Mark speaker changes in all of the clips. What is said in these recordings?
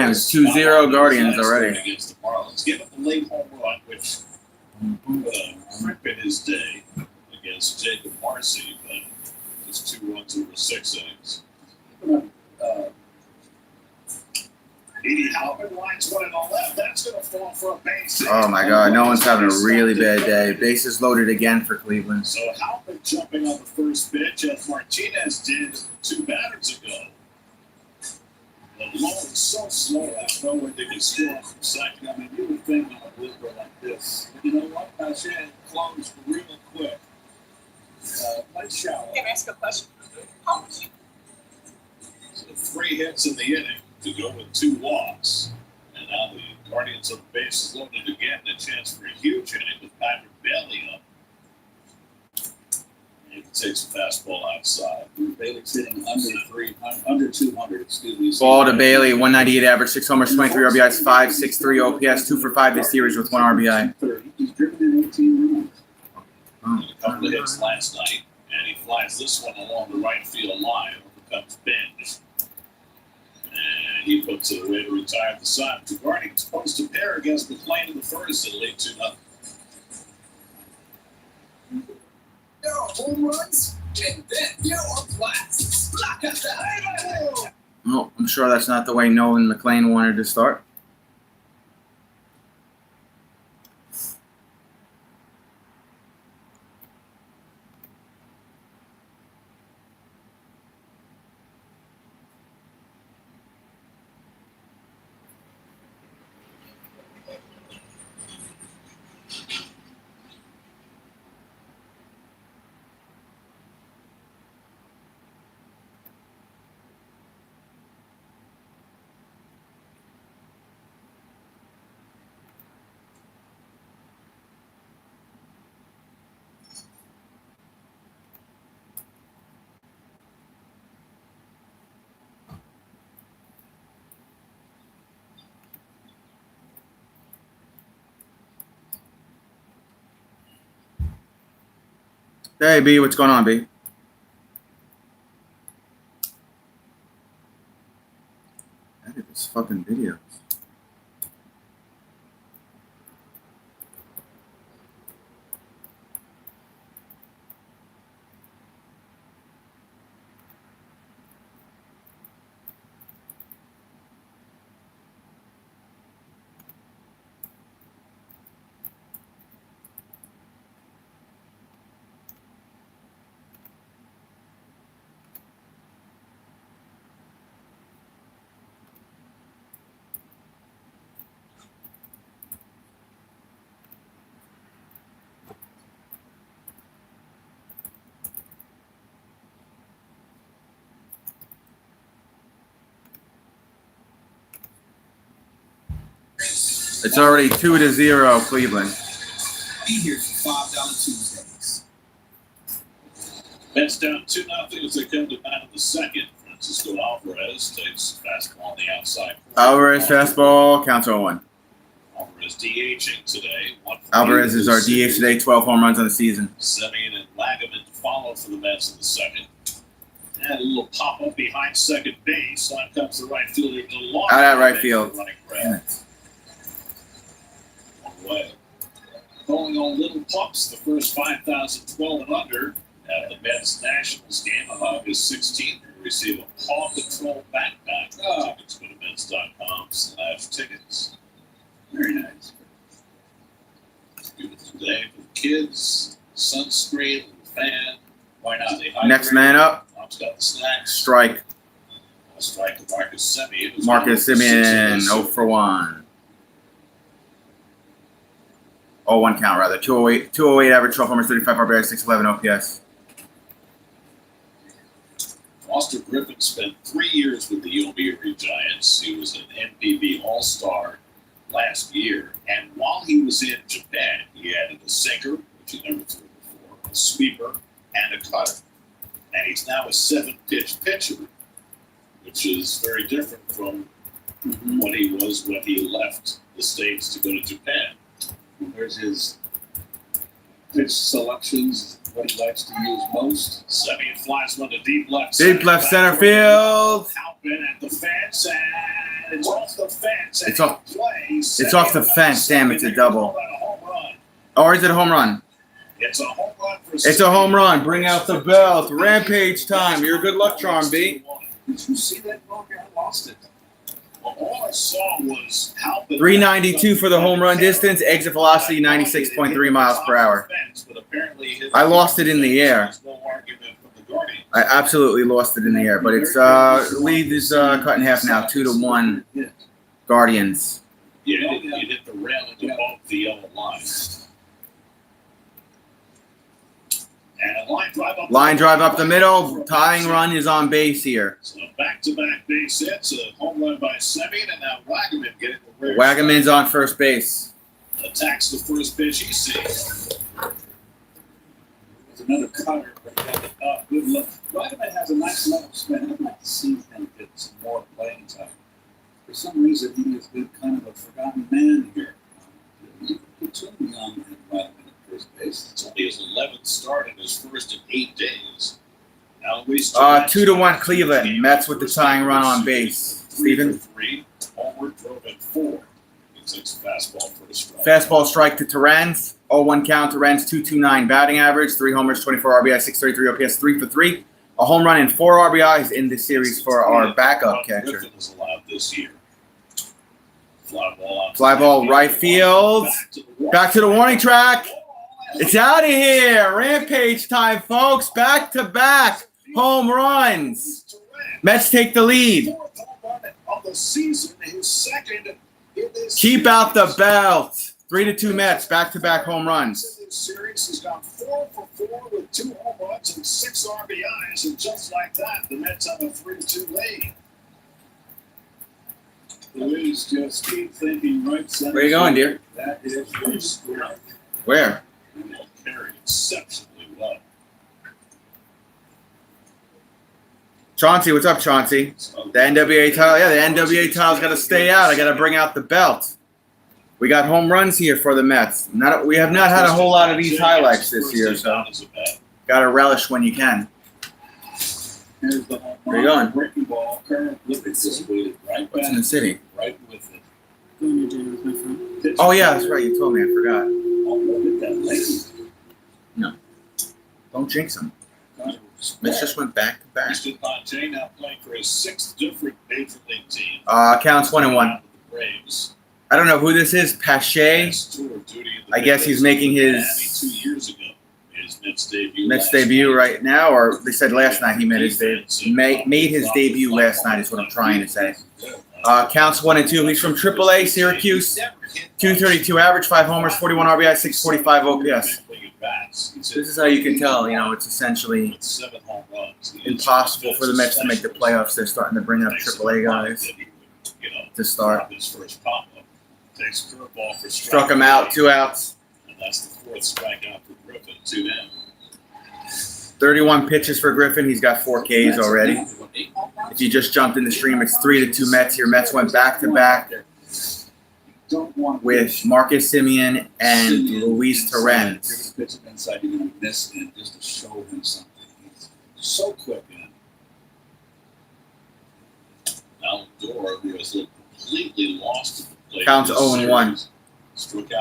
Speaker 1: Rams 2-0 Guardians already.
Speaker 2: Against the Marlins, give up a late home run, which put a crimp in his day against Jacob Marcy, but just 2 runs over 6 innings. Edie Halpin lines one on the left. That's going to fall for a base.
Speaker 1: Oh my God, no one's having a really bad day. Bases loaded again for Cleveland.
Speaker 2: So Halpin jumping on the first pitch as Martinez did 2 batters ago. The low is so slow, I don't know when they can score from second. I mean, you would think on a blizzard like this. But you know what? Hashem closed real quick. Nice shower.
Speaker 3: Can I ask a question? How would you?
Speaker 2: So 3 hits in the inning to go with 2 walks. And now the Guardians of the bases loaded again. A chance for a huge inning with Patrick Bailey up. He takes a fastball outside.
Speaker 4: Bailey's hitting under 200. Excuse me.
Speaker 1: Ball to Bailey, 198 average, 6 homers, 23 RBIs, 5.63 OPS, 2 for 5 this series with 1 RBI.
Speaker 4: He's driven in 18 runs.
Speaker 2: A couple of hits last night, and he flies this one along the right field line. Overcomes Bench. And he puts it away to retire the side. The Guardians post a pair against McLean in the first and lead 2-0.
Speaker 5: There are home runs, and then there are blasts.
Speaker 1: Oh, I'm sure that's not the way Nolan McLean wanted to start. Hey, B, what's going on, B? Edit this fucking video. It's already 2-0 Cleveland.
Speaker 5: Be here for $5 Tuesdays.
Speaker 2: Mets down 2-0 as they come to bat in the second. Francisco Alvarez takes fastball on the outside.
Speaker 1: Alvarez fastball, counts 0-1.
Speaker 2: Alvarez DHing today.
Speaker 1: Alvarez is our DH today, 12 home runs on the season.
Speaker 2: Semien and Lagaman to follow for the Mets in the second. And a little pop up behind second base. On comes the right fielder DeLong.
Speaker 1: Out at right field.
Speaker 2: Running grab. Way. Calling on little pups, the first 5,012 and under at the Mets Nationals game on August 16th. You receive a Paw Patrol backpack. Tickets go to Mets.com/tickets.
Speaker 4: Very nice.
Speaker 2: Beautiful day for the kids. Sunscreen, fan. Why not? They
Speaker 1: Next man up.
Speaker 2: Mom's got the snacks.
Speaker 1: Strike.
Speaker 2: Strike to Marcus Semien.
Speaker 1: Marcus Semien, 0 for 1. 0-1 count, rather. 208 average, 12 homers, 35 RBIs, 611 OPS.
Speaker 2: Foster Griffin spent 3 years with the Yomiuri Giants. He was an NPB All-Star last year. And while he was in Japan, he added a sinker, which he never threw before, a sweeper, and a cutter. And he's now a 7-pitch pitcher, which is very different from what he was when he left the States to go to Japan.
Speaker 4: There's his pitch selections, what he likes to use most.
Speaker 2: Semien flies one to deep left
Speaker 1: Deep left center field.
Speaker 2: Halpin at the fence, and And it's off the fence.
Speaker 1: It's off the fence. Damn, it's a double.
Speaker 2: Home run.
Speaker 1: Or is it a home run?
Speaker 2: It's a home run for
Speaker 1: It's a home run. Bring out the belt. Rampage time. Your good luck charm, B.
Speaker 4: Did you see that ball? I lost it.
Speaker 2: Well, all I saw was how the
Speaker 1: 392 for the home run distance. Exit velocity 96.3 miles per hour. I lost it in the air. I absolutely lost it in the air, but it's lead is cut in half now, 2-1 Guardians.
Speaker 2: Yeah, you hit the railing above the yellow line. And a
Speaker 1: Line drive up the middle. Tying run is on base here.
Speaker 2: So back-to-back base hits, a home run by Semien, and now Wagaman getting the rare.
Speaker 1: Wagaman's on first base.
Speaker 2: Attacks the first pitch he sees.
Speaker 4: There's another cutter, but he got it up. Good luck. Wagaman has a nice level spin. I'd like to see him get some more playing time. For some reason, he has been kind of a forgotten man here. He's too young and Wagaman.
Speaker 2: It's only his 11th start in his first in 8 days. Now,
Speaker 1: 2-1 Cleveland. Mets with the tying run on base. Steven?
Speaker 2: 3, Homer drove in 4. It's fastball for the strike.
Speaker 1: Fastball strike to Terrence. 0-1 count. Terrence 229 batting average. 3 homers, 24 RBI, 633 OPS, 3 for 3. A home run and 4 RBIs in this series for our backup catcher.
Speaker 2: Griffin is allowed this year. Fly
Speaker 1: ball right field. Back to the warning track. It's out of here. Rampage time, folks. Back-to-back home runs. Mets take the lead. Keep out the belt. 3-2 Mets. Back-to-back home runs.
Speaker 2: This series has gone 4 for 4 with 2 home runs and 6 RBIs, and just like that, the Mets have a 3-2 lead.
Speaker 4: The Wiz just keep thinking right center.
Speaker 1: Where you going, dear?
Speaker 4: That is your square.
Speaker 1: Where?
Speaker 2: They'll carry exceptionally well.
Speaker 1: Chauncey, what's up, Chauncey? The NWA title. Yeah, the NWA title's got to stay out. I got to bring out the belt. We got home runs here for the Mets. We have not had a whole lot of these highlights this year, so got to relish when you can.
Speaker 4: Here's the home
Speaker 1: Where you going?
Speaker 4: Breaking ball. Current. Look at this. Right
Speaker 1: What's in
Speaker 4: back.
Speaker 1: the city?
Speaker 4: Right with it.
Speaker 1: Oh, yeah, that's right. You told me. I forgot.
Speaker 4: Oh, look at that lady.
Speaker 1: Don't jinx them. Mets just went back-to-back.
Speaker 2: Christian Pache now playing for his 6th different Major League team.
Speaker 1: Counts 1-1.
Speaker 2: The Braves.
Speaker 1: I don't know who this is. Pache.
Speaker 2: Last tour of duty in the
Speaker 1: I guess he's making his
Speaker 2: Miami 2 years ago. His Mets debut.
Speaker 1: Mets
Speaker 2: last
Speaker 1: debut
Speaker 2: night.
Speaker 1: right now, or they said last night he made his debut last night is what I'm trying to say. Counts 1-2. He's from AAA Syracuse. 232 average, 5 homers, 41 RBI, 645 OPS. This is how you can tell, it's essentially impossible for the Mets to make the playoffs. They're starting to bring up AAA guys to start. Struck him out, 2 outs.
Speaker 2: And that's the 4th strikeout for Griffin, 2 down.
Speaker 1: 31 pitches for Griffin. He's got 4 Ks already. If you just jumped in the stream, it's 3-2 Mets here. Mets went back-to-back with Marcus Semien and Luis Torrens.
Speaker 4: Pitch him inside, you're going to miss him just to show him something. He's so quick in it.
Speaker 2: Alendora, who has looked completely lost in the play.
Speaker 1: Counts 0-1.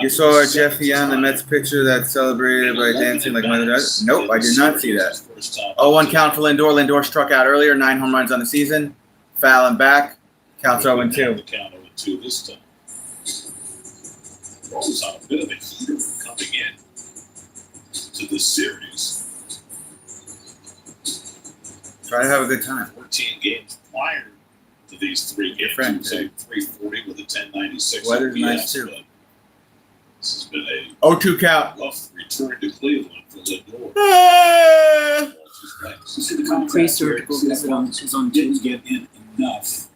Speaker 1: You saw Jeff Young, the Mets pitcher that celebrated by dancing like Mother does? Nope, I did not see that. 0-1 count for Lindor. Lindor struck out earlier, 9 home runs on the season. Foul and back. Counts 0-2.
Speaker 2: Count 0-2 this time. Rose on a bit of a heater coming in to the series.
Speaker 1: Try to have a good time.
Speaker 2: 14 games prior to these 3 games.
Speaker 1: Friend,
Speaker 2: He was 340 with a 1096.
Speaker 1: Weather's
Speaker 2: OPS,
Speaker 1: nice, too.
Speaker 2: but this has been a
Speaker 1: 0-2 count.
Speaker 2: rough return to Cleveland for Lindor.
Speaker 4: You see the contrast
Speaker 6: Pre-surgical
Speaker 4: here.
Speaker 6: visit is on
Speaker 4: Didn't
Speaker 6: Tuesday.
Speaker 4: get in enough.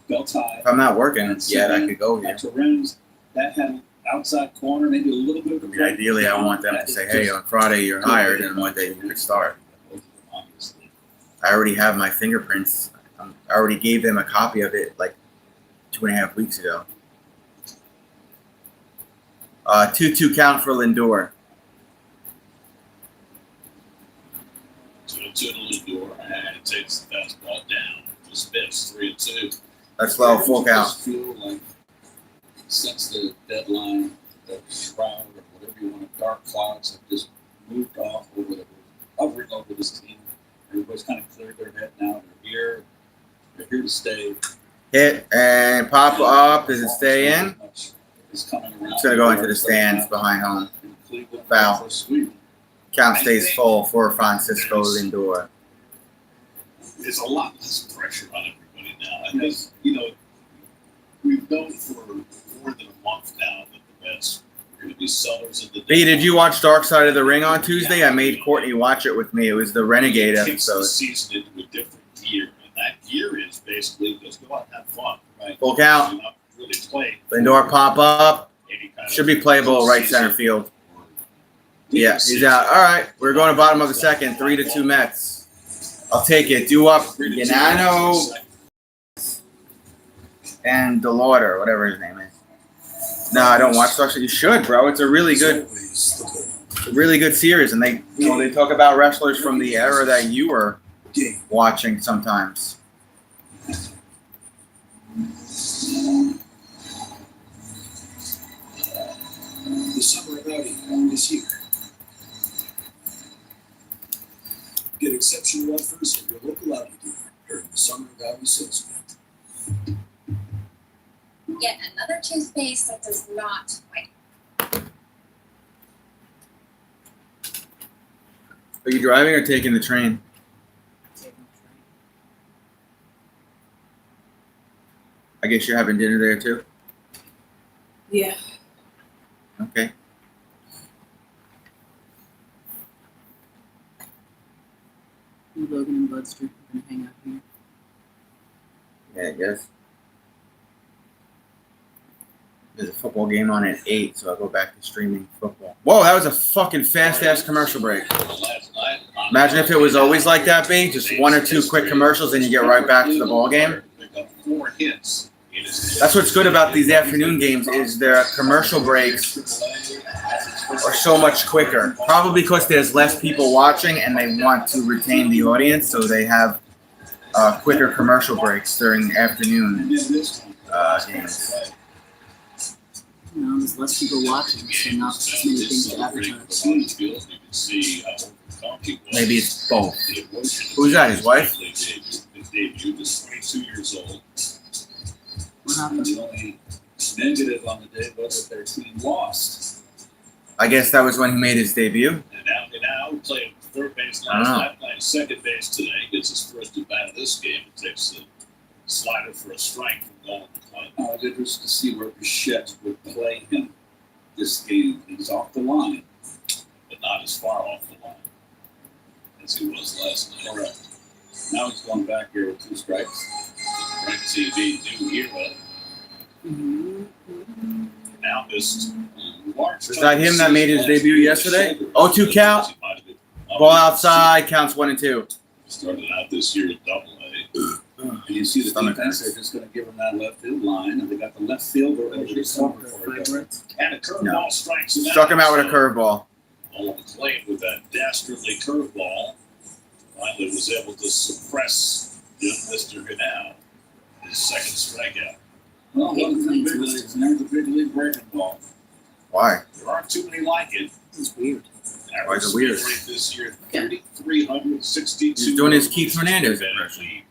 Speaker 4: Belt high.
Speaker 1: If I'm not working yet, I could go here.
Speaker 4: Torrens, that had outside corner, maybe a little bit of a
Speaker 1: Ideally, I want them to say, hey, on Friday you're hired, and Monday you could start.
Speaker 4: Obviously.
Speaker 1: I already have my fingerprints. I already gave them a copy of it like 2.5 weeks ago. 2-2 count for Lindor.
Speaker 2: 2-2 to Lindor, and takes the fastball down. Just missed 3-2.
Speaker 1: That's low, full
Speaker 4: Don't you
Speaker 1: count.
Speaker 4: just feel like since the deadline, the shroud or whatever you want, dark clouds have just moved off over the hovering over this team. Everybody's kind of cleared their head now. They're here. They're here to stay.
Speaker 1: Hit and pop up. Does it stay in?
Speaker 4: It's coming around.
Speaker 1: It's going to go into the stands behind home.
Speaker 4: Cleveland
Speaker 1: Foul.
Speaker 4: for sweep.
Speaker 1: Count stays full for Francisco Lindor.
Speaker 2: There's a lot less pressure on everybody now. I think,
Speaker 4: Yes.
Speaker 2: We've known for more than a month now that the Mets are going to be sellers of the
Speaker 1: B, did you watch Dark Side of the Ring on Tuesday? I made Courtney watch it with me. It was the Renegade
Speaker 2: Kicks the
Speaker 1: episode.
Speaker 2: season into a different gear, and that gear is basically just go out and have fun. Right?
Speaker 1: Full count.
Speaker 2: You're not really playing
Speaker 1: Lindor pop up.
Speaker 2: any kind
Speaker 1: Should
Speaker 2: of
Speaker 1: be playable right
Speaker 2: season
Speaker 1: center field.
Speaker 2: or
Speaker 1: Yeah, he's out. All right, we're going to bottom of the second. 3-2 Mets. I'll take it. Do up Yanano and DeLauder, whatever his name is. No, I don't watch Dark Side. You should, bro. It's a really good series, and they talk about wrestlers from the era that you were watching sometimes.
Speaker 5: The summer of Audi is here. Get exceptional offers at your local Audi dealer during the summer of Audi sales event.
Speaker 3: Yet another toothpaste that does not whiten.
Speaker 1: Are you driving or taking the train? I guess you're having dinner there too?
Speaker 6: Yeah.
Speaker 1: Okay.
Speaker 6: Logan and Budster are gonna hang out here.
Speaker 1: Yeah, I guess. There's a football game on at 8, so I'll go back to streaming football. Whoa, that was a fucking fast-ass commercial break.
Speaker 2: last night.
Speaker 1: Imagine if it was always like that, B. Just one or two quick commercials, and you get right back to the ball game.
Speaker 2: Picked up 4 hits in his
Speaker 1: That's what's good about these afternoon games is their commercial breaks are so much quicker. Probably because there's less people watching, and they want to retain the audience, so they have quicker commercial breaks during afternoon games.
Speaker 6: You know, there's less people watching, so not as many things to advertise.
Speaker 1: Maybe it's both. Who's that, his wife?
Speaker 2: His debut was 22 years old.
Speaker 6: What happened?
Speaker 4: The only negative on the day was that their team lost.
Speaker 1: I guess that was when he made his debut.
Speaker 2: And now playing third base
Speaker 1: I don't
Speaker 2: last
Speaker 1: know.
Speaker 2: night, playing second base today. Gets his first at bat of this game. And takes the slider for a strike from going to play.
Speaker 4: I was interested to see where Bichette would play him this game. He's off the line.
Speaker 2: But not as far off the line as he was last night.
Speaker 4: Correct. Now he's going back here with 2 strikes.
Speaker 2: Frank TV, new hero,
Speaker 6: Mm-hmm.
Speaker 2: now missed large.
Speaker 1: Was that him that made his debut yesterday? 0-2 count. Ball outside, counts 1 and 2.
Speaker 2: Started out this year at Double-A.
Speaker 4: And you see the
Speaker 1: Stomach
Speaker 4: defense,
Speaker 1: hurts.
Speaker 4: they're just going to give him that left field line, and they got the left fielder over the cover for it.
Speaker 2: And a curveball
Speaker 1: No.
Speaker 2: strikes him out.
Speaker 1: Struck him out with a curveball.
Speaker 2: Old McLean with that dastardly curveball finally was able to suppress young Mr. Hidao. His second strikeout.
Speaker 4: Well, welcome to the big leagues, and there's the big league breaking ball.
Speaker 1: Why?
Speaker 2: There aren't too many like it.
Speaker 6: It's weird.
Speaker 1: Why is it
Speaker 2: Average
Speaker 1: weird?
Speaker 2: speed rate this year, 3,362.
Speaker 1: He's doing his Keith Hernandez impression.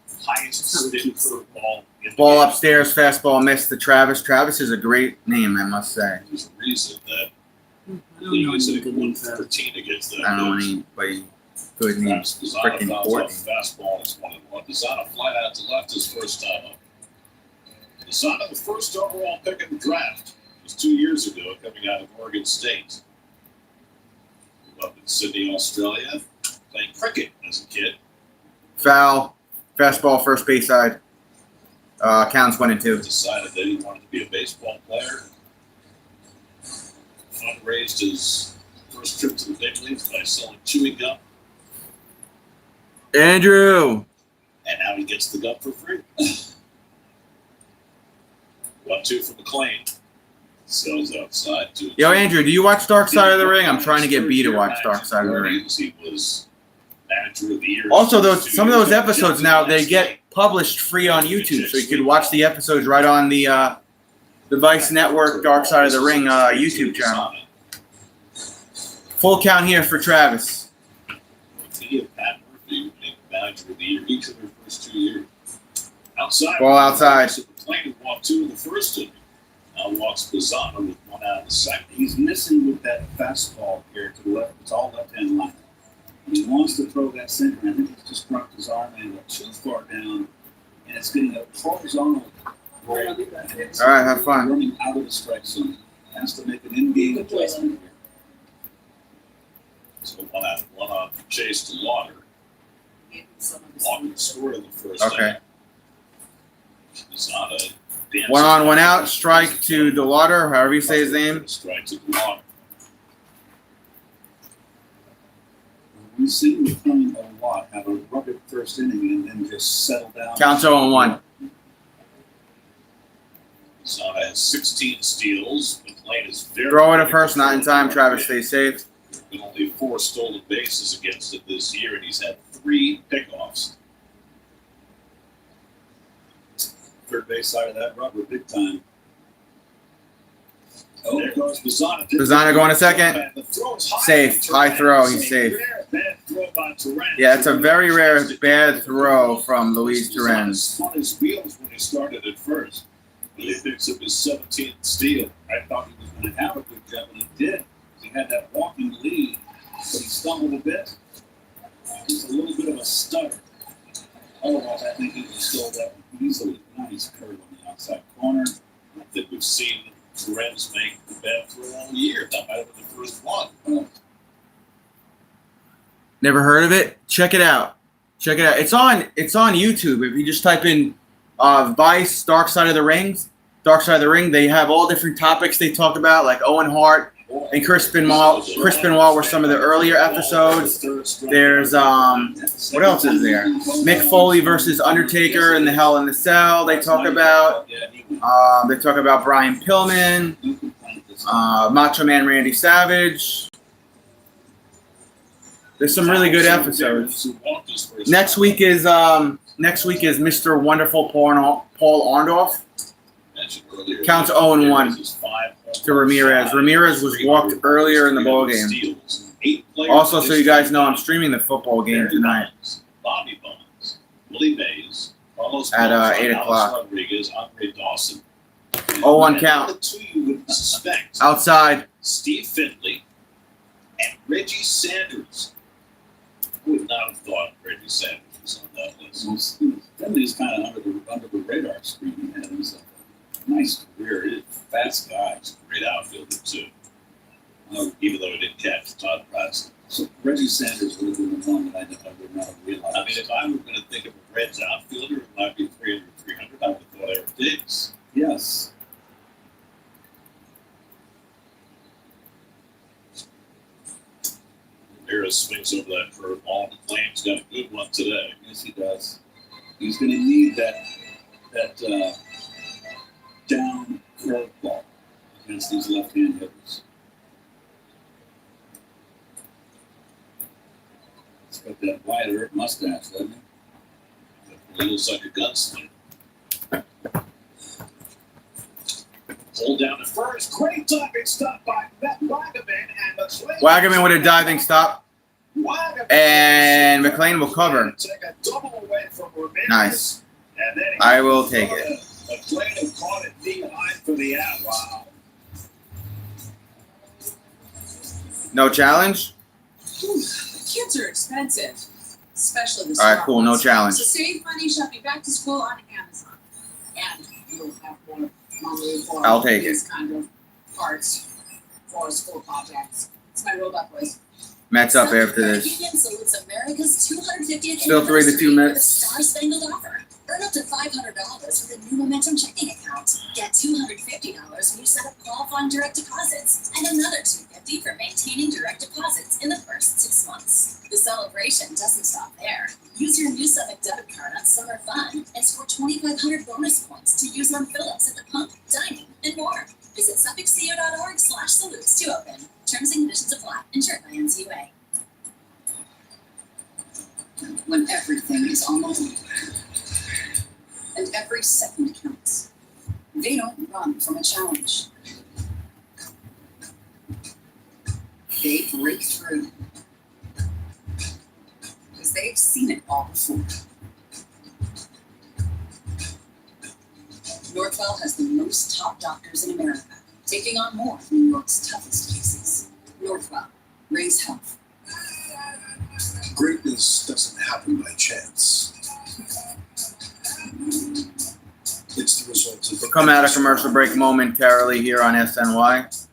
Speaker 2: The highest spin curveball in the
Speaker 1: Ball
Speaker 2: game.
Speaker 1: upstairs, fastball missed to Travis. Travis is a great name, I must say.
Speaker 2: There's a reason that
Speaker 6: I
Speaker 2: the
Speaker 6: don't
Speaker 2: league
Speaker 6: know
Speaker 2: is
Speaker 6: any
Speaker 2: at
Speaker 6: good names for
Speaker 2: 114 against that.
Speaker 1: I don't know anybody good names.
Speaker 2: Travis Pisano
Speaker 1: Freaking
Speaker 2: fouls
Speaker 1: Courtney.
Speaker 2: off the fastball. It's 1-1. Pisano flight out to left his first time up. Pisano, the first overall pick in the draft, was 2 years ago, coming out of Oregon State. Grew up in Sydney, Australia, playing cricket as a kid.
Speaker 1: Foul. Fastball, first base side. Counts 1 and 2.
Speaker 2: Decided that he wanted to be a baseball player. Fundraised his first trip to the big leagues by selling chewing gum,
Speaker 1: Andrew.
Speaker 2: and now he gets the gum for free. 1-2 for McLean. Sells outside to
Speaker 1: Yo, Andrew, do you watch Dark Side of the Ring? I'm trying to get B to watch Dark Side of the Ring.
Speaker 2: He was manager of the year.
Speaker 1: Also, some of those episodes now, they get published free on YouTube, so you could watch the episodes right on the Vice Network Dark Side of the Ring YouTube channel. Full count here for Travis.
Speaker 2: He and Pat Murphy named manager of the year each of their first 2 years. Outside.
Speaker 1: Ball outside.
Speaker 2: McClain walked 2 in the first inning. Now walks Pisano with 1 out of the second.
Speaker 4: He's missing with that fastball here to the left. It's all left-hand line. And he wants to throw that sinker. I think he's just dropped his arm and got too far down, and it's getting a horizontal.
Speaker 1: All right, have fun.
Speaker 4: Running out of the strike zone. Has to make an in-game adjustment here.
Speaker 2: So 1 out, 1 on chase to Lauder. Lauder scored in the first
Speaker 1: Okay.
Speaker 2: inning. Pisano.
Speaker 1: 1 on, 1 out. Strike to DeLauder, however you say his name.
Speaker 2: Strike to Lauder.
Speaker 4: We've seen McClain a lot have a rugged first inning and then just settle down.
Speaker 1: Counts 0-1.
Speaker 2: Pisano has 16 steals. McClain is very.
Speaker 1: Throw it at first, not in time. Travis stays safe.
Speaker 2: Been only 4 stolen bases against it this year, and he's had 3 pickoffs.
Speaker 4: Third base side of that rubber, big time. Oh,
Speaker 2: There goes Pisano.
Speaker 1: Pisano going to second.
Speaker 2: The throw is high.
Speaker 1: Safe. High throw. He's safe.
Speaker 2: Rare bad throw by Torrens.
Speaker 1: Yeah, it's a very rare bad throw from Luis Torrens.
Speaker 2: Spun his wheels when he started at first. But he picks up his 17th steal.
Speaker 4: I thought he was going to have a good job, and he did. He had that walking lead, but he stumbled a bit. Just a little bit of a stutter. Otherwise, I think he would have stole that easily. Nice curve on the outside corner.
Speaker 2: I think we've seen Torrens make the bad throw all year. That might have been the first one.
Speaker 1: Never heard of it? Check it out. Check it out. It's on YouTube. If you just type in Vice Dark Side of the Ring, they have all different topics they talk about, like Owen Hart and Chris Benoit. Chris Benoit were some of the earlier episodes. There's what else is there? Mick Foley versus Undertaker in the Hell in the Cell. They talk about. They talk about Brian Pillman, Macho Man Randy Savage. There's some really good episodes. Next week is Mr. Wonderful Paul Orndorff. Counts 0-1 to Ramirez. Ramirez was walked earlier in the ball game. Also, so you guys know, I'm streaming the football game tonight
Speaker 2: Bobby Bones, Willie Mays, Carlos
Speaker 1: at
Speaker 2: Bonds,
Speaker 1: 8
Speaker 2: Alex
Speaker 1: o'clock.
Speaker 2: Rodriguez, Andre Dawson.
Speaker 1: 0-1 count.
Speaker 2: The 2 you would suspect.
Speaker 1: Outside.
Speaker 2: Steve Finley and Reggie Sanders. I would not have thought Reggie Sanders was on that list.
Speaker 4: Finley's kind of under the radar screen. He had himself a nice career. He's a fast guy.
Speaker 2: He's a great outfielder, too. Even though he didn't catch Todd Price.
Speaker 4: So Reggie Sanders would have been the one that I would not have realized.
Speaker 2: I mean, if I were going to think of a Reds outfielder, it might be 300, I would have thought Eric Diggs.
Speaker 4: Yes.
Speaker 2: Ramirez swings over that curveball. McClain's got a good one today.
Speaker 4: Yes, he does. He's going to need that down curveball against these left-hand hitters. He's got that Wyatt Earp mustache, doesn't he?
Speaker 2: He looks like a gunslinger. Hold down the first. Great diving stop by Wagaman and McClain.
Speaker 1: Wagaman with a diving stop. And McClain will cover.
Speaker 2: Take a double away from Ramirez.
Speaker 1: Nice.
Speaker 2: And then
Speaker 1: I will take it.
Speaker 2: McClain caught it knee high for the out. Wow.
Speaker 7: No challenge?
Speaker 6: Kids are expensive, especially the
Speaker 7: All right,
Speaker 6: smart
Speaker 7: cool. No
Speaker 6: ones.
Speaker 7: challenge.
Speaker 6: So save money shopping back to school on Amazon, and you'll have more money for
Speaker 7: I'll take
Speaker 6: these kind of parts for school projects. It's my robot voice.
Speaker 7: Mets up after
Speaker 3: Credit
Speaker 7: this.
Speaker 3: Union salutes America's 250th
Speaker 7: Still 3 to 2
Speaker 3: anniversary with a
Speaker 7: minutes.
Speaker 3: star-spangled offer. Earn up to $500 with a new Momentum checking account. Get $250 when you set up qualifying direct deposits, and another $250 for maintaining direct deposits in the first 6 months. The celebration doesn't stop there. Use your new Suffolk debit card on Summer Fun and score 2,500 bonus points to use on fill-ups at the pump, dining, and more. Visit SuffolkCO.org/salutes to open. Terms and conditions apply. Insured by NCUA.
Speaker 6: When everything is on the line.
Speaker 3: run from a challenge. They break through. Because they've seen it all before. Northwell has the most top doctors in America, taking on more of New York's toughest cases. Northwell, raise health.
Speaker 5: Greatness doesn't happen by chance. It's the result of.
Speaker 1: We'll come out of commercial break momentarily here on SNY.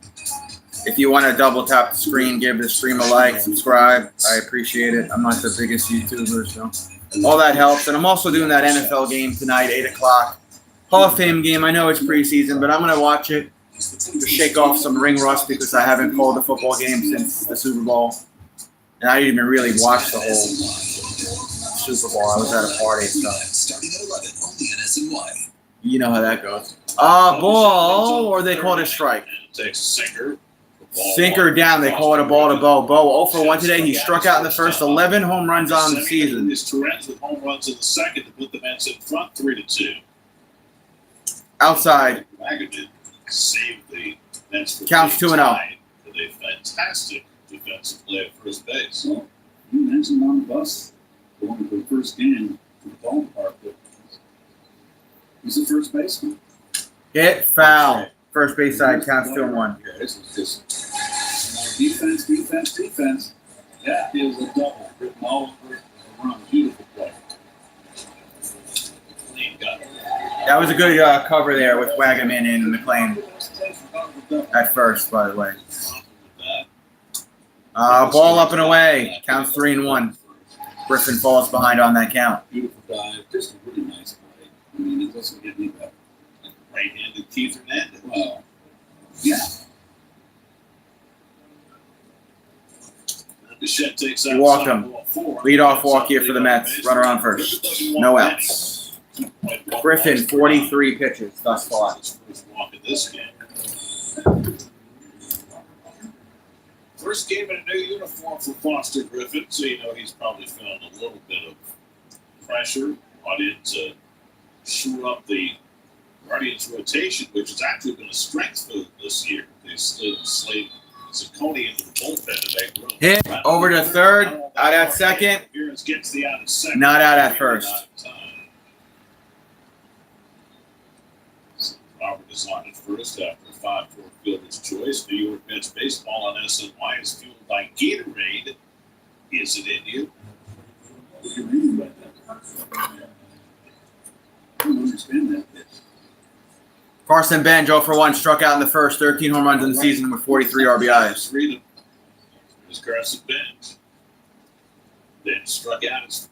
Speaker 1: If you want to double tap the screen, give the stream a like, subscribe. I appreciate it. I'm not the biggest YouTuber, so all that helps. And I'm also doing that NFL game tonight, 8 o'clock. Hall of Fame game. I know it's preseason, but I'm going to watch it to shake off some ring rust because I haven't called a football game since the Super Bowl. And I didn't even really watch the whole Super Bowl. I was at a party, so
Speaker 5: Starting at 11, only in SNY.
Speaker 1: you know how that goes. Ball, or they call it a strike.
Speaker 2: Takes a sinker.
Speaker 1: Sinker down. They call it a ball to Bo. Bo 0 for 1 today. He struck out in the first 11 home runs on the season.
Speaker 2: His Tourette's with home runs in the second to put the Mets in front 3-2.
Speaker 1: Outside.
Speaker 2: Wagaman saved the Mets from
Speaker 1: Counts
Speaker 2: being
Speaker 1: 2-0.
Speaker 2: tied with a fantastic defensive play at first base.
Speaker 4: Well, you mentioned on the bus going to the first game to the ballpark, but he's a first baseman.
Speaker 1: Hit foul. First base side counts 2-1.
Speaker 4: Yeah, this is just defense, defense, defense. That is a double written all over the run. Beautiful play.
Speaker 2: Clean got it.
Speaker 1: That was a good cover there with Wagaman and McLean at first, by the way. Ball up and away. Counts 3-1. Griffin falls behind on that count.
Speaker 4: Beautiful dive. Just a really nice play. I mean, it doesn't get any better.
Speaker 2: Right-handed Keith Hernandez.
Speaker 4: Well, yeah.
Speaker 2: Bichette takes
Speaker 1: He
Speaker 2: out
Speaker 1: walked him.
Speaker 2: ball 4.
Speaker 1: Leadoff walk here for the Mets. Runner on first. No outs. Griffin, 43 pitches thus far.
Speaker 2: His first walk in this game. First game in a new uniform for Foster Griffin, so you know he's probably feeling a little bit of pressure. Brought in to shore up the Guardians rotation, which has actually been a strength for this year. They slid Zacconi into the bullpen to make room.
Speaker 1: Hit over to third. Out at second.
Speaker 2: Appearance gets the out at second.
Speaker 1: Not out at first.
Speaker 2: Robert is on at first after a 5-4 fielder's choice. New York Mets baseball on SNY is fueled by Gatorade. Is it in you?
Speaker 4: What do you mean by that? I don't understand that bit.
Speaker 1: Carson Bench, 0 for 1, struck out in the first. 13 home runs in the season with 43 RBIs.
Speaker 2: Read Here's Carson Bench. Then struck out his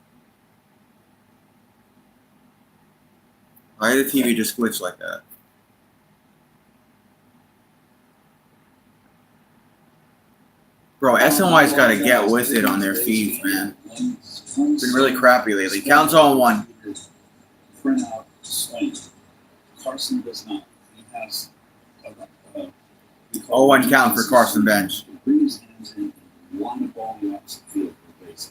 Speaker 1: Why did the TV just glitch like that? Bro, SNY's got to get with it on their feeds, man. It's been really crappy lately. Counts 0-1.
Speaker 4: Print out swing. Carson does not. He has a
Speaker 1: 0-1 count for Carson Bench.
Speaker 4: Bring his hands in and want the ball in the opposite field for base.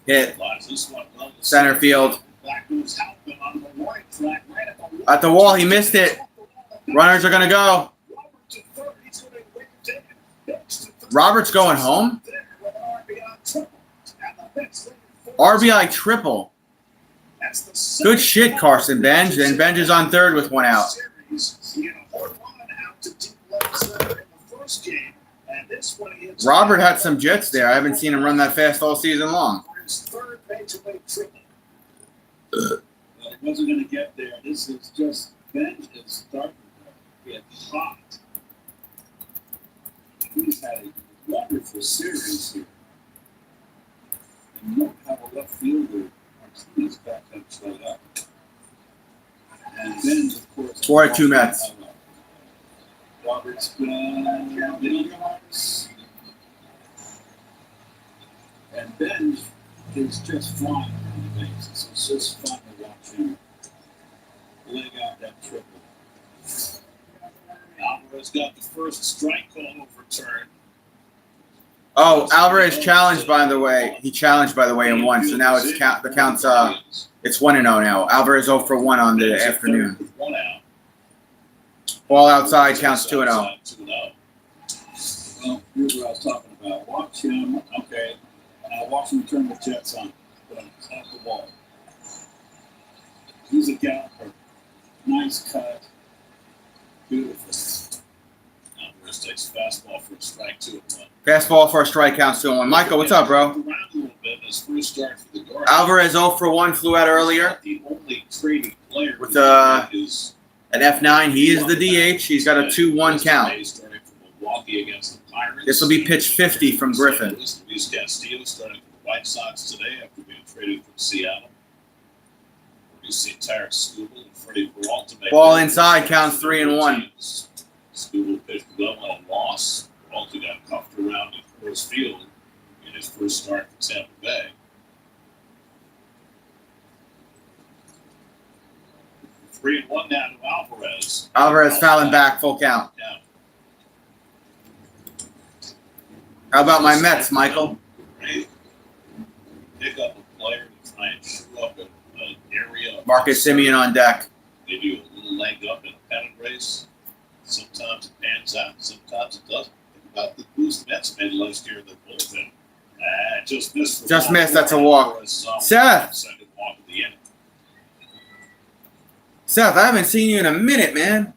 Speaker 1: Hit.
Speaker 2: flies this one well to
Speaker 1: Center field.
Speaker 2: Black moves Halpin on the right track, right at the wall.
Speaker 1: At the wall, he missed it. Runners are going to go. Robert's going home? RBI triple. Good shit, Carson Bench. And Bench is on third with 1 out. Robert had some jets there. I haven't seen him run that fast all season long.
Speaker 4: Well, it wasn't going to get there. This is just Bench is starting to get hot. He's had a wonderful series here. And you don't have a left fielder. Martinez back up straight up. And then, of course,
Speaker 1: 4-2 Mets.
Speaker 4: Robert's been and Bench is just flying on the bases. It's just fun to watch him leg out that triple.
Speaker 2: Alvarez got the first strike call overturned.
Speaker 1: Oh, Alvarez challenged, by the way. He challenged, by the way, in 1. So now it's the count's it's 1-0 now. Alvarez 0 for 1 on the afternoon.
Speaker 2: With 1 out.
Speaker 1: Ball outside, counts 2-0.
Speaker 2: Outside, 2-0.
Speaker 4: Well, here's what I was talking about. Watch him, okay. Watch him turn the Jets on. Put him off the ball. He's a gallopper. Nice cut. Beautiful.
Speaker 2: Alvarez takes a fastball for a strike 2-1.
Speaker 1: Fastball for a strike, counts 2-1. Michael, what's up, bro?
Speaker 2: Around a little bit in his first start for the Guardians.
Speaker 1: Alvarez 0 for 1, flew out earlier.
Speaker 2: The only trading player
Speaker 1: With,
Speaker 2: is
Speaker 1: At F9, he is the DH. He's got a 2-1 count.
Speaker 2: starting from Milwaukee against the Pirates.
Speaker 1: This will be pitch 50 from Griffin.
Speaker 2: Luis Castillo starting for the White Sox today after being traded from Seattle. You see Tarek Skubal and Freddie Peralta make
Speaker 1: Ball inside, counts 3-1.
Speaker 2: Skubal pitched well and lost. Peralta got cuffed around at Coors Field in his first start for Tampa Bay. Three and one now to Alvarez.
Speaker 1: Alvarez fouling back, full count.
Speaker 2: Yeah.
Speaker 1: How about my Mets, Michael?
Speaker 2: Right. Pick up a player to try and shoot up an area.
Speaker 1: Marcus Simeon on deck.
Speaker 2: Give you a little leg up in a pennant race. Sometimes it pans out, sometimes it doesn't. Think about the boost the Mets made last year in the bullpen. Just missed.
Speaker 1: Just missed, that's a walk. Seth!
Speaker 2: Second walk of the inning.
Speaker 1: Seth, I haven't seen you in a minute, man.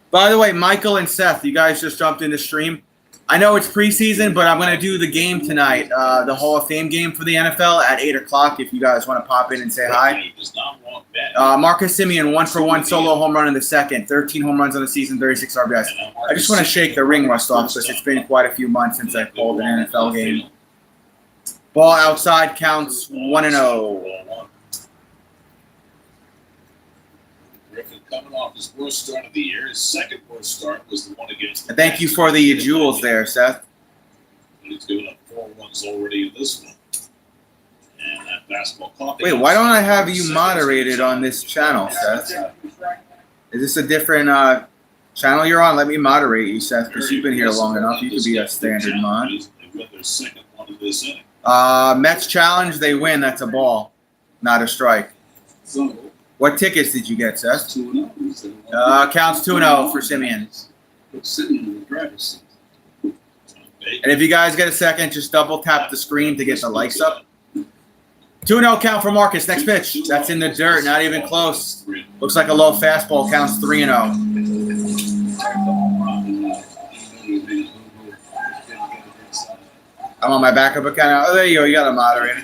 Speaker 1: By the way, Michael and Seth, you guys just jumped in the stream. I know it's preseason, but I'm going to do the game tonight, the Hall of Fame game for the NFL at 8 o'clock if you guys want to pop in and say hi.
Speaker 2: Does not walk back.
Speaker 1: Marcus Simeon, 1 for 1 solo home run in the second, 13 home runs on the season, 36 RBIs. I just want to shake the ring rust off because it's been quite a few months since I called an NFL game. Ball outside, counts 1-0.
Speaker 2: Griffin coming off his worst start of the year. His second worst start was the one against the
Speaker 1: And thank you for the jewels there, Seth.
Speaker 2: And he's given up 4 runs already in this one. And that fastball caught.
Speaker 1: Wait, why don't I have you moderated on this channel, Seth? Is this a different channel you're on? Let me moderate you, Seth, because you've been here long enough. You could be a standard mod.
Speaker 2: They win their second one of this inning.
Speaker 1: Mets challenge, they win. That's a ball, not a strike.
Speaker 4: So,
Speaker 1: What tickets did you get, Seth?
Speaker 4: 2-0.
Speaker 1: Counts 2-0 for Simeon.
Speaker 4: Put Simeon in the driver's seat.
Speaker 1: And if you guys get a second, just double tap the screen to get the likes up. 2-0 count for Marcus. Next pitch. That's in the dirt. Not even close. Looks like a low fastball. Counts 3-0. I'm on my backup account. Oh, there you go. You got a moderator.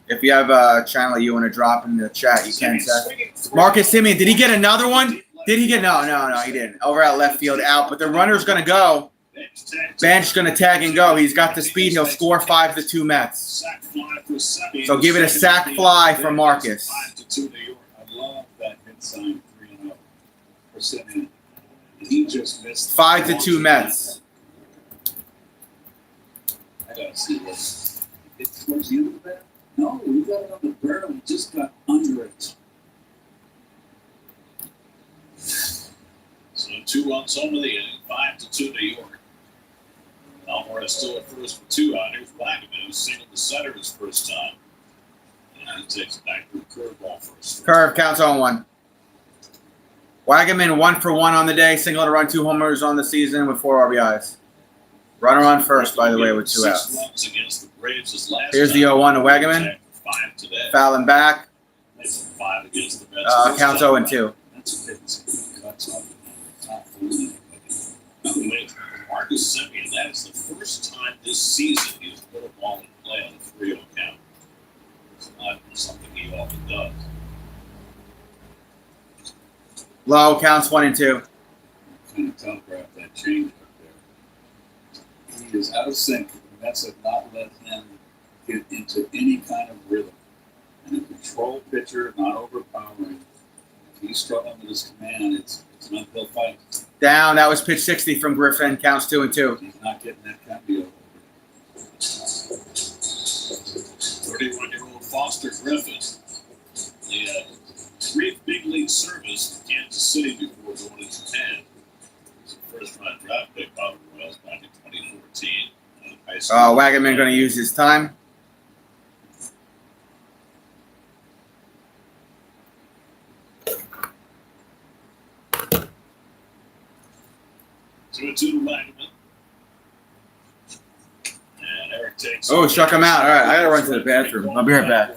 Speaker 1: If you have a channel you want to drop in the chat, you can, Seth. Marcus Simeon. Did he get another one? Did he get? No, he didn't. Over at left field, out. But the runner's going to go. Bench going to tag and go. He's got the speed. He'll score 5-2 Mets. So give it a sack fly for Marcus.
Speaker 4: I love that hit sign 3-0 for Simeon. He just missed
Speaker 1: 5-2 Mets.
Speaker 4: I gotta see this. It's towards the end of the bat? No, we got it on the barrel. We just got under it.
Speaker 2: So 2 runs home of the inning, 5-2 New York. Alvarez still at first with 2 out. Here's Wagaman, who singled the center his first time. And he takes it back to a curveball first.
Speaker 1: Curve counts on 1. Wagaman 1 for 1 on the day. Single to run, 2 homers on the season with 4 RBIs. Runner on first, by the way, with 2 outs.
Speaker 2: 6 runs against the Braves his last
Speaker 1: Here's the
Speaker 2: time.
Speaker 1: 0-1 to Wagaman.
Speaker 2: 5 today.
Speaker 1: Fouling back.
Speaker 2: It's 5 against the Mets.
Speaker 1: Counts 0-2.
Speaker 4: That's a bit cuts off the top 4.
Speaker 2: With Marcus Simeon, that is the first time this season he has put a ball in play on a 3-0 count. It's not something he often does.
Speaker 1: Low counts 1-2.
Speaker 4: Kind of telegraph that change up there. He is out of sync. The Mets have not let him get into any kind of rhythm. And a control pitcher, not overpowering. If he's struggling with his command, it's an uphill fight.
Speaker 1: Down. That was pitch 60 from Griffin. Counts 2-2.
Speaker 4: He's not getting that kind of deal.
Speaker 2: 31-year-old Foster Griffin. He had 3 big league service in Kansas City before going to Japan. He was a first-round draft pick by the Royals back in 2014. High school.
Speaker 1: Wagaman going to use his time.
Speaker 2: 2-2 to Wagnerman. And Eric takes.
Speaker 1: Oh, struck him out. All right, I gotta run to the bathroom. I'll be right back.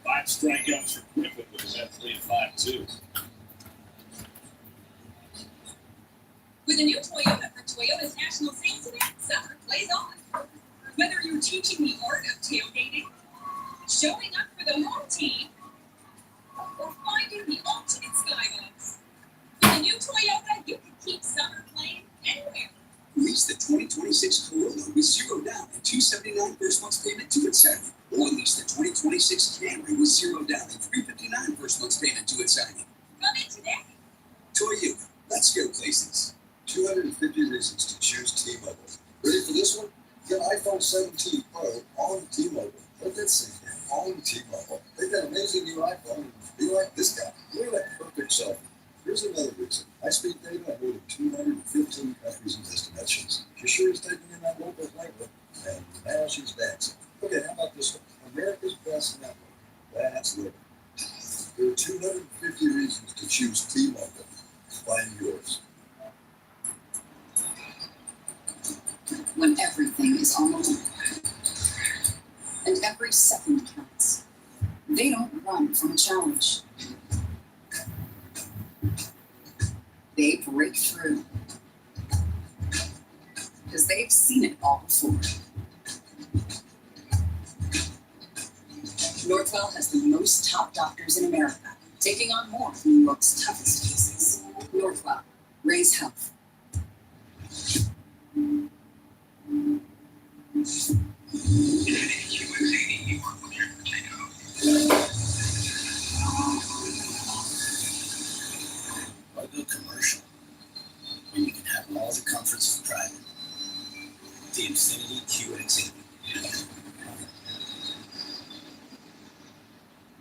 Speaker 2: 5 strikeouts for Griffin with his lead 5-2.
Speaker 3: With a new Toyota for Toyota's National Sales Event, summer plays on. Whether you're teaching the art of tailgating, showing up for the home team, or finding the ultimate skybox, with a new Toyota, you can keep summer playing anywhere.
Speaker 5: Lease the 2026 Corolla with $0 down and $279 first month's payment to its signing. Or lease the 2026 Camry with $0 down and $359 first month's payment to its signing.
Speaker 3: Come in today.
Speaker 5: Toyota, let's go places. 250 reasons to choose T-Mobile. Ready for this one? Get iPhone 17 Pro on T-Mobile. Let that sink in. On T-Mobile. They've got amazing new iPhone. Be like this guy. Look at that perfect selfie. Here's another reason. High-speed data on more than 215 countries and destinations. She sure is taking in that local flavor. And now she's dancing. Okay, how about this one? America's Best Network. That's living. There are 250 reasons to choose T-Mobile. Find yours.
Speaker 8: When everything is on the line and every second counts, they don't run from a challenge. They break through because they've seen it all before. Northwell has the most top doctors in America, taking on more of New York's toughest cases. Northwell, raise health.
Speaker 5: A good commercial where you can have all the comforts of private. The Infiniti QX80.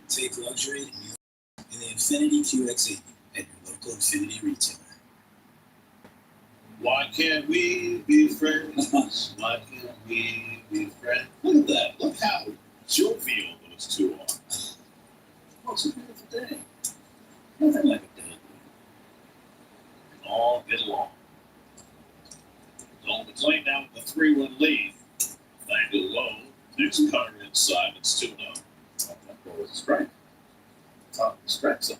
Speaker 5: Take luxury in the Infiniti QX80 at your local Infiniti retailer.
Speaker 2: Why can't we be friends? Why can't we be friends? Look at that. Look how jovial those two are.
Speaker 4: Oh, it's a beautiful day. Nothing like a day.
Speaker 2: All get along. Nolan McLean now with the 3-1 lead. Angle low. Next cutter inside. It's 2-0.
Speaker 4: That ball was a strike. Top of the strike zone.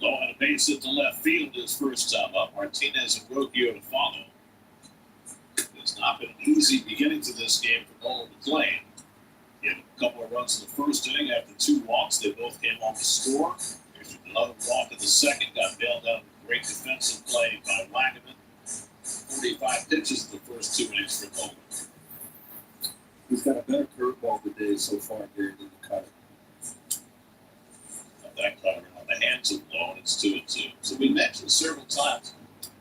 Speaker 2: Low had a base hit to left field his first time up. Martinez and Rocchio to follow. It's not been an easy beginning to this game for Nolan McLean. He had a couple of runs in the first inning after 2 walks. They both came on to score. There's another walk in the second. Got bailed out with great defensive play by Wagnerman. 45 pitches in the first 2 innings for Nolan.
Speaker 4: He's got a better curveball today so far here than the cutter.
Speaker 2: That cutter on the hands of Lowe, and it's 2-2. So we mentioned several times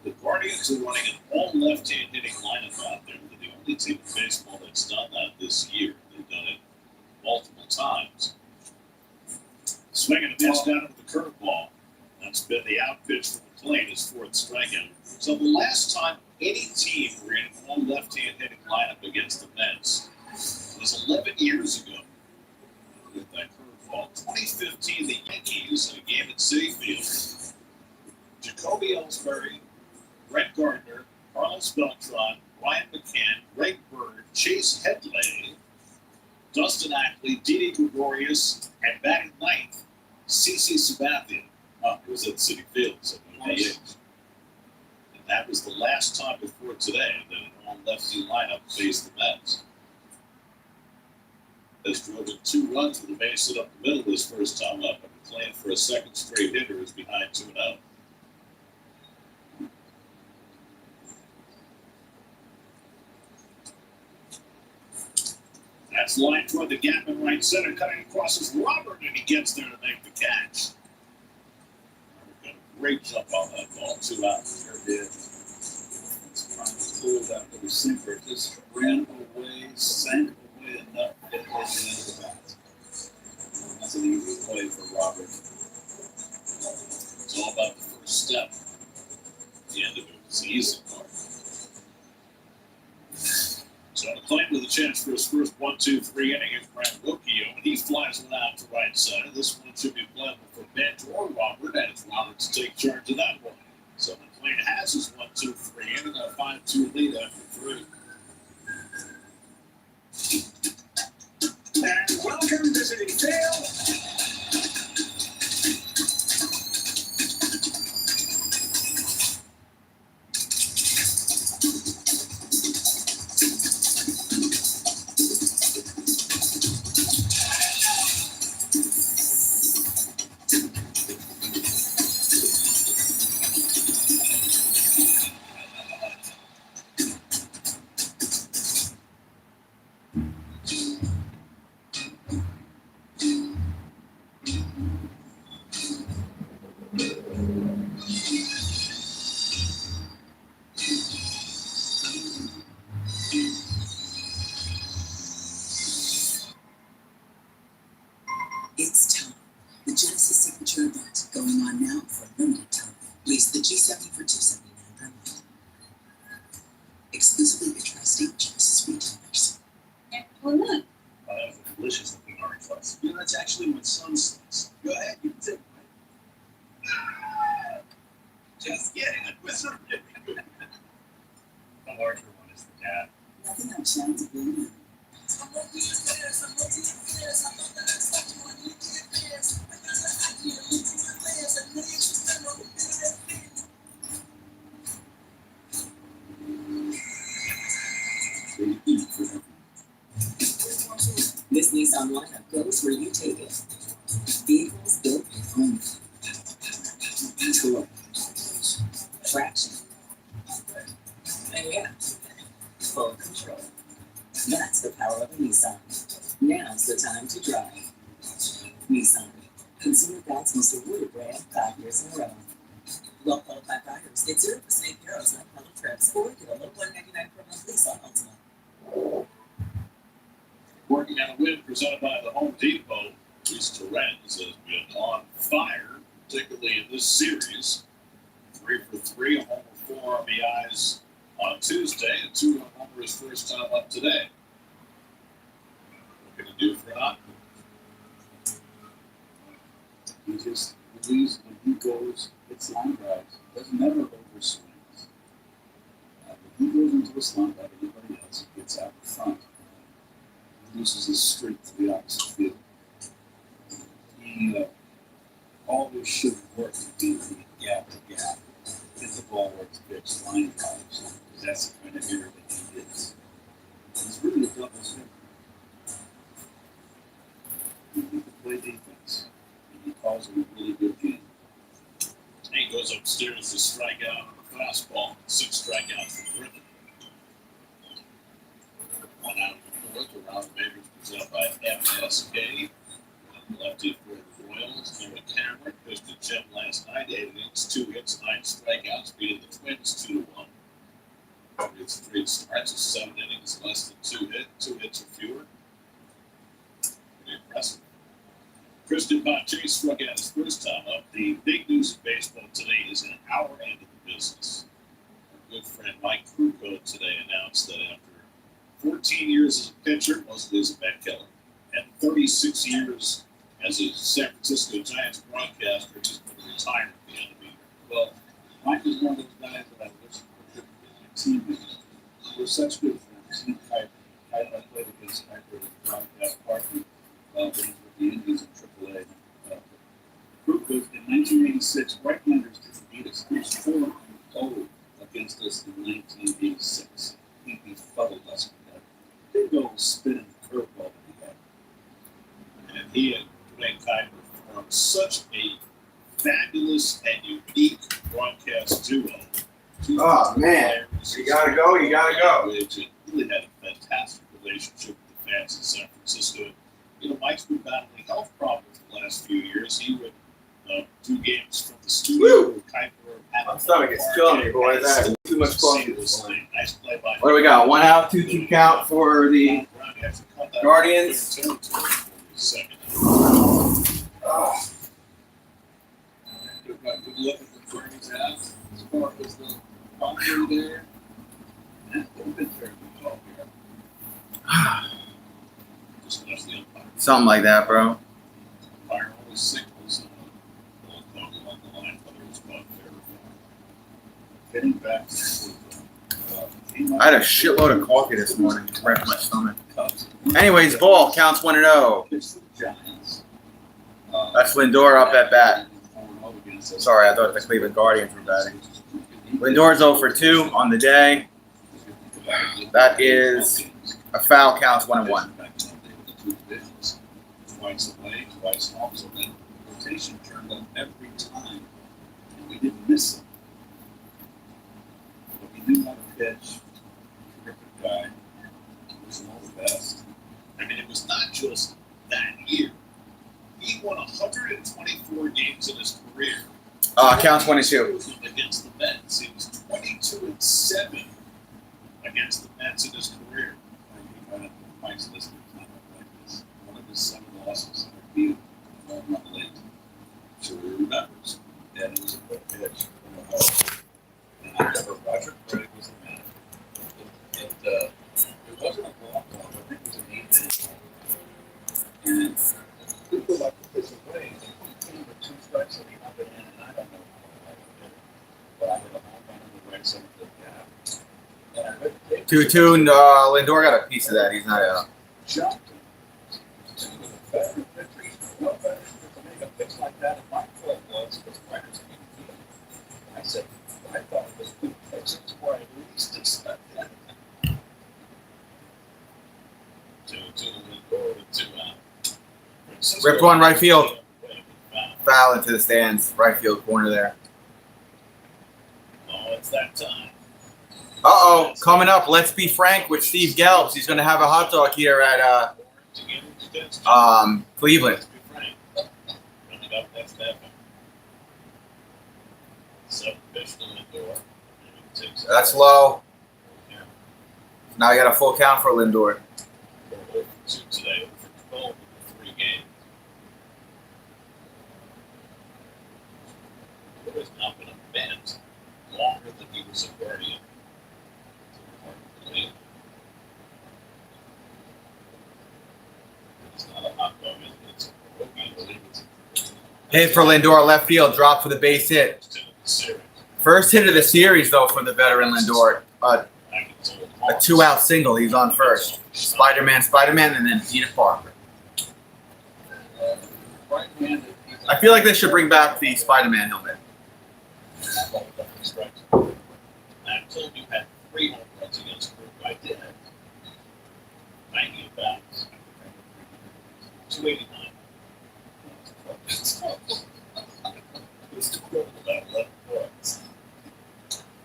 Speaker 2: the Guardians are running an all left-hand hitting lineup out there. They're the only team in baseball that's done that this year. They've done it multiple times. Swinging a miss down with the curveball. That's been the out pitch for McLean, his 4th strikeout. So the last time any team ran an all left-hand hitting lineup against the Mets was 11 years ago with that curveball. 2015, the Yankees in a game at Citi Field. Jacoby Ellsbury, Brett Gardner, Carlos Beltran, Ryan McCann, Greg Bird, Chase Headley, Dustin Ackley, Didi Gregorius, and batting ninth, CC Sabathia. It was at Citi Field, so and that was the last time before today that an all-lefty lineup faced the Mets. Has drove in 2 runs with a base hit up the middle his first time up, and McLean for a second straight hitter is behind 2-0. That's line toward the gap in right center, cutting across is Robert, and he gets there to make the catch. Robert got a great jump on that ball, 2 out.
Speaker 4: Sure did. It's trying to pull that little sinker. It just ran away, sank away enough to get close into the bat. That's an easy play for Robert.
Speaker 2: It's all about the first step. The end of it was the easy part. So McLean with a chance for his first 1-2-3 inning is Brad Rocchio, and he flies one out to right side. This one should be playable for Bench or Robert, and it's Robert to take charge of that one. So McLean has his 1-2-3
Speaker 9: Lease the G70 for $279 per month. Exclusively at Tri-State Genesis retailers.
Speaker 6: Excellent.
Speaker 4: Oh, that was a delicious looking orange slice. You know, that's actually my son's slice. Go ahead, you can take it. Just kidding, it was a really good. The larger one is the dad.
Speaker 9: Nothing outshines a blue moon. This Nissan lineup goes where you take it. Vehicles built with home. Control. Traction. And yeah, full control. That's the power of a Nissan. Now's the time to drive. Nissan. Consumer Guides most awarded brand 5 years in a row. Well qualified riders get 0% APRs on public trips or get a low $199 per month lease on Ultima.
Speaker 2: Working on a win presented by the Home Depot, Luis Torrens has been on fire, particularly in this series. 3 for 3, a homer 4 RBIs on Tuesday, and 2 homer his first time up today. What can he do for an option?
Speaker 4: He just believes when he goes, it's line drives. Doesn't never overswings. When he goes into a slump like anybody else, he gets out in front. Loses his streak to the opposite field. He always should work to be gap to gap. Hit the ball where it's pitched, line drives. Because that's the kind of hitter that he is. He's really a double hitter. He can play defense. And he calls it a really good game.
Speaker 2: He goes upstairs to strike out on the fastball. 6 strikeouts for Griffin. 1 out of the 4th, a round of Mavericks presented by MSK. Lefty for the Royals. Noah Cameron pitched to Jim last night. 8 innings, 2 hits, 9 strikeouts, beating the Twins 2-1. It's 3 starts, 7 innings, less than 2 hits or fewer. Pretty impressive. Christian Monte struck out his first time up. The big news in baseball today is in our end of the business. Our good friend Mike Krukow today announced that after 14 years as a pitcher, mostly as a Met killer, and 36 years as a San Francisco Giants broadcaster, he's going to retire at the end of the year.
Speaker 4: Well, Mike is one of those guys that I wish could be teammates. We're such good friends. He and Kuiper. I played against Kuiper at the broadcast partner when he was with the Indians in AAA. Krukow, in 1986, right-handers didn't beat us. He was 4-0 against us in 1986. He befuddled us with that big old spinning curveball that he had.
Speaker 2: And he and Dwayne Kuiper formed such a fabulous and unique broadcast duo.
Speaker 1: Oh, man. You gotta go, you gotta go.
Speaker 2: Which it really had a fantastic relationship with the fans in San Francisco. You know, Mike's been battling health problems the last few years. He would do games from the studio
Speaker 1: Woo!
Speaker 2: with Kuiper.
Speaker 1: My stomach is killing me, boys. I had too much coffee this morning.
Speaker 2: Nice play by
Speaker 1: What do we got? 1 out, 2 count for the Guardians. Oh,
Speaker 4: Good look at the Bernie's ass. As far as the boundary there. And they've been very good all here.
Speaker 2: Just left the umpire.
Speaker 1: something like that, bro.
Speaker 2: Umpire always signals along the line, whether it's about fair or foul.
Speaker 4: Getting back to
Speaker 1: I had a shitload of coffee this morning. It wrecked my stomach.
Speaker 4: Cubs.
Speaker 1: Anyways, ball counts 1-0.
Speaker 4: Pitched to the Giants.
Speaker 1: That's Lindor up at bat.
Speaker 4: 4-0 against us.
Speaker 1: Sorry, I thought the Cleveland Guardians were batting. Lindor's 0 for 2 on the day. That is a foul, counts 1-1.
Speaker 4: Twice away, twice off, so then rotation turned up every time, and we didn't miss him. But we knew how to pitch. Terrific guy. Was all the best.
Speaker 2: I mean, it was not just that year. He won 124 games in his career.
Speaker 1: Counts 22.
Speaker 2: Against the Mets. He was 22-7 against the Mets in his career.
Speaker 4: Mike's listening to like this. One of his 7 losses in a field, run late.
Speaker 2: Sure he remembers.
Speaker 4: And it was a quick pitch.
Speaker 1: 2-2. Lindor got a piece of that. He's not out.
Speaker 4: Jumped. Veteran pitchers, no veteran to make a pitch like that in my club was Writers Field. I said, I thought it was good pitches where I least expected.
Speaker 2: 2-2 Lindor with 2 out.
Speaker 1: Ripped one right field. Foul into the stands. Right field corner there.
Speaker 2: Oh, it's that time.
Speaker 1: Uh-oh. Coming up, Let's Be Frank with Steve Gelbs. He's going to have a hot dog here at Cleveland.
Speaker 2: Running up next to him. Seventh pitch to Lindor.
Speaker 1: That's low. Now you got a full count for Lindor.
Speaker 2: 2 today, over 12 in 3 games. It has not been a bent longer than he was a Guardian. It's not a hot dog, it's a bogey, I believe it's
Speaker 1: Hit for Lindor, left field, drop for the base hit. First hit of the series, though, for the veteran Lindor. A 2-out single. He's on first. Spider-Man, and then Peter Parker. I feel like they should bring back the Spider-Man helmet.
Speaker 2: I told you had 3 home runs against Group. I did. 90 at bats. 289. It's equivalent to 11 points.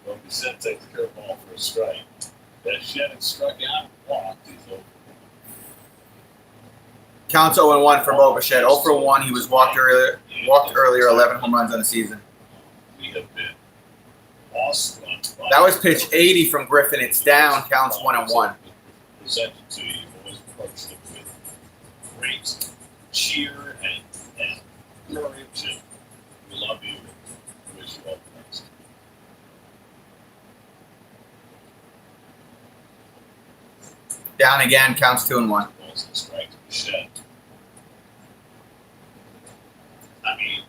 Speaker 2: Well, Bissett takes the curveball for a strike. That Shannon struck out, walked. He's over.
Speaker 1: Counts 0-1 for Bo Bichette. 0 for 1. He was walked earlier. 11 home runs on the season.
Speaker 2: We have been lost runs by.
Speaker 1: That was pitch 80 from Griffin. It's down. Counts 1-1.
Speaker 2: Presented to you, always approached it with great cheer and courage. And we love you. We wish you all the best.
Speaker 1: Down again. Counts 2-1.
Speaker 2: Balls and strike to Bichette. I mean,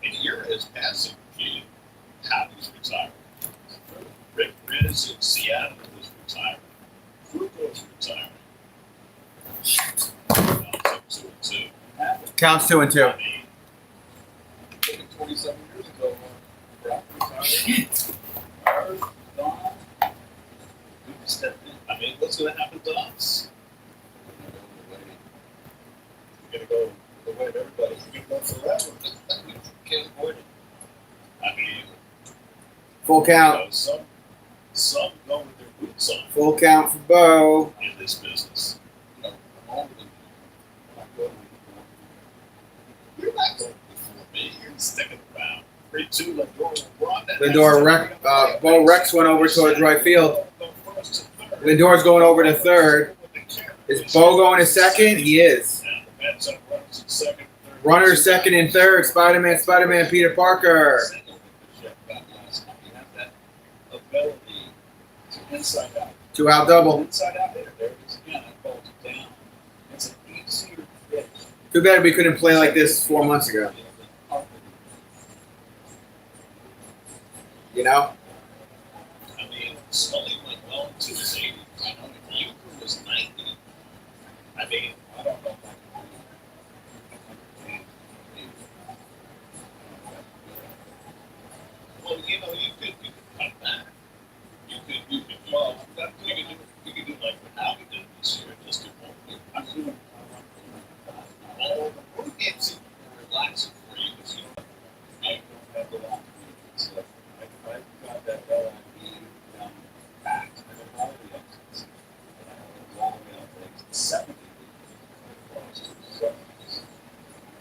Speaker 2: a year has passed for how he's retiring. Rick Riz in Seattle is retiring. Fruco's retiring. Now, 2-2.
Speaker 1: Counts 2-2.
Speaker 2: I mean,
Speaker 4: 27 years ago, Brock retired. Ours, gone. We stepped in.
Speaker 2: I mean, what's going to happen to us? We're going to go the way of everybody. We're going to go forever. We can't avoid it. I mean,
Speaker 1: Full count.
Speaker 2: you know, some go with their boots on
Speaker 1: Full count for Bo.
Speaker 2: in this business. You know, I'm older than you. I'm going before you. You're not going before me. You're sticking around. 3-2,
Speaker 1: Bo Rex went over towards right field. Lindor's going over to third. Is Bo going to second? He is. Runner second and third. Spider-Man, Peter Parker.
Speaker 4: Inside out.
Speaker 1: 2-out double.
Speaker 4: Inside out there. There it is again. I called it down. It's an easier pitch.
Speaker 1: Too bad we couldn't play like this 4 months ago. You know?
Speaker 2: I mean, Sully went well into his 80s. I know if Euchre was 90, I mean, I don't know if I can do it. Well, you know, you could cut back. You could do like how we did this year, just do one. I'm doing all the road games seem more relaxing for you because you don't have the long so I got that well on being down back. I don't know the exits. And I went all the way up to 70.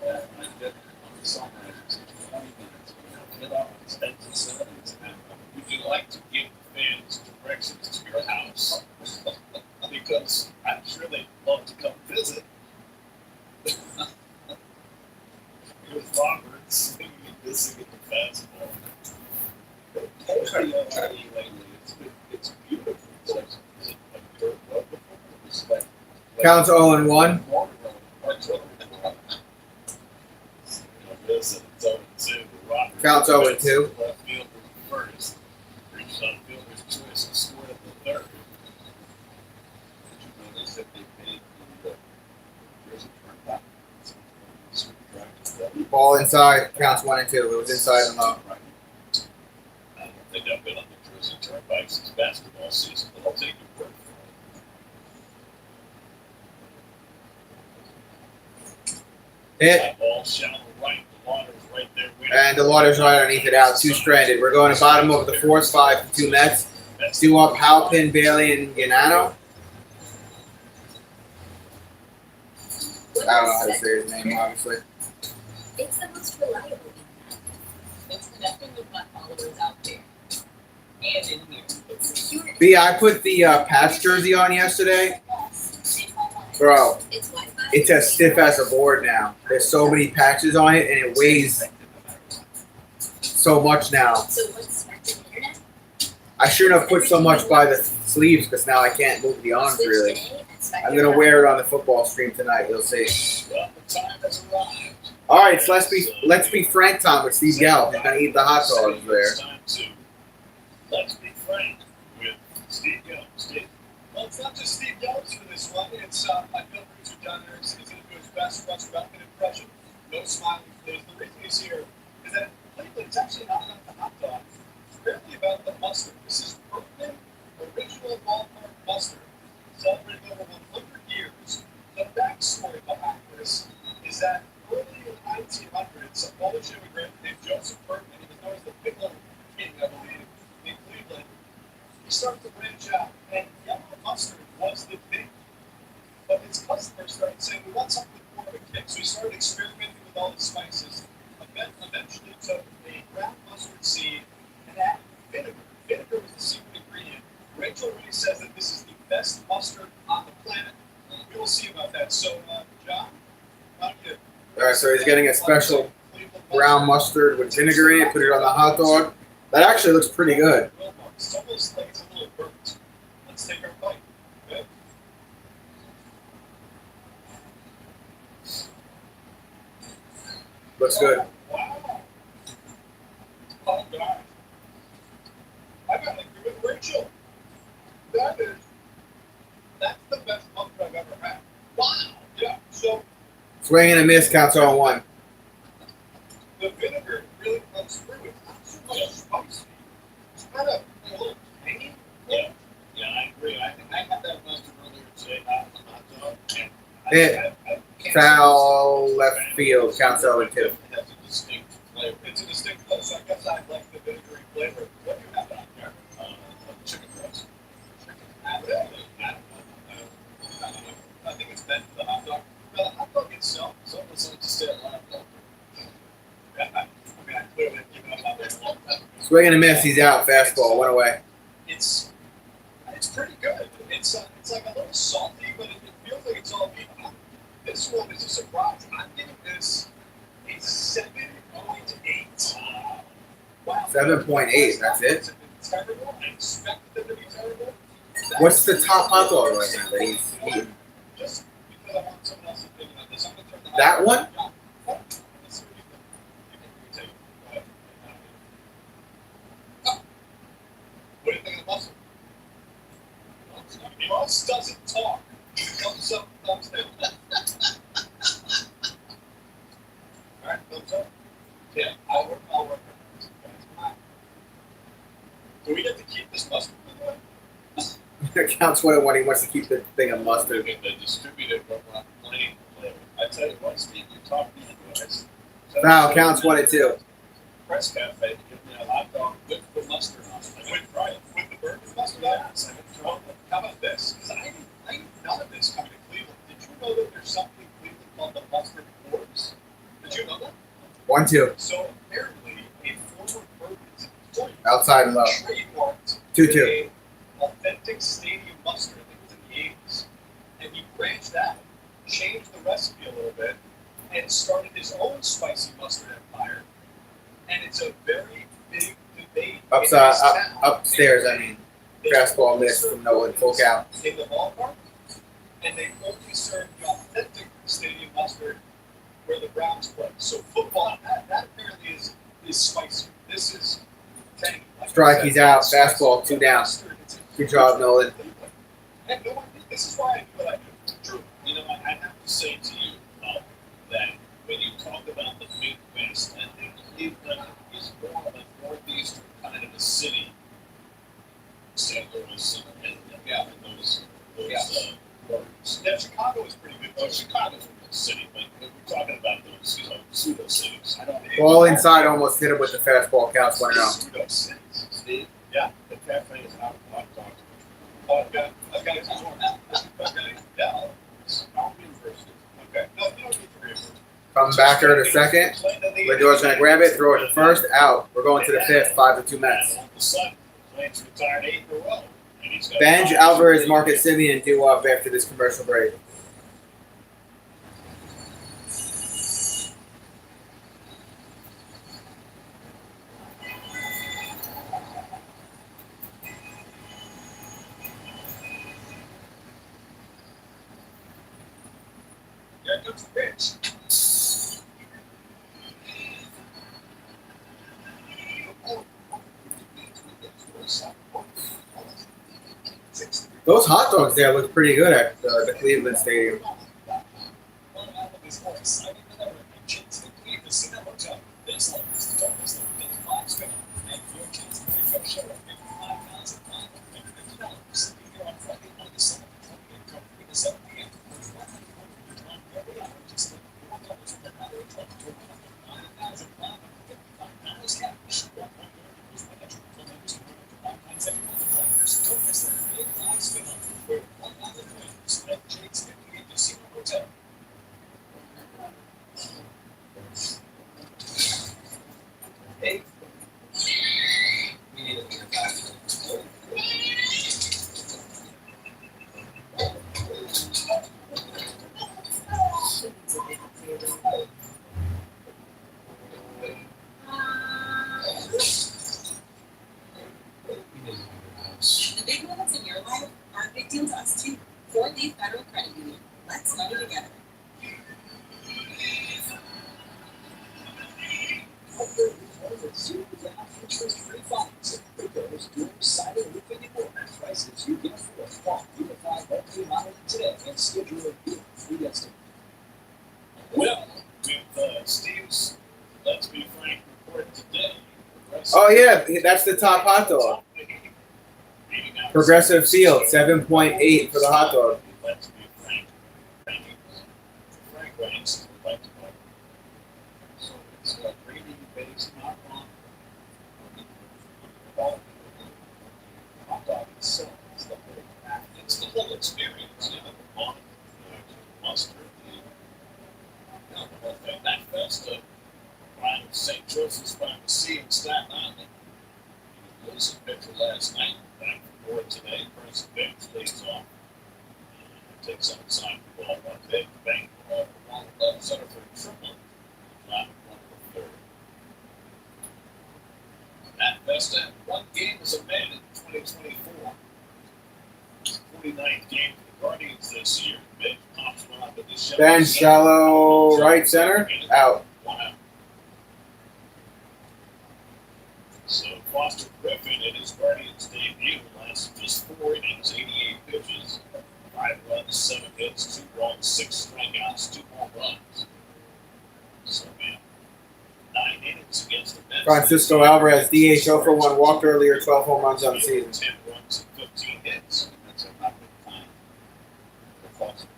Speaker 2: And I did on the summer, it's 20 minutes. Get up and spend the 70s. And would you like to give fans directions to your house? Because I'm sure they'd love to come visit. Here's Roberts, maybe missing at the fastball. It's beautiful. It's a dirt road before. Respect.
Speaker 1: Counts 0-1. Counts 0-2.
Speaker 2: Left fielder first. Reaches on fielder's choice and scored at the third.
Speaker 1: Ball inside. Counts 1 and 2. It was inside and low.
Speaker 2: I don't think I've been on the Jersey Turnpike since basketball season, but I'll take your word for it.
Speaker 1: Hit.
Speaker 2: That ball shallow right. The water's right there waiting.
Speaker 1: And the water's right underneath it out. 2 stranded. We're going to bottom of the fourth. 5-2 Mets. 2 up. Halpin, Bailey, and Ganano. I don't know how to say his name, obviously.
Speaker 3: It's the most reliable.
Speaker 6: It's connecting with my followers out there. And in here.
Speaker 3: It's secure.
Speaker 1: B, I put the patch jersey on yesterday. Bro,
Speaker 3: It's Wi-Fi.
Speaker 1: it's as stiff as a board now. There's so many patches on it, and it weighs so much now.
Speaker 3: So what's the internet?
Speaker 1: I shouldn't have put so much by the sleeves because now I can't move the arms
Speaker 3: Switch
Speaker 1: really.
Speaker 3: today and
Speaker 1: I'm gonna wear it on the football stream tonight. You'll see.
Speaker 2: Well, the time has arrived.
Speaker 1: All right, so let's be frank, Tom, with Steve Gallup. He's gonna eat the hot dogs there.
Speaker 2: It's time to let's be frank with Steve Gallup. Steve.
Speaker 4: Well, it's not just Steve Gallups for this one. It's my film producer John Erickson is going to do his best Russ Ruffin impression. No smiling face. The reason he's here is that Cleveland is actually not about the hot dog. It's really about the mustard. This is Brooklyn original ballpark mustard, celebrating over 100 years. The backstory behind this is that early in the 1900s, a Polish immigrant named Joseph Bergman, he was known as the Pickle King, I believe, in Cleveland. He started to branch out, and yellow mustard was the thing. But his customers started saying, we want something more of a kick. So he started experimenting with all the spices. Eventually took a ground mustard seed and added vinegar. Vinegar was the secret ingredient. Rachel Ray says that this is the best mustard on the planet. We will see about that. So, John, how do you...
Speaker 1: All right, so he's getting a special brown mustard with vinegar in it. Put it on the hot dog. That actually looks pretty good.
Speaker 4: It's almost like it's a little burnt. Let's take our bite. Okay?
Speaker 1: Looks good.
Speaker 4: Wow. Oh, God. I got to agree with Rachel. That's the best mustard I've ever had. Wow. Yeah. So
Speaker 1: Swing and a miss. Counts 0-1.
Speaker 4: the vinegar really comes through. It's not so much spicy. It's kind of a little tangy.
Speaker 2: Yeah, I agree. I think I had that mustard earlier today, not on the hot dog. And
Speaker 1: Hit.
Speaker 2: I can't
Speaker 1: Foul left field. Counts 0-2.
Speaker 2: It has a distinct flavor.
Speaker 4: It's a distinct flavor. So I guess I like the vinegary flavor. What do you have out there?
Speaker 2: Chicken breast.
Speaker 4: I think it's meant for the hot dog. Now, the hot dog itself is almost like to stay alive. I mean, I clearly have given up on that.
Speaker 1: Swing and a miss. He's out. Fastball. Went away.
Speaker 4: It's pretty good. It's like a little salty, but it feels like it's all beef. This one is a surprise. I'm giving this a 7.8. Wow.
Speaker 1: 7.8. That's it.
Speaker 4: Terrible. I expected it to be terrible.
Speaker 1: What's the top hot dog right now that he's eating?
Speaker 4: Just because I want someone else's opinion on this, I'm going to turn the
Speaker 1: That one?
Speaker 4: Let's see what you think. What do you think of the mustard? Russ doesn't talk. Thumbs up, thumbs down. All right, thumbs up. Yeah, I'll work. Do we get to keep this mustard, by the way?
Speaker 1: Counts 1-1. He wants to keep the thing of
Speaker 2: We're
Speaker 1: mustard.
Speaker 2: going to distribute it, but we're not playing the flavor. I tell you what, Steve, you talked me into it.
Speaker 1: Foul. Counts 1-2.
Speaker 2: Press cafe, give me a hot dog with the mustard on it.
Speaker 4: With the burger mustard on it? Well, how about this? Because I knew none of this coming to Cleveland. Did you know that there's something in Cleveland called the Mustard Wars? Did you know that?
Speaker 1: 1-2.
Speaker 4: So apparently, a former Burgers employee
Speaker 1: Outside and low.
Speaker 4: trademarked
Speaker 1: 2-2.
Speaker 4: a authentic stadium mustard. I think it was in the 80s. And he branched out, changed the recipe a little bit, and started his own spicy mustard empire. And it's a very big debate in his town.
Speaker 1: Upstairs, I mean. Fastball miss from Nolan. Full count.
Speaker 4: In the ballpark, and they only serve the authentic stadium mustard where the Browns play. So football, that apparently is spicy. This is tangy. Like
Speaker 1: Strike,
Speaker 4: I said,
Speaker 1: he's out.
Speaker 4: it's
Speaker 1: Fastball,
Speaker 4: spicy.
Speaker 1: 2 down.
Speaker 4: Mustard, it's a
Speaker 1: Good job, Nolan.
Speaker 4: I had no idea. This is why I do what I do.
Speaker 2: Drew, you know, I have to say to you that when you talk about the Midwest, I think Cleveland is more of a northeastern kind of a city. St. Louis and yeah, those words. Yeah, Chicago is pretty good. Well, Chicago's a good city, but we're talking about those, pseudo cities.
Speaker 1: Ball inside, almost hit him with the fastball. Counts 1-0.
Speaker 2: Pseudo cities. Steve? Yeah, the cafe is out. I've talked to him. Oh, I've got a tour now. Okay, yeah. I'll reimburse it. Okay. No, you don't need to reimburse.
Speaker 1: Comes back here to second. Lindor's going to grab it, throw it to first, out. We're going to the fifth, 5-2 Mets.
Speaker 2: Retired 8 in a row.
Speaker 1: Benj, Alvarez, Marcus Simeon due up after this commercial break.
Speaker 2: Yeah, good pitch.
Speaker 1: Those hot dogs there look pretty good at the Cleveland Stadium.
Speaker 3: The big moments in your life are a big deal to us too. Ford Lee Federal Credit Union. Let's money together.
Speaker 2: Well, with Steve's Let's Be Frank report today.
Speaker 1: Oh, yeah, that's the top hot dog. Progressive Field, 7.8 for the hot dog.
Speaker 2: Let's Be Frank. Frank ranks like so it's rating based not on quality hot dog itself. It's the whole experience, the bun, the mustard, the whole thing. That festa around St. Joseph's by the Sea in Staten Island. He was a pitcher last night. Back for more today. First bench leads off. Takes outside the ball one day. Bang ball for one left center for a triple. Flat one for third. Matt Vesta, one game as a man in 2024. 49th game for the Guardians this year. Bench pops one up at the
Speaker 1: Ben shallow right center, out.
Speaker 2: One out. So Foster Griffin in his Guardians debut lasted just 4 innings, 88 pitches, 5 runs, 7 hits, 2 walks, 6 strikeouts, 2 home runs. So man, 9 innings against the Mets.
Speaker 1: Francisco Alvarez, DH 0 for 1, walked earlier, 12 home runs on the season.
Speaker 2: 10 runs and 15 hits. That's a not good time for Foster.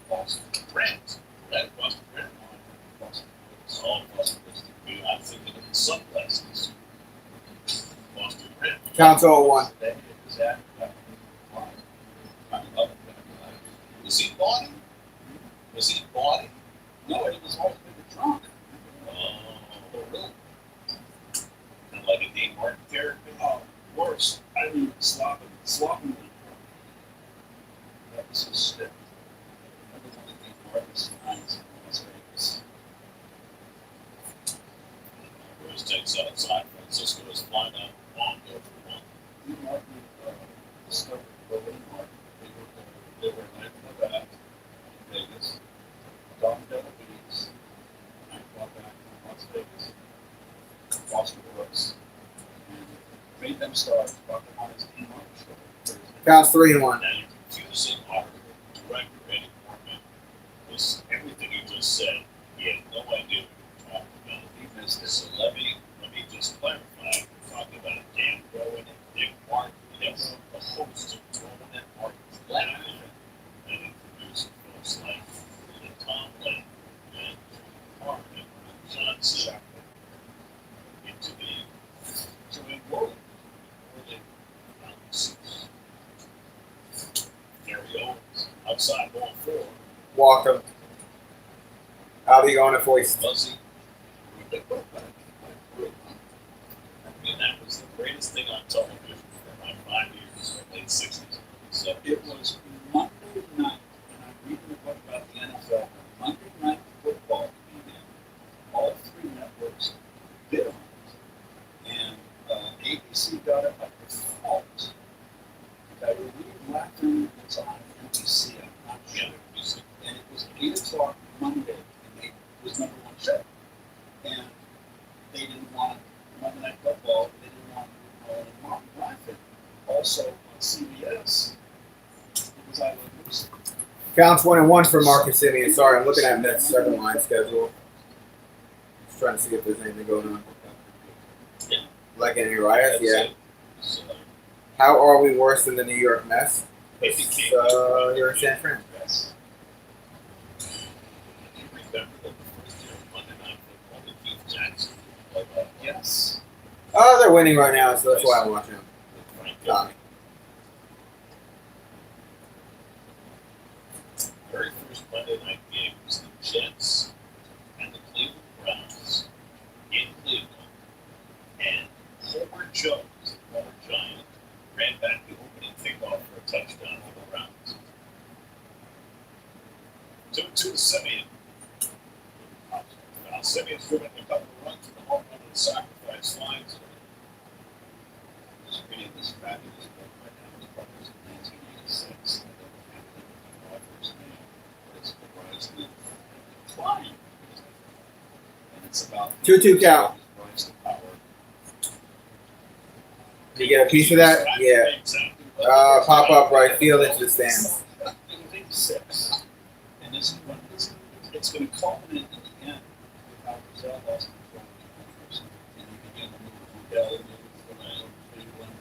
Speaker 2: Foster Brent. That Foster Brent. It's all Foster Brent. I'm thinking of the sunglasses. Foster Brent.
Speaker 1: Counts 0-1.
Speaker 2: Was he bought? Was he bought?
Speaker 4: No, it was always been the trunk.
Speaker 2: Oh, really? And like a Dean Martin character?
Speaker 4: Oh, worse. I mean, slopping. That was his stick. That was one of Dean Martin's lines in Las Vegas.
Speaker 2: Bruce takes outside. Francisco is flying out long, go for one.
Speaker 4: Dean Martin discovered Willie Martin. They were in Nevada, in Vegas. Don DeLuise, and I brought back from Las Vegas. Foster Brooks. And made them stars, brought them on his Dean Martin show.
Speaker 1: Counts 3-1.
Speaker 2: Now you're confusing our director, Eddie Morgan, was every just said he had no idea what we were talking about. He missed it. So let me just clarify. We're talking about Dan Rowan and Nick Martin. Yes, the host of Rowan and Martin's Laugh, and introduced folks like Tom Lynn and Harmon and John Sapp into the Rowan. Gary Owens outside ball 4.
Speaker 1: Walk him. How are you going to voice?
Speaker 2: Fuzzy. I mean, that was the greatest thing on television for my 5 years, late 60s. So
Speaker 4: It was Monday night, and I'm reading a book about the NFL. Monday Night Football began. All 3 networks bid on it. And ABC got it by default. I was reading last time it was on NBC, I'm not sure. And it was 8 o'clock Monday, and it was #1 show. And they didn't want Monday Night Football, they didn't want Martin Laughing. Also on CBS, it was I Love Lucy.
Speaker 1: Counts 1-1 for Marcus Simeon. Sorry, I'm looking at Mets 7-line schedule. Just trying to see if there's anything going on.
Speaker 2: Yeah.
Speaker 1: Like any riots?
Speaker 2: That's
Speaker 1: Yeah.
Speaker 2: it. So,
Speaker 1: How are we worse than the New York Mets?
Speaker 2: they became
Speaker 1: You're in San Fran.
Speaker 2: Yes. Do you remember that the first year of Monday Night Football, that Keith Jackson played
Speaker 4: Yes.
Speaker 1: Oh, they're winning right now, so that's why I'm watching them.
Speaker 2: with Frank
Speaker 1: Tommy.
Speaker 2: very first Monday night game was the Jets and the Cleveland Browns in Cleveland. And Homer Jones, the former Giant, ran back the opening kickoff for a touchdown for the Browns. 2-2 to Simeon. Simeon's driven a couple of runs to the home run and sacrifice flies. Just reading this fabulous book right now. It was published in 1986. I don't have the author's name, but it's Rise to Climb. And it's about
Speaker 1: 2-2 count.
Speaker 2: Rise to Power.
Speaker 1: You get a piece of that? Yeah. Pop up right field into the stands.
Speaker 4: It was 86. And this is when it's going to culminate in the end with how Brazil lost control of the Congress. And you begin to move from Delhi, move from Cleveland.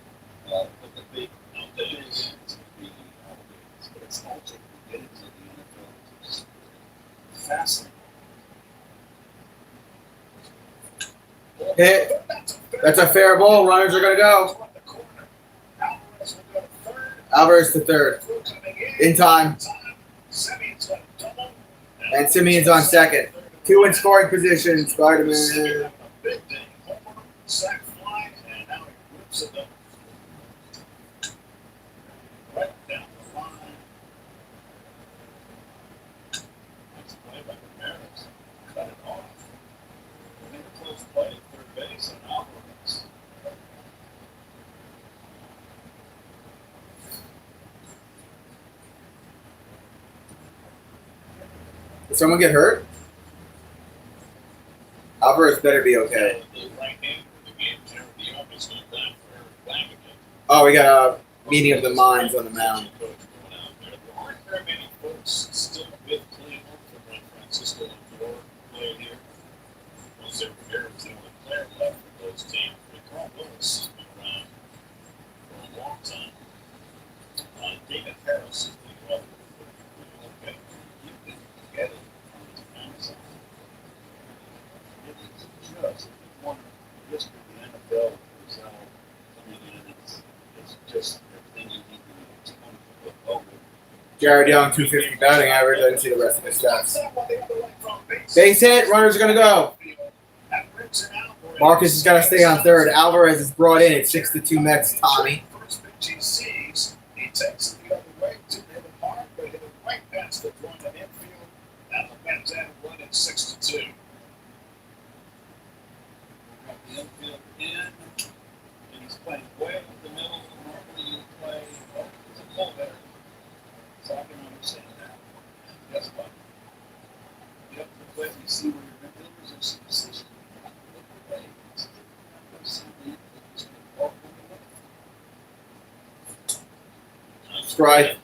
Speaker 4: But the big events would be the holidays. But it's also the beginnings of the NFL. It's just fascinating.
Speaker 1: Hit. That's a fair ball. Runners are going to go. Alvarez to third. In time. And Simeon's on second. 2 in scoring position. Spider-Man.
Speaker 2: Sack fly, and now he whips it up. Right down the line. Nice play by Ramirez. Cut it off. Make a close play at third base on Alvarez.
Speaker 1: Did someone get hurt? Alvarez better be okay.
Speaker 2: The right hand for the game, Jared Young is going down for Eric Flanagan.
Speaker 1: Oh, we got a meeting of the minds on the mound.
Speaker 2: There aren't very many folks still with Cleveland from when Francisco Lindor played here. Was there very few player left for those teams? But Carl Lewis has been around for a long time. David Harris is the other. Okay, you've been together on Amazon. It is just one just the NFL Brazil coming in. It's just everything you need to know. It's wonderful. Oh,
Speaker 1: Jared Young, 250 batting average. I didn't see the rest of his stats. Base hit. Runners are going to go. Marcus has got to stay on third. Alvarez is brought in. It's 6-2 Mets, Tommy.
Speaker 2: First pitch he sees, he takes it the other way to hit it hard, but hit it right past the front of infield. Now the Mets have one at 6-2.
Speaker 4: Got the infield in, and he's playing way up the middle. Normally you play, well, it's a little better. So I can understand that. Guess what? You have to play, you see where your midfielders are some position. Look away.
Speaker 1: Strike.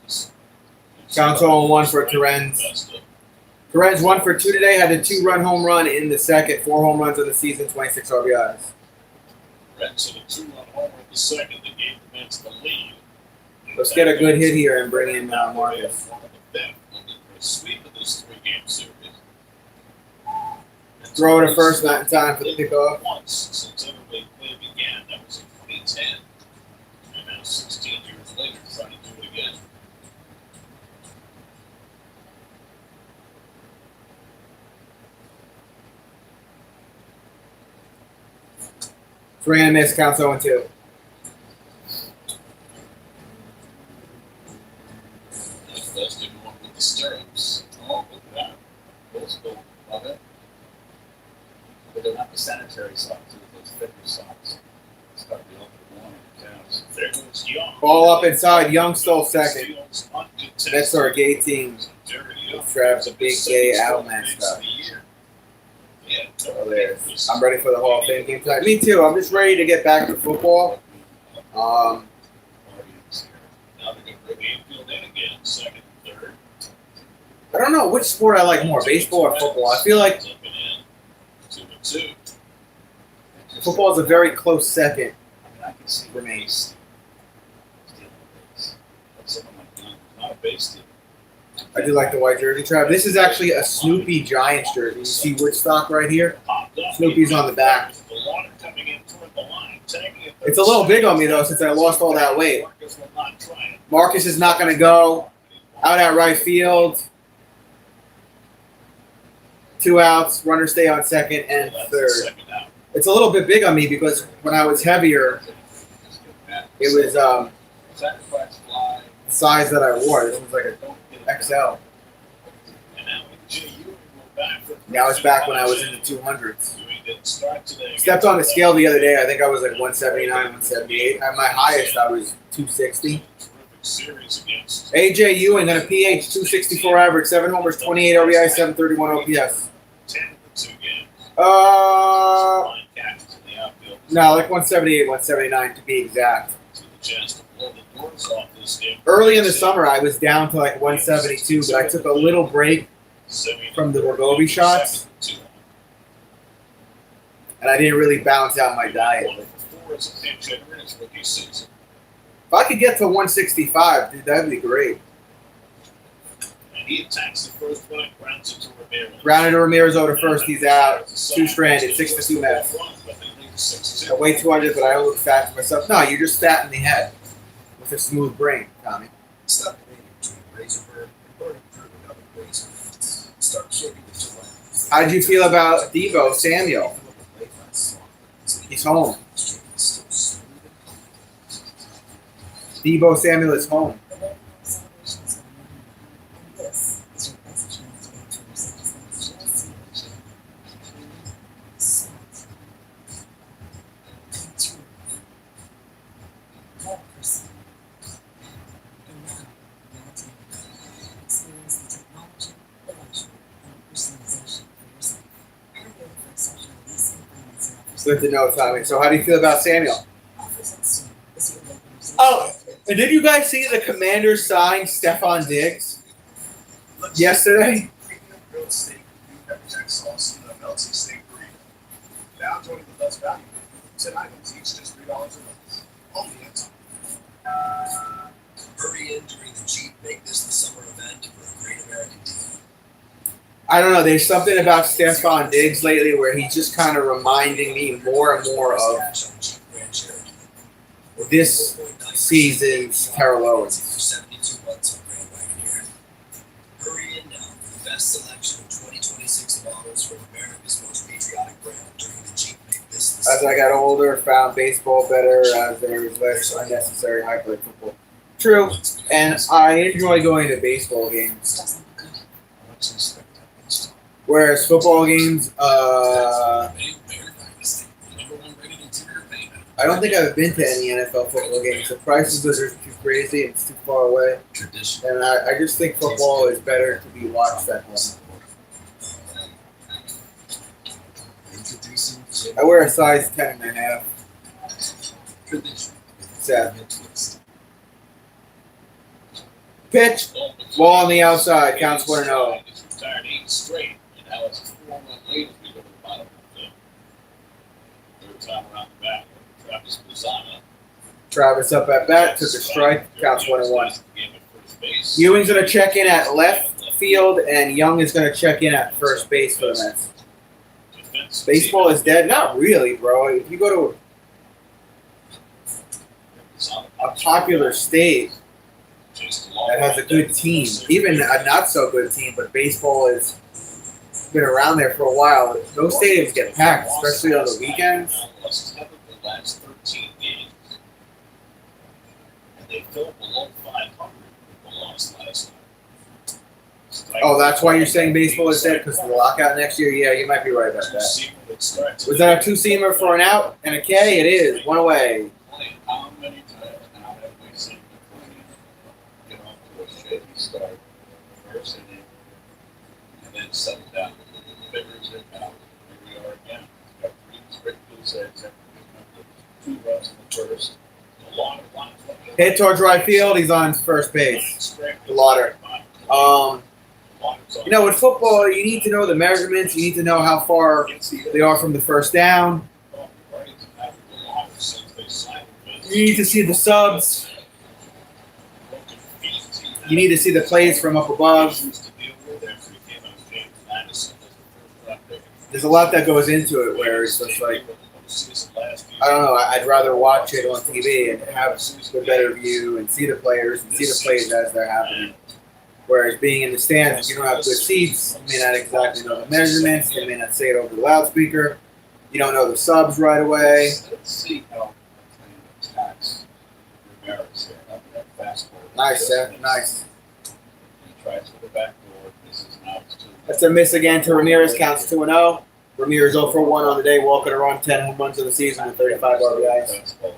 Speaker 1: Counts 0-1 for Terrence. Perez 1 for 2 today. Had a 2-run home run in the second. 4 home runs of the season. 26 RBIs.
Speaker 2: Reds hit a 2-run homer in the second that gave the Mets the lead.
Speaker 1: Let's get a good hit here and bring in Marcus.
Speaker 2: Sweep of this 3-game series.
Speaker 1: Throw it to first, not in time for the pickoff.
Speaker 2: Once since Everglade play began, that was in 2010. And now 16 years later, trying to do it again.
Speaker 1: Swing and a miss. Counts 0-2.
Speaker 2: Let's do one with the stirrups. Oh, look at that. Those go love it.
Speaker 4: But they're not the sanitary socks, they're those thicker socks. It's got to be over the one counts.
Speaker 2: There goes Young.
Speaker 1: Ball up inside. Young stole second.
Speaker 2: Steals uncontested.
Speaker 1: That's our gay team.
Speaker 2: Jerry Young.
Speaker 1: Travis, a big gay Outman stuff.
Speaker 2: Yeah,
Speaker 1: Oh, there. I'm ready for the Hall of Fame game tonight. Me too. I'm just ready to get back to football.
Speaker 2: Now they're going to bring Anfield in again, second, third.
Speaker 1: I don't know which sport I like more, baseball or football. I feel like
Speaker 2: 2-2.
Speaker 1: football is a very close second.
Speaker 4: I mean, I can see
Speaker 1: For me.
Speaker 4: stealing a base. But someone like Young, not a base stealer.
Speaker 1: I do like the white jersey, Trav. This is actually a Snoopy Giants jersey. You see Woodstock right here? Snoopy's on the back.
Speaker 2: The water coming in toward the line, tagging it.
Speaker 1: It's a little big on me, though, since I lost all that weight.
Speaker 2: Marcus will not try it.
Speaker 1: Marcus is not going to go. Out at right field. 2 outs. Runners stay on second and
Speaker 2: That's the
Speaker 1: third.
Speaker 2: second out.
Speaker 1: It's a little bit big on me because when I was heavier, it was
Speaker 4: Sacrifice fly.
Speaker 1: the size that I wore. This was like a XL.
Speaker 2: And now J.U. will back for
Speaker 1: Now it's back when I was in the 200s.
Speaker 2: Ewing didn't start today.
Speaker 1: Stepped on the scale the other day. I think I was like 179, 178. At my highest, I was 260.
Speaker 2: Terrific series against
Speaker 1: AJ Ewing on a PH 264 average, 7 homers, 28 RBI, 731 OPS.
Speaker 2: 10 of the 2 games. Line catches in the outfield.
Speaker 1: No, like 178, 179 to be exact.
Speaker 2: To the chance to blow the doors off this game.
Speaker 1: Early in the summer, I was down to like 172, but I took a little break from the Rogovi shots, and I didn't really balance out my diet.
Speaker 2: 1 for 4 as a pinch hitter in his rookie season.
Speaker 1: If I could get to 165, dude, that'd be great.
Speaker 2: And he attacks the first one and grounds it to Ramirez.
Speaker 1: Grounded to Ramirez over to first, he's out. 2 stranded, 6-2 Mets. I weigh 200, but I look fat to myself. No, you're just fat in the head with a smooth brain, Tommy.
Speaker 5: Stop debating between Razorburg and burning through another razor. Start shaping the two lanes.
Speaker 1: How did you feel about Debo Samuel? He's home. Debo Samuel is home. Good to know, Tommy. So how do you feel about Samuel? Oh, and did you guys see the Commanders sign Stephon Diggs yesterday?
Speaker 5: Real estate, pepper sauce, and melting steak burrito. Now joining the best value. 10 items, each just $3 a month. Only at Hurry in during the Jeep Make This the Summer event for a great American deal.
Speaker 1: I don't know. There's something about Stephon Diggs lately where he's just kind of reminding me more and more of this season's Terrell Owens.
Speaker 5: 72 months on Grand Wagoneer. Hurry in now for the best selection of 2026 models from America's most patriotic brand during the Jeep Make This the
Speaker 1: As I got older, found baseball better as there was less unnecessary hype like football. True, and I enjoy going to baseball games. Whereas football games, I don't think I've been to any NFL football games. The prices are too crazy and it's too far away. And I just think football is better to be watched at home. I wear a size 10.5. Sad. Pitch. Ball on the outside. Counts 1-0.
Speaker 2: retired 8 straight, and now it's a 4-1 lead as we go to the bottom of the third time around the bat. Travis Mazzana.
Speaker 1: Travis up at bat, took a strike, counts 1-1. Ewing's going to check in at left field, and Young is going to check in at first base for the Mets. Baseball is dead? Not really, bro. If you go to a popular state that has a good team, even a not so good team, but baseball has been around there for a while, those stadiums get packed, especially on the weekends.
Speaker 2: They fell below 500 when they lost last night.
Speaker 1: Oh, that's why you're saying baseball is dead because of the lockout next year? Yeah, you might be right about that. Was that a two-seamer for an out and a K? It is. One away.
Speaker 2: How many times now have we seen the get off to a shaky start first inning and then settle down, figures it out, here we are again. Got 3 straight loose eggs after giving up the 2 runs in the first. A lot of lines.
Speaker 1: Hit towards right field. He's on first base. The Lauder. You know, with football, you need to know the measurements. You need to know how far they are from the first down. You need to see the subs. You need to see the plays from up above. There's a lot that goes into it where it's just like, I don't know, I'd rather watch it on TV and have a better view and see the players and see the plays as they're happening. Whereas being in the stands, if you don't have good seats, you may not exactly know the measurements. They may not say it over the loudspeaker. You don't know the subs right away.
Speaker 2: Let's see how attacks Ramirez here. That fastball.
Speaker 1: Nice, Seth. Nice.
Speaker 2: He tries for the back door. This is now
Speaker 1: That's a miss again to Ramirez. Counts 2-0. Ramirez 0 for 1 on the day, walking around 10 home runs of the season with 35 RBIs.
Speaker 2: Fastball.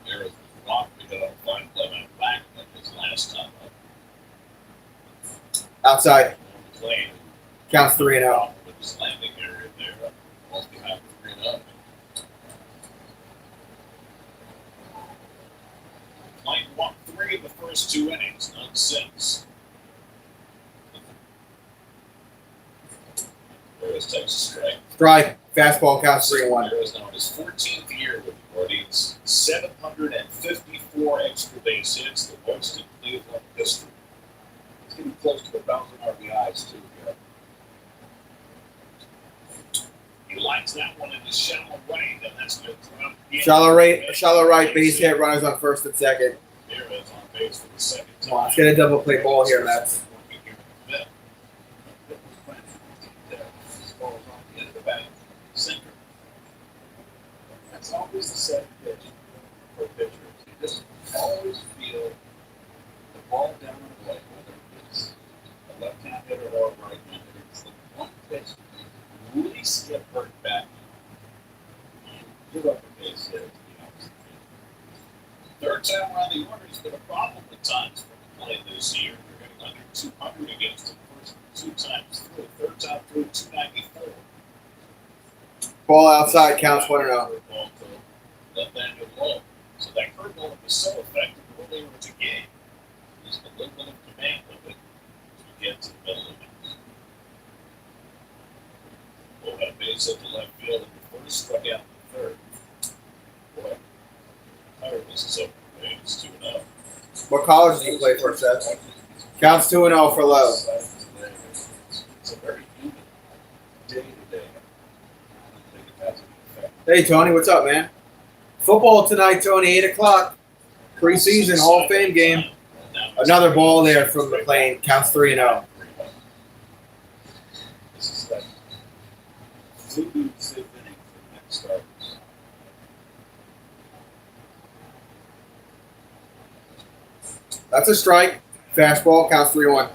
Speaker 2: Ramirez was rocked because of fine play back his last time up.
Speaker 1: Outside.
Speaker 2: Playing
Speaker 1: Counts 3-0.
Speaker 2: with his landing area there, almost behind 3-0. Playing 1-3 in the first 2 innings, none since. Ramirez takes a strike.
Speaker 1: Strike. Fastball counts 3-1.
Speaker 2: Ramirez now in his 14th year with the Guardians, 754 extra base hits, the most in Cleveland history. He's getting close to 1,000 RBIs too. Yeah. He lines that one into shallow right, and that's going to drop.
Speaker 1: Shallow right, base hit, runners on first and second.
Speaker 2: Ramirez on base for the second time.
Speaker 1: Come on, let's get a double play ball here, Mets.
Speaker 2: That's always the same pitch for pitchers. You just always feel the ball down the plate, whether it's a left-hand hitter or a right-hand hitter. It's the one pitch you least get hurt back. Give up a base hit. Third time around the order has been a problem at times for the play this year. They're getting under 200 against the first 2 times through. Third time through, 294.
Speaker 1: Ball outside, counts 1-0.
Speaker 2: Left-handed low. So that curveball was so effective earlier in the game. Just a little bit of command of it to get to the middle of it. We'll have base at the left field in the first, struck out in the third. Boy, this is over. It's 2-0.
Speaker 1: What college did you play for, Seth? Counts 2-0 for Lowe.
Speaker 2: It's a very even day today.
Speaker 1: Hey, Tony, what's up, man? Football tonight, Tony, 8 o'clock. Preseason Hall of Fame game. Another ball there from McLean. Counts 3-0.
Speaker 2: This is like 2 6 innings for next starters.
Speaker 1: That's a strike. Fastball counts 3-1.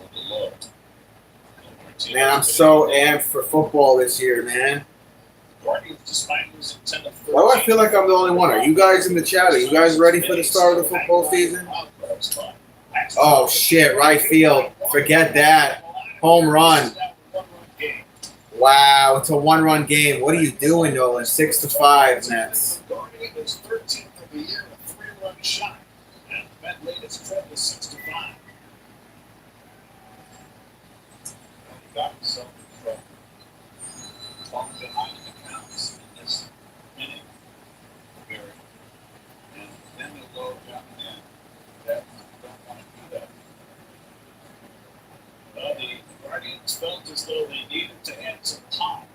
Speaker 1: Man, I'm so amped for football this year, man. Why do I feel like I'm the only one? Are you guys in the chat? Are you guys ready for the start of the football season? Oh, shit. Right field. Forget that. Home run. Wow. It's a 1-run game. What are you doing, Nolan? 6-5, Mets.
Speaker 4: self-control. 12 behind the counts in this inning period. And then they go down in. That don't want to do that. Well, the Guardians felt as though they needed to add some time.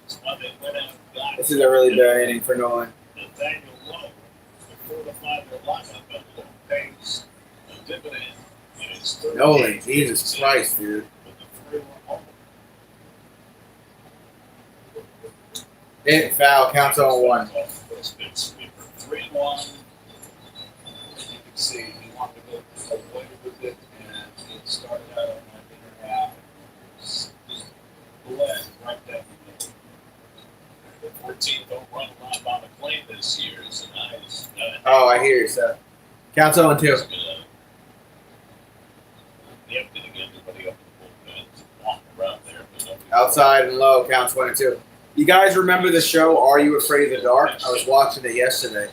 Speaker 4: That's why they went out and got
Speaker 1: This is a really bad inning for Nolan.
Speaker 2: Nathaniel Lowe to fortify their lineup and Lowe pays a dividend in his third
Speaker 1: Nolan,
Speaker 2: game
Speaker 1: Jesus Christ, dude.
Speaker 2: with a 3-1 homer.
Speaker 1: Hit, foul, counts on one.
Speaker 2: First pitch sweeper, 3-1. As you can see, he wanted to go away with it, and it started out on that inner half. Just bled right down the middle. The 14th home run allowed by McLean this year is a nice.
Speaker 1: Oh, I hear you, Seth. Counts on two.
Speaker 2: He's gonna get everybody up in the bullpen, walking around there. But nobody-
Speaker 1: Outside and low, counts 1 and 2. You guys remember the show Are You Afraid of the Dark? I was watching it yesterday.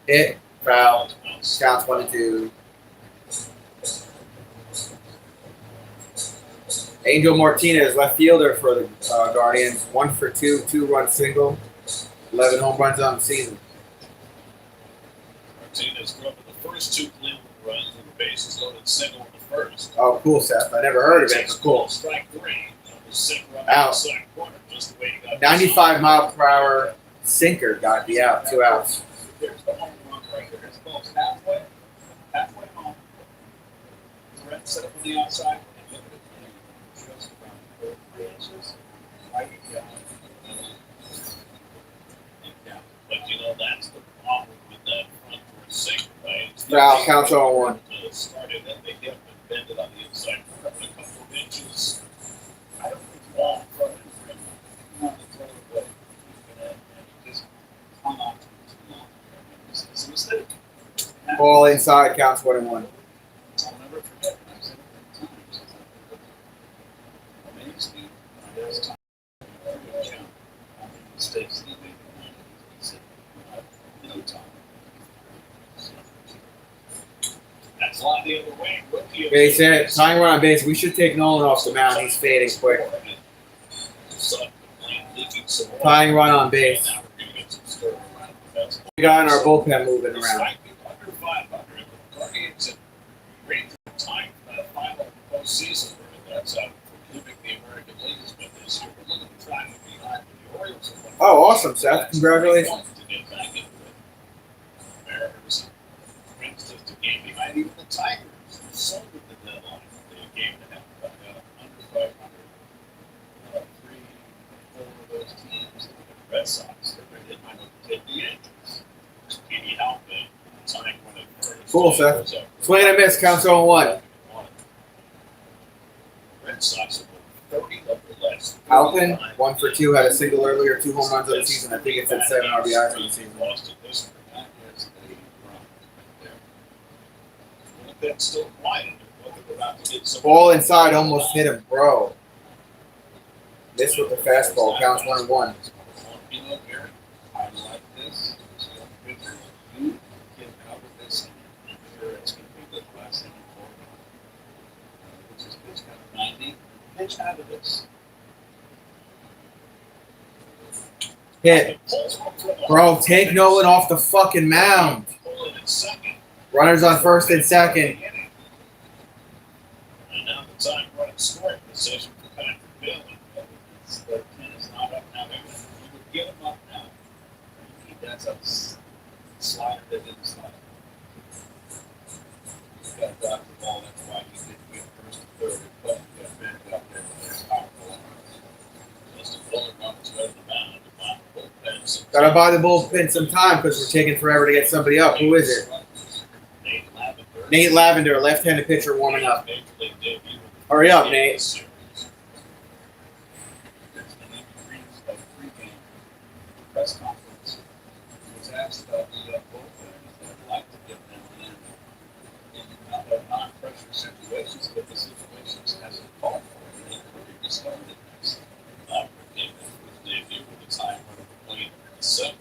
Speaker 1: Hit, foul, counts 1 and 2. Angel Martinez, left fielder for the Guardians, 1 for 2, 2-run single, 11 home runs on the season.
Speaker 2: Martinez drove the first two Cleveland runs with the bases loaded single in the first.
Speaker 1: Oh, cool, Seth. I never heard of it, but cool.
Speaker 2: Strike three. That was single on
Speaker 1: Out.
Speaker 2: the outside corner, just the way he got
Speaker 1: 95 mile per hour sinker got the out, 2 outs.
Speaker 2: There's the home run right there. It's close halfway home. Brett set up on the outside and look at it. Just around 3 inches. Right down. But you know that's the problem with that front for a sinker, right? It's
Speaker 1: Foul, counts on 1.
Speaker 2: Started and they hit and bended on the inside corner a couple of inches. I don't think it's long front of him. Not to throw it away. And he just hung on to it too long. It's a mistake.
Speaker 1: Ball inside, counts 1 and 1.
Speaker 2: I'll never forget. I've said it many times. Amazed me. There's time. Count how many mistakes he made. He said, no time. That's a lot the other way.
Speaker 1: Base hit, tying run on base. We should take Nolan off the mound. He's fading quick. Tying run on base. We got in our bullpen moving around.
Speaker 2: Time for that final postseason. That's including the American League has been this year. We're looking to try to be behind the Orioles.
Speaker 1: Oh, awesome, Seth. Congratulations.
Speaker 2: To get back into it. Mariners brings us the game behind even the Tigers. Who sold at the deadline. The game to have under 500. 3, 4 of those teams. The Red Sox. They're ready to take the Yankees. Can you help it? Time when it first.
Speaker 1: Cool, Seth. Swing and a miss, counts on 1.
Speaker 2: Red Sox are 30 of the last.
Speaker 1: Alpin, 1 for 2, had a single earlier, 2 home runs on the season. I think it's at 7 RBIs on the season.
Speaker 2: Lost it this one. That is a run right there. Well, that's still quiet. Whether they're about to get some
Speaker 1: Ball inside, almost hit him, bro. Missed with the fastball, counts 1 and 1.
Speaker 2: You know, Gary, I like this. This young pitcher, you get out of this, and I'm sure it's going to be the last thing for him. Which is pitch kind of 90. Pitch out of this.
Speaker 1: Hit. Bro, take Nolan off the fucking mound.
Speaker 2: Pull it in second.
Speaker 1: Runners on first and second.
Speaker 2: And now the time running scoring position for Patrick Bailey. The 10 is not up now. You would get him up now. That's a slider that didn't slide. He's got to dodge the ball. That's why he didn't get first and third. But he got back up there with his powerful arms. Just a bullet run is right to the mound.
Speaker 1: Gotta buy the bullpen some time because we're taking forever to get somebody up. Who is it? Nate Lavender, left-handed pitcher warming up. Hurry up, Nate.
Speaker 2: Press conference. He was asked about the bullpen. I'd like to get them in non-pressure situations, but the situations hasn't called for it. He started next. With debut with the time runner playing in the seventh.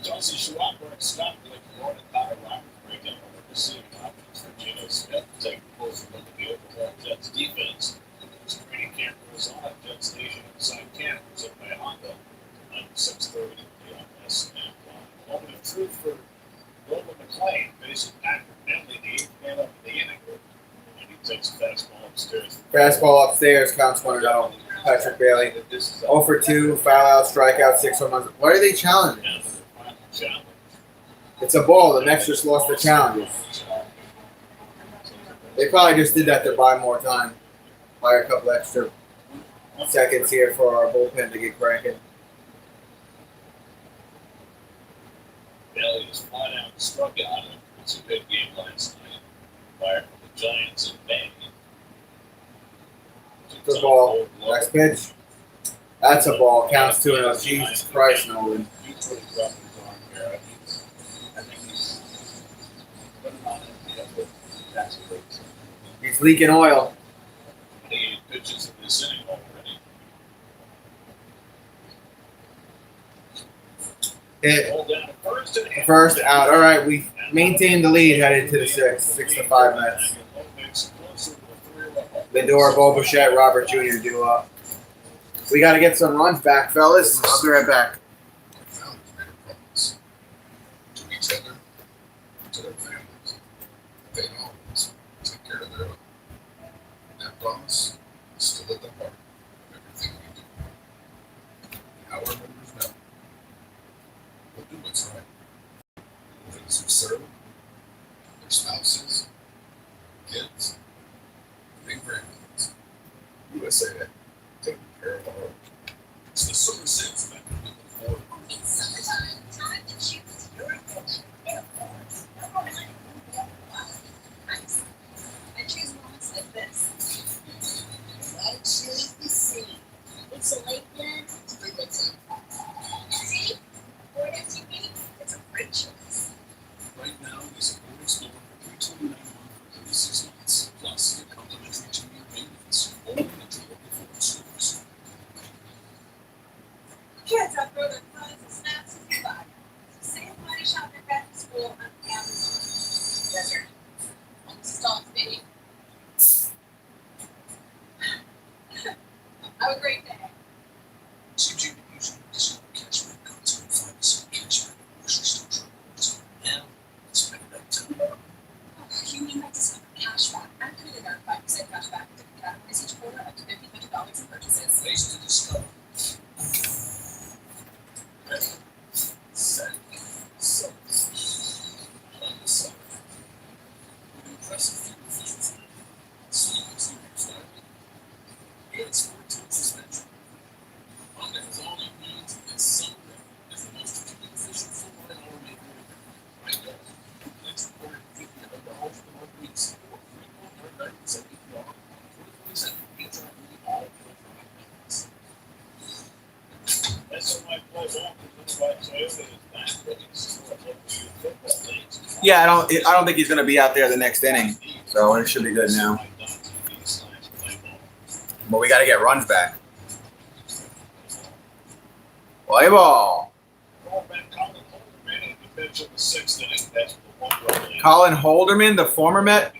Speaker 2: Johnson Schwarber and Scott Blake, Florida, Tyler Roberts break up on the receiving
Speaker 1: Fastball upstairs, counts 1-0. Patrick Bailey. 0 for 2, foul out, strikeout, 6 home runs. What are they challenging? It's a ball. The Mets just lost the challenges. They probably just did that to buy more time. Buy a couple extra seconds here for our bullpen to get cranking.
Speaker 2: Bailey was flat out struck out in a 2-hit game last night. Fired for the Giants in May.
Speaker 1: Good ball. Next pitch. That's a ball. Counts 2-0. Jesus Christ, Nolan.
Speaker 4: He's really dropping his arm here. I think he's putting on it. That's great.
Speaker 1: He's leaking oil.
Speaker 2: 28 pitches in this inning already.
Speaker 1: Hit.
Speaker 2: Hold down to first and
Speaker 1: First out. All right, we maintained the lead headed to the 6th. 6-5 Mets. Lindor, Bo Bichette, Robert Jr. due up. We got to get some runs back, fellas. I'll be right back.
Speaker 5: Found greater problems to each other, to their families. They always take care of their own. That promise is still at the heart of everything we do. Our members know we'll do what's right. For those who serve, their spouses, kids, and grandkids. USA, taking care of our own. It's the Silver Sales Method we look forward to.
Speaker 3: It's summertime, time to choose your adventure. It affords number one nice. I choose moments like this. I choose the sea. It's a Lakeland Littleton. See? For an SUV, it's a great choice.
Speaker 5: Right now, there's a Ford Explorer for $329 for 36 months, plus a complimentary 2-year maintenance, only at your local Ford stores.
Speaker 6: Kids outgrow their clothes and snacks as you buy. So save money shopping back to school on Amazon. Desert. Stop, baby. Have a great day.
Speaker 5: Seems you can use an additional cashback cards and find us some cashback at grocery store rewards. Now, let's spend that time.
Speaker 3: Oh, you mean like Discover Cashback? I'm creating our 5% cashback in different categories each quarter up to $1,500 in purchases.
Speaker 5: Ways to discover. Ready, set, so. On the side. With impressive fuel efficiency. Seamless style. It's 14 suspension. Honda has all it needs, and Sunday is the most fuel-efficient 4-hour maker. Right now, let's report it 50 of the whole for 1 week. Or 3.997 APR. 2027 gets out really all 45 minutes.
Speaker 2: That's what my boys on. Looks like Toyota is back ready to score football leagues.
Speaker 1: Yeah, I don't think he's going to be out there the next inning, so it should be good now. But we got to get runs back. Play ball. Colin Holderman, the former Met,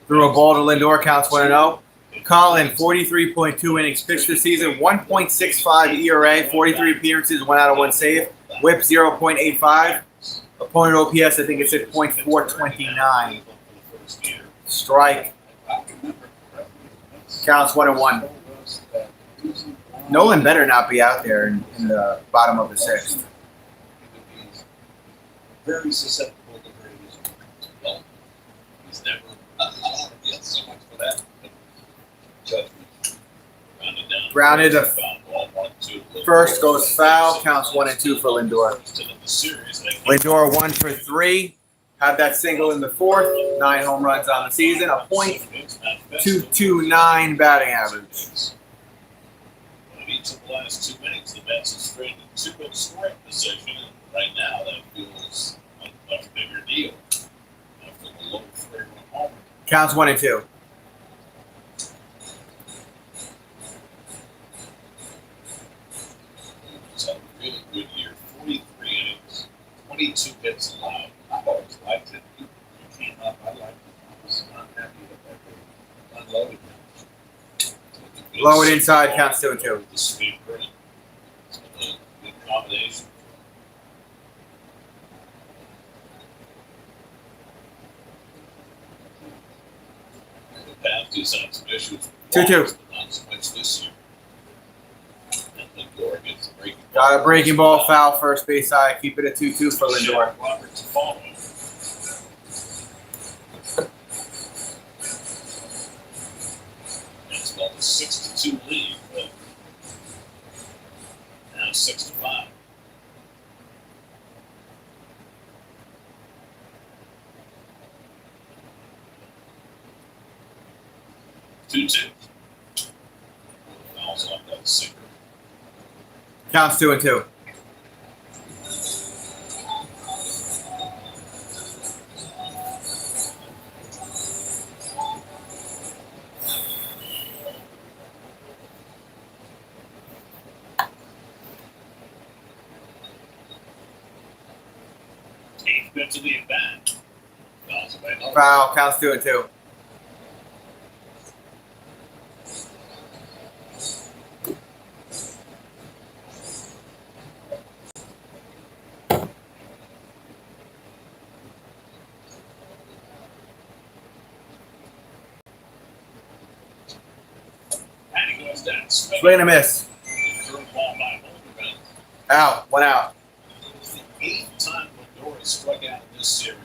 Speaker 1: threw a ball to Lindor, counts 1-0. Colin, 43.2 innings pitched this season, 1.65 ERA, 43 appearances, 1 out of 1 save, whip 0.85. Opponent OPS, I think it's at .429. Strike. Counts 1-1. Nolan better not be out there in the bottom of the 6th.
Speaker 2: Very susceptible to hurries. Well, he's never get so much for that. Judgment. Rounded down.
Speaker 1: Grounded the
Speaker 2: Foul ball, 1-2.
Speaker 1: first goes foul, counts 1-2 for Lindor. Lindor 1 for 3. Had that single in the 4th. 9 home runs on the season. A .229 batting average.
Speaker 2: In each of the last 2 innings, the Mets have straightened 2 in scoring position, and right now that feels like a much bigger deal. After the low 3-run homer.
Speaker 1: Counts 1-2.
Speaker 2: He's had a really good year. 43 innings, 22 hits allowed. I've always liked it. He came up. I liked it. I was not happy with that. Unloaded.
Speaker 1: Low and inside, counts 2-2.
Speaker 2: The speed pretty. It's been a good combination. The path He's had some issues.
Speaker 1: 2-2.
Speaker 2: Not so much this year. And Lindor gets a breaking
Speaker 1: Got a breaking ball foul, first base side. Keep it at 2-2 for Lindor.
Speaker 2: Robert to follow. It's about a 6-2 lead, but now 6-5. Two. Fouls off that sinker.
Speaker 1: Counts 2-2.
Speaker 2: Eighth pitch of the at bat. Fouls away. No.
Speaker 1: Foul. Counts 2-2.
Speaker 2: And he goes down.
Speaker 1: Swing and a miss.
Speaker 2: Curveball by Holderman.
Speaker 1: Out. 1 out.
Speaker 2: It's the 8th time Lindor has struck out in this series.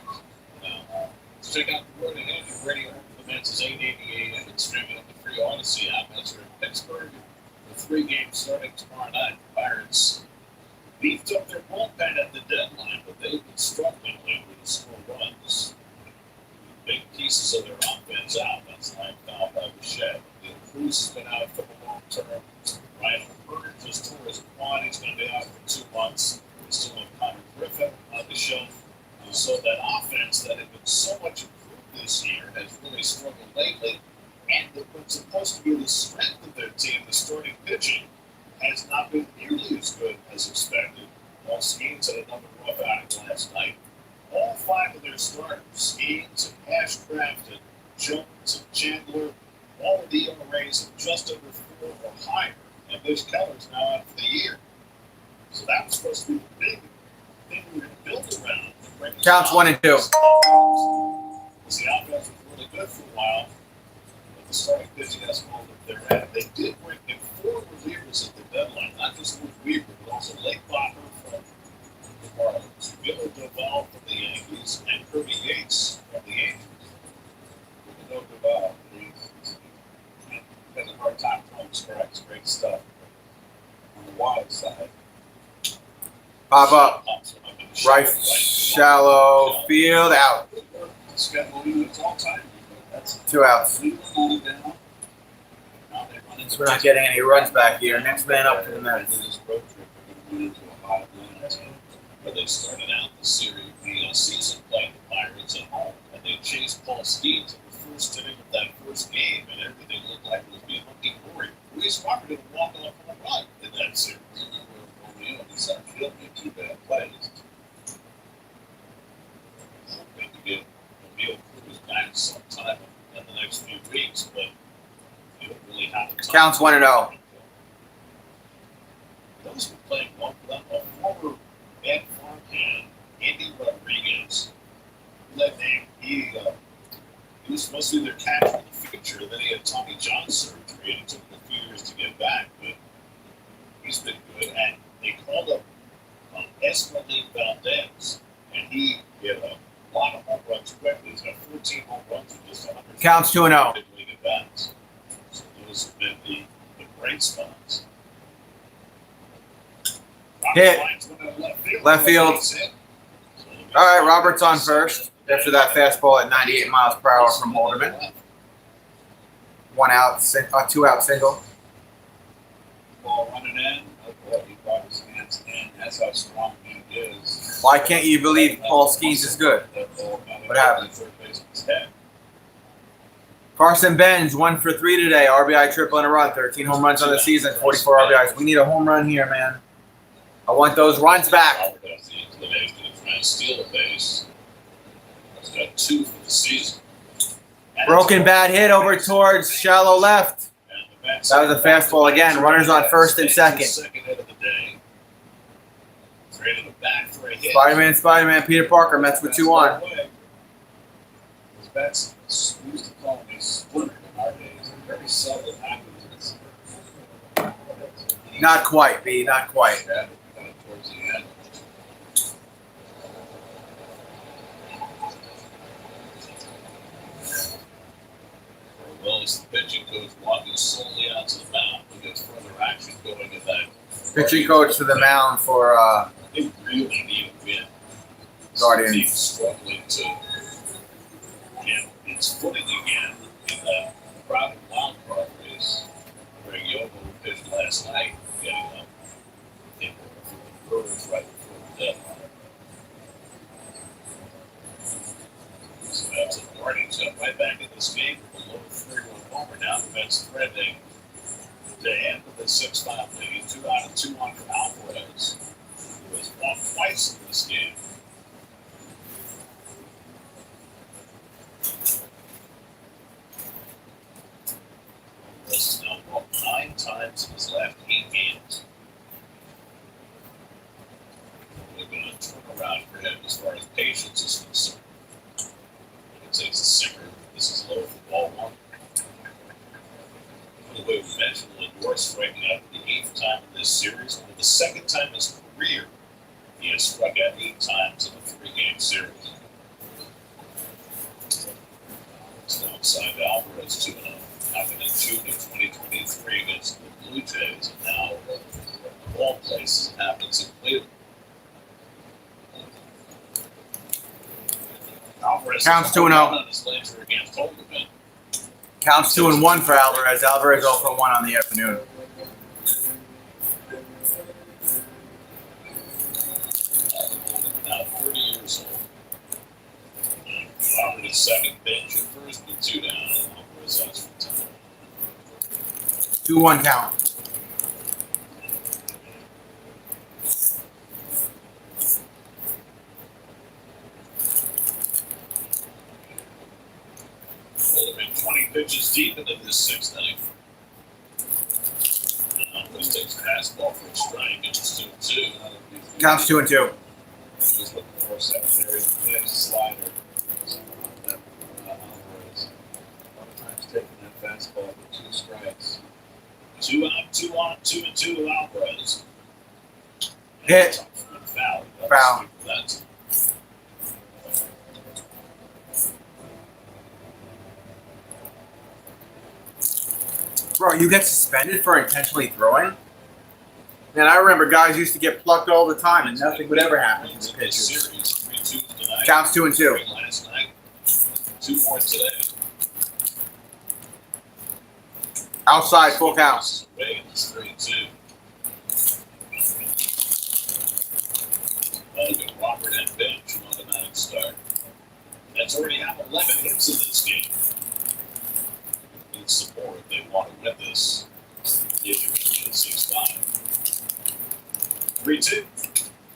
Speaker 2: Now, check out the word ahead. The radio commences 8:88 and it's streaming on the free Odyssey app. That's for Pittsburgh. The 3 games starting tomorrow night. The Pirates beefed up their bullpen at the deadline, but they've been struggling lately to score runs. Big pieces of their offense out. That's line foul by Bichette. Cruz has been out for the long term. Ryan Berger just tore his quad. He's going to be out for 2 months. We still have Connor Griffin on the shelf. So that offense that had been so much improved this year has really struggled lately. And what's supposed to be the strength of their team, the starting pitching, has not been nearly as good as expected. Paul Skeens had another rough outing last night. All 5 of their starters, Skeens and Ashcraft and Jones and Chandler, all of the ERAs of just over 4 or higher. And Mitch Keller's now out for the year. So that was supposed to be the big thing we were going to build around.
Speaker 1: Counts 1-2.
Speaker 2: Because the offense was really good for a while, but the starting pitching hasn't hold up their end. They did bring in 4 relievers at the deadline, not just Luke Weaver, but also Lake Bopper from the Marlins, Miller Doval from the Yankees, and Kirby Yates from the Angels. We know Doval. He's had a hard time throwing strikes, great stuff. On the wild side,
Speaker 1: Pop up. Right shallow field. Out. 2 outs. So we're not getting any runs back here. Next man up for the Mets.
Speaker 2: But they started out the series, the season playing the Pirates at home, and they chased Paul Skeens in the first inning of that first game, and everything looked like it was being hunky-dory. Luis Robert didn't walk off on a run in that series. Romeo and Sun Field made 2 bad plays. Hoping to get Romeo Cruz back sometime in the next few weeks, but you don't really have the time.
Speaker 1: Counts 1-0.
Speaker 2: Those who played one for them, a former Ed Farmhand, Andy Rodriguez, that name, he was supposed to be their catcher in the future. Then he had Tommy John surgery, and it took him a few years to get back, but he's been good. And they called up Esmeralda Valdez, and he hit a lot of home runs quickly. He's got 14 home runs in just 100.
Speaker 1: Counts 2-0.
Speaker 2: Big league at bats. So those have been the great spots.
Speaker 1: Hit. Left field. All right, Robert's on first after that fastball at 98 miles per hour from Holderman. 1 out, 2 out single.
Speaker 2: Ball running in. He brought his hands in. That's how strong he is.
Speaker 1: Why can't you believe Paul Skeens is good? What happened? Carson Benz 1 for 3 today. RBI triple in a run. 13 home runs on the season. 44 RBIs. We need a home run here, man. I want those runs back.
Speaker 2: Steal the base. He's got 2 for the season.
Speaker 1: Broken bat hit over towards shallow left. That was a fastball again. Runners on first and second.
Speaker 2: Second hit of the day. Straight in the back for a hit.
Speaker 1: Spider-Man, Peter Parker, Mets with 2 on.
Speaker 2: His bat's used to call me splinter in our day. Very seldom happens.
Speaker 1: Not quite, B. Not quite.
Speaker 2: Yeah, kind of towards the end. Willis, the pitching coach, walking slowly out to the mound. He gets further action going in that.
Speaker 1: Pitching coach to the mound for
Speaker 2: They really need a win.
Speaker 1: Guardians.
Speaker 2: Team struggling to get its footing again in that crowded wild card race. Greg Yobo pitched last night, getting up in the Brewers right before the deadline. So that's the Guardians got right back in this game with a low 3-1 homer now. The Mets threatening to end with a 6-5 lead. 2 out of 2 on Alvarez, who has won twice in this game. This is now won 9 times in his last 8 games. They're going to turn around for him as far as patience is concerned. It takes a sinker. This is low for ball 1. By the way, we mentioned Lindor striking out for the 8th time in this series, and the 2nd time in his career he has struck out 8 times in a 3-game series. It's now signed Alvarez 2-0. Happened in June of 2023 against the Blue Jays, and now of all places it happens in Cleveland. Alvarez
Speaker 1: Counts
Speaker 2: is
Speaker 1: 2-0.
Speaker 2: on his laser against Holderman.
Speaker 1: counts 2-1 for Alvarez. Alvarez 0 for 1 on the afternoon.
Speaker 2: Now 30 years old. Offered his second bench at first with 2 down. Alvarez out for 10.
Speaker 1: 2-1 count.
Speaker 2: Holderman 20 pitches deep into this 6th inning. Alvarez takes a fastball for a strike. It's 2-2.
Speaker 1: Counts 2-2.
Speaker 2: Just looking for a secondary pitch, slider. Alvarez. A lot of times taking that fastball for 2 strikes. 2 out, 2 on, 2-2 with Alvarez.
Speaker 1: Hit.
Speaker 2: Foul.
Speaker 1: Foul.
Speaker 2: That's
Speaker 1: Bro, you get suspended for intentionally throwing? Man, I remember guys used to get plucked all the time and nothing would ever happen to the pitchers.
Speaker 2: series. 3-2 tonight.
Speaker 1: Counts 2-2.
Speaker 2: 3 last night. 2 more today.
Speaker 1: Outside, full count.
Speaker 2: Away, it's 3-2. Logan Robert and bench, an automatic start. That's already had 11 hits in this game. Need support if they want to win this. Give you a 6-5. 3-2.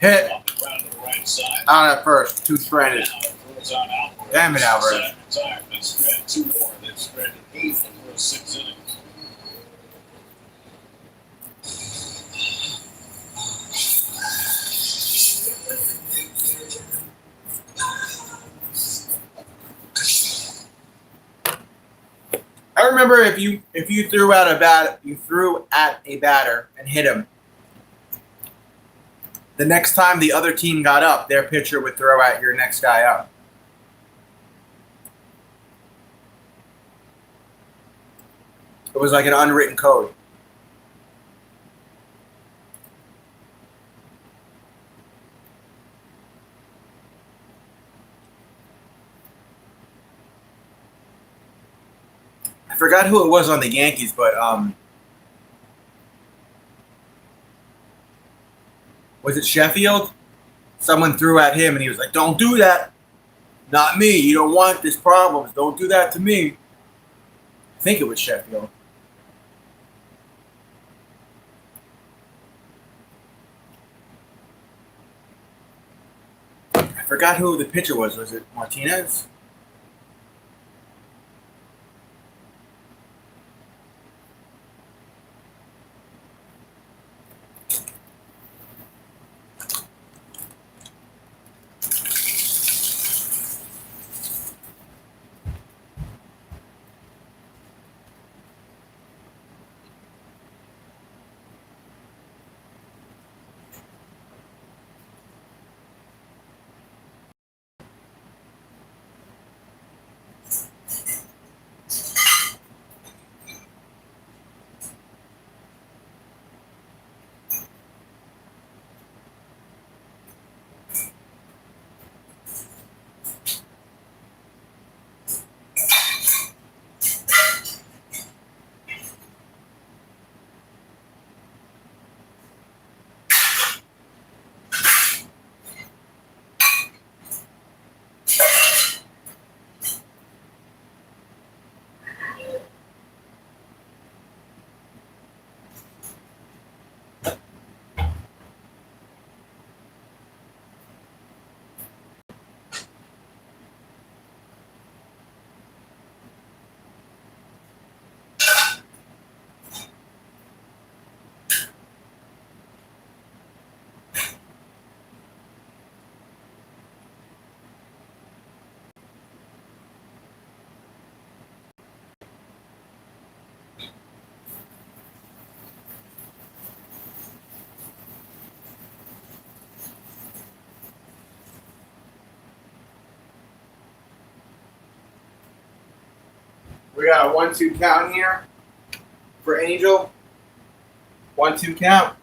Speaker 1: Hit.
Speaker 2: On the ground to the right side.
Speaker 1: On at first. 2 stranded.
Speaker 2: Now it throws out Alvarez.
Speaker 1: Damn it, Alvarez.
Speaker 2: Retired. They've stranded 2 more. They've stranded 8 in the first 6 innings.
Speaker 1: I remember if you threw at a batter and hit him, the next time the other team got up, their pitcher would throw at your next guy up. It was like an unwritten code. I forgot who it was on the Yankees, but was it Sheffield? Someone threw at him and he was like, "Don't do that. Not me. You don't want this problems. Don't do that to me." I think it was Sheffield. I forgot who the pitcher was. Was it Martinez? We got a 1-2 count here for Angel. 1-2 count.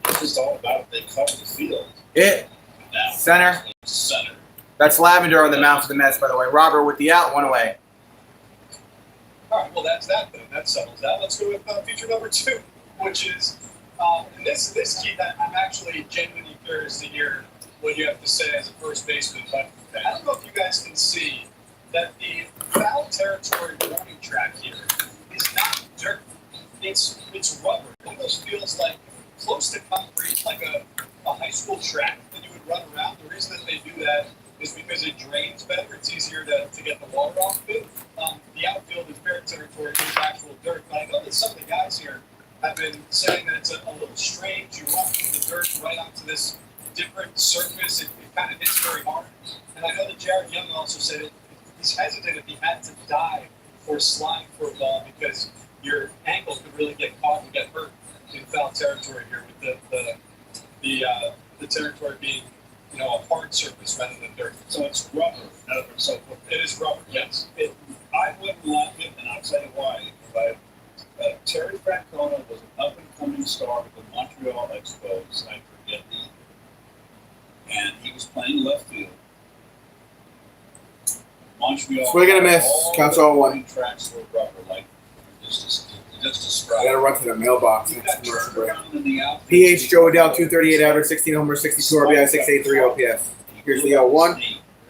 Speaker 4: It's just all about they cover the field.
Speaker 1: It.
Speaker 2: Now,
Speaker 1: Center.
Speaker 2: center.
Speaker 1: That's Lavender on the mound for the Mets, by the way. Robert with the out, 1 away.
Speaker 10: All right, well, that's that then. That settles that. Let's go with feature number 2, which is, and this key that I'm actually genuinely curious to hear what you have to say as a first baseman. But I don't know if you guys can see that the foul territory warning track here is not dirt. It's rubber. It almost feels like close to concrete, like a high school track that you would run around. The reason that they do that is because it drains better. It's easier to get the water off of it. The outfield is fair territory, it's actual dirt. But I know that some of the guys here have been saying that it's a little strange. You run through the dirt right onto this different surface. It kind of hits very hard. And I know that Jared Young also said it. He's hesitant if he had to dive or slide for a ball because your ankle could really get caught and get hurt in foul territory here with the territory being, you know, a hard surface rather than dirt.
Speaker 4: So it's rubber. So
Speaker 10: It is rubber, yes.
Speaker 4: I wouldn't like it, and I'll tell you why. But Terry Francona was an up-and-coming star with the Montreal Expos. I forget the year. And he was playing left field. Montreal.
Speaker 1: Swing and a miss.
Speaker 4: all
Speaker 1: Counts
Speaker 4: the
Speaker 1: 0-1.
Speaker 4: tracks were rubber, like just described.
Speaker 1: I gotta run to the mailbox.
Speaker 4: He got turned around in the outfield.
Speaker 1: PH Joe Adell, 238 average, 16 homers, 62 RBI, 683 OPS. Here's the 0-1.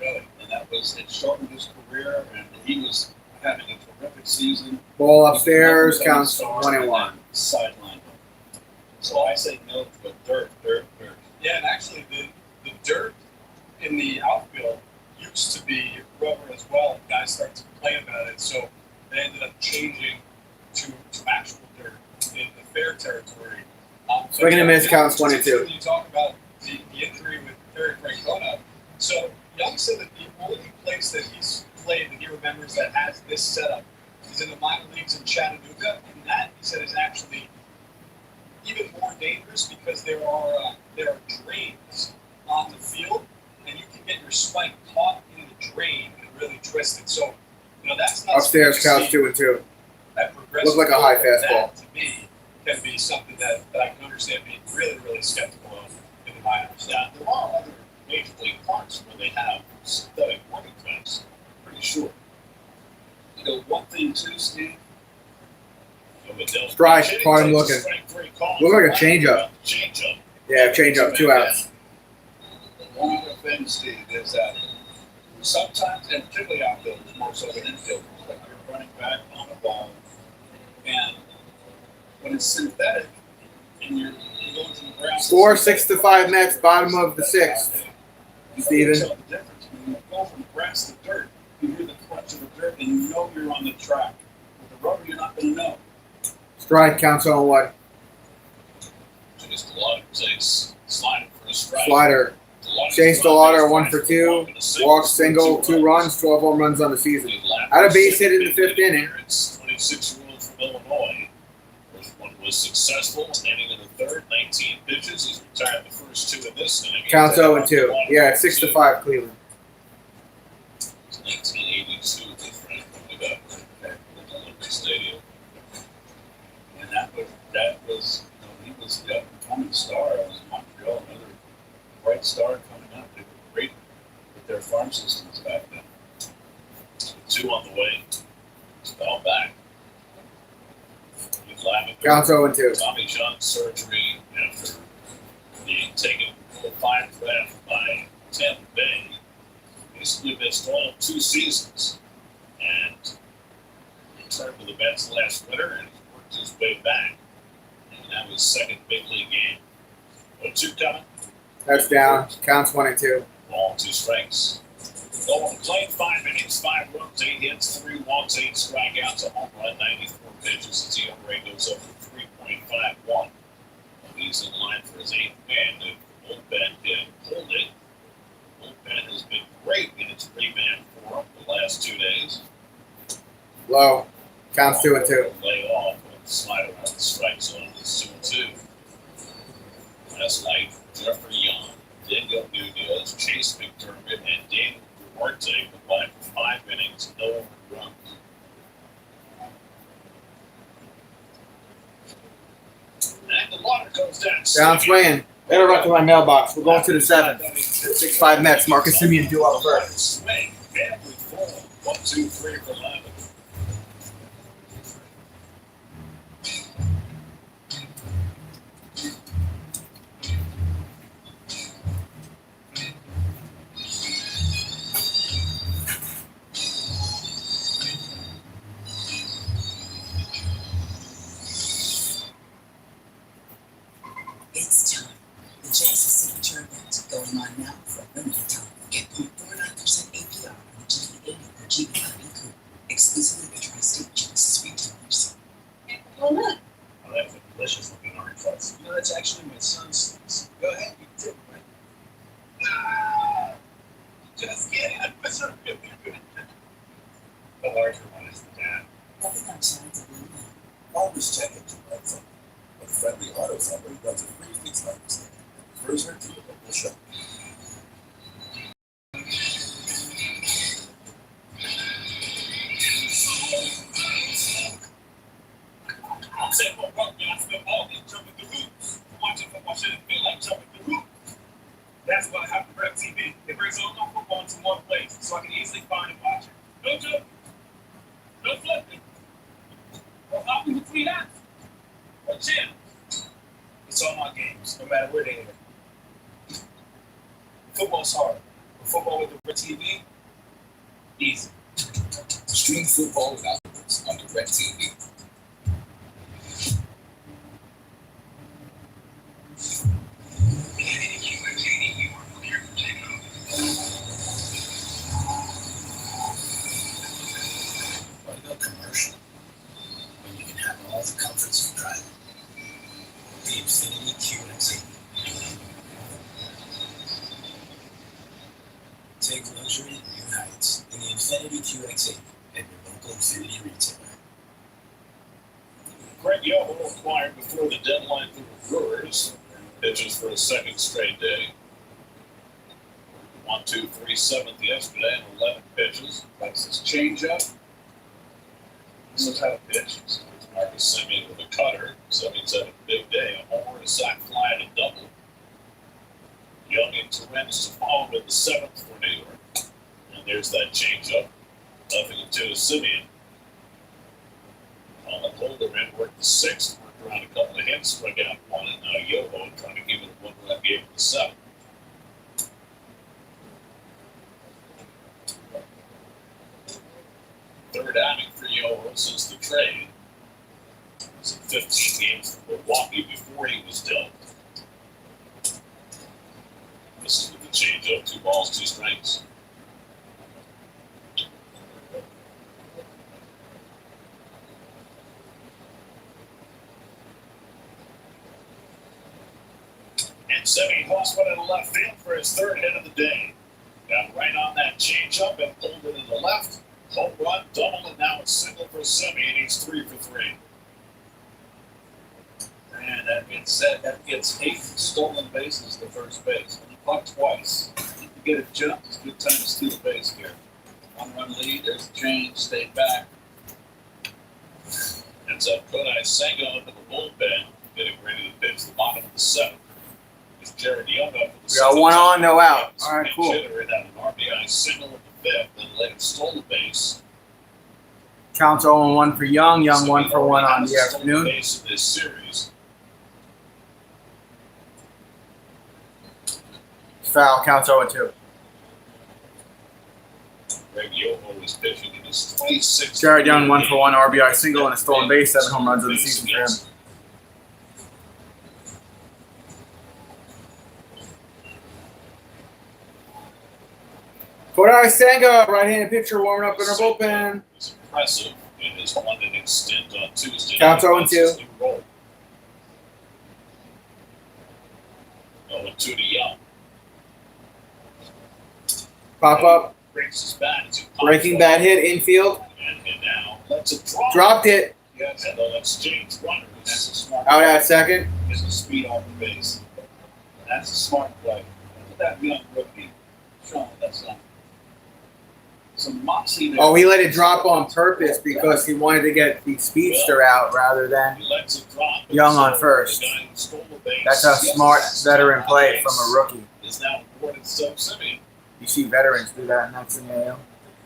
Speaker 4: Really, and that was it. Shortened his career, and he was having a terrific season.
Speaker 1: Ball upstairs, counts 1-1.
Speaker 4: Sideline. So I say no to the dirt.
Speaker 10: Yeah, and actually the dirt in the outfield used to be rubber as well. Guys started to complain about it, so they ended up changing to actual dirt in the fair territory.
Speaker 1: Swing and a miss, counts 1-2.
Speaker 10: You talk about the injury with Terry Francona. So Young said that the only place that he's played that he remembers that has this setup is in the minor leagues in Chattanooga, and that, he said, is actually even more dangerous because there are drains on the field, and you can get your spike caught in the drain and really twist it. So, you know, that's not
Speaker 1: Upstairs, counts 2-2.
Speaker 10: that progressive.
Speaker 1: Looked like a high
Speaker 10: that,
Speaker 1: fastball.
Speaker 10: to me, can be something that I can understand being really, really skeptical of in the minors.
Speaker 2: Now, there are other major league parks where they have synthetic warning tracks. I'm pretty sure.
Speaker 4: You know, one thing too, Steve.
Speaker 1: Strike, caught him looking. Looked like a changeup.
Speaker 2: Changeup.
Speaker 1: Yeah, change up, 2 outs.
Speaker 4: One other thing, Steve, is that sometimes, and particularly outfielders, more so than infielders, like you're running back on the ball, and when it's synthetic, and you're going to the ground.
Speaker 1: Score 6-5 Mets, bottom of the 6th. Steven.
Speaker 4: You tell the difference. When you go from grass to dirt, you hear the crunch of the dirt, and you know you're on the track. With the rubber, you're not going to know.
Speaker 1: Strike, counts 0-1.
Speaker 2: Just a lot of things. Slider for a strike.
Speaker 1: Slider. Chase Delauder, 1 for 2. Walk single, 2 runs, 12 home runs on the season. Had a base hit in the 5th inning.
Speaker 2: 26-year-old from Illinois. First one was successful. Standing in the 3rd, 19 pitches. He's retired the first 2 of this inning.
Speaker 1: Counts 0-2. Yeah, 6-5 Cleveland.
Speaker 2: It's 1982 at the Franklin at Olympic Stadium.
Speaker 4: And that was you know, he was the up-and-coming star. It was Montreal, another bright star coming up. They were great with their farm systems back then.
Speaker 2: 2 on the way. Fell back.
Speaker 1: Counts 0-2.
Speaker 2: Tommy John surgery after being taken for 5 draft by Tampa Bay. Basically missed all 2 seasons. And returned to the Mets last winter and worked his way back. And that was second big league game. 0-2 coming.
Speaker 1: That's down. Counts 1-2.
Speaker 2: Ball 2 strikes. Nolan played 5 innings, 5 runs, 8 hits, 3 walks, 8 strikeouts, a home run, 94 pitches. His ERA goes up to 3.51. And he's in line for his 8th man. The bullpen can hold it. The bullpen has been great in its 3-man form the last 2 days.
Speaker 1: Low. Counts 2-2.
Speaker 2: Lay off with the slider on the strike zone. It's 2-2. Last night, Jeffrey Young, Dingo Nunez, Chase McDermott, and Daniel Duarte combined for 5 innings, no runs. And the water goes down.
Speaker 1: Down swinging. Better run to my mailbox. We're going to the 7th. 6-5 Mets. Marcus Semien due up first.
Speaker 2: Swing, family full. 1, 2, 3 for 11.
Speaker 9: It's time. The Genesis Signature event going on now for a limited time. Get 0.49% APR on the GE80 or GE90 coupe exclusively at Tri-State Genesis retailers.
Speaker 6: Well, look,
Speaker 10: Oh, that's a delicious looking orange slice. You know, that's actually my son's slice. Go ahead, you can take it, right? Ah, just kidding. That's a really good. The larger one is the dad.
Speaker 9: Nothing outside the blue line.
Speaker 5: Always check into Redfin. With friendly auto somebody does a free fix like this. Cruiser to the local shop.
Speaker 10: I'm saying for rugby, I spent all day jumping the hoops. Watching football shouldn't feel like jumping the hoop. That's why I have the Rep TV. It brings all my football into one place, so I can easily find and watch it. No jumping, no flipping, or hopping between apps, or channels. It's all my games, no matter where they are. Football's hard, but football with the Rep TV, easy.
Speaker 5: Stream football without limits on Direct TV.
Speaker 9: What about commercial? When you can have all the comforts of driving. The Infiniti QX80. Take luxury to new heights in the Infiniti QX80 at your local Infiniti retailer.
Speaker 2: Greg Yoho acquired before the deadline for the Brewers. Pitches for a second straight day. 1, 2, 3, 7th yesterday and 11 pitches. That's his changeup. This is how it pitches. Marcus Semien with a cutter. Semien's had a big day. A homer, a sac fly, and a double. Young and Torrens to follow in the 7th for New York. And there's that changeup. 0-2 to Semien. On the Holderman worked the 6th, worked around a couple of hits, struck out 1, and now Yoho trying to give it a 1-run game in the 7th. Third outing for Yoho since the trade. It was in 15 games for Milwaukee before he was dealt. This is with the changeup, 2 balls, 2 strikes. And Semien hauls one in the left field for his 3rd hit of the day. Got right on that changeup and pulled it in the left. Home run, double, and now a single for Semien. He's 3 for 3.
Speaker 4: And that being said, that gets 8 stolen bases to first base. When you puck twice, you can get a jump. It's a good time to steal a base here. 1-run lead, there's the change, stay back.
Speaker 2: Ends up Kodai Senga into the bullpen, getting ready to pitch the bottom of the 7th. It's Jared Young up for the
Speaker 1: We got 1 on, no out. All right, cool.
Speaker 2: Hitter had an RBI single in the 5th, then later stole the base.
Speaker 1: Counts 0-1 for Young. Young 1 for 1 on the
Speaker 2: Stole
Speaker 1: afternoon.
Speaker 2: base in this series.
Speaker 1: Foul. Counts 0-2.
Speaker 2: Greg Yoho is pitching in his 26th.
Speaker 1: Jared Young 1 for 1 RBI single and a stolen base. 7 home runs of the season for him. Kodai Senga, right-handed pitcher, warming up in our bullpen.
Speaker 2: It's impressive in his 1 inning stint on Tuesday.
Speaker 1: Counts
Speaker 2: night
Speaker 1: 0-2.
Speaker 2: against his new role. 0-2 to Young.
Speaker 1: Pop up.
Speaker 2: Breaks his bat. As he pops
Speaker 1: Breaking
Speaker 2: up.
Speaker 1: bad hit infield.
Speaker 2: And now lets it drop.
Speaker 1: Dropped it.
Speaker 2: Yes, and they'll exchange runners.
Speaker 4: That's a smart
Speaker 1: Out
Speaker 4: play.
Speaker 1: at second.
Speaker 4: Gets the speed off the base. That's a smart play. at that young rookie, Sean. That's some moxie there.
Speaker 1: Oh, he let it drop on purpose because he wanted to get the speedster out rather than
Speaker 2: He lets it drop.
Speaker 1: Young on first.
Speaker 2: The guy who stole the base,
Speaker 1: that's a smart veteran play from a rookie.
Speaker 2: is now awarded Sub Simeon.
Speaker 1: You see veterans do that in that scenario.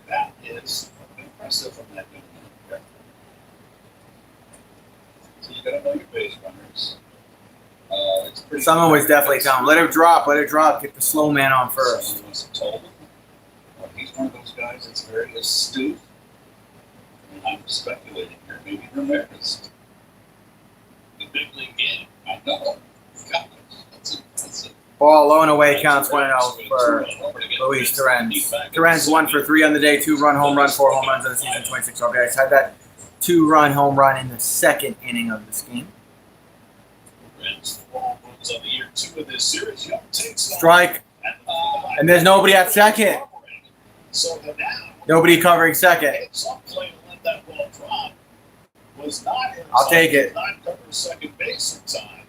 Speaker 4: That is impressive from that young man. So you gotta know your base runners. It's pretty.
Speaker 1: Someone was definitely telling him, let it drop, get the slow man on first.
Speaker 4: Someone must have told him. He's one of those guys that's very astute. And I'm speculating here, maybe Ramirez.
Speaker 2: The big league game.
Speaker 4: I know. God, that's a
Speaker 1: Ball low and away counts 1-0 for Luis Torrens. Torrens 1 for 3 on the day, 2-run home run, 4 home runs in the season, 26 RBIs. Had that 2-run home run in the second inning of this game.
Speaker 2: Reds 4 home runs on the year 2 of this series. Young takes
Speaker 1: Strike, and there's nobody at second.
Speaker 2: So now,
Speaker 1: Nobody covering second.
Speaker 2: some play to let that ball drop was not in
Speaker 1: I'll take it.
Speaker 2: Not cover second base in time.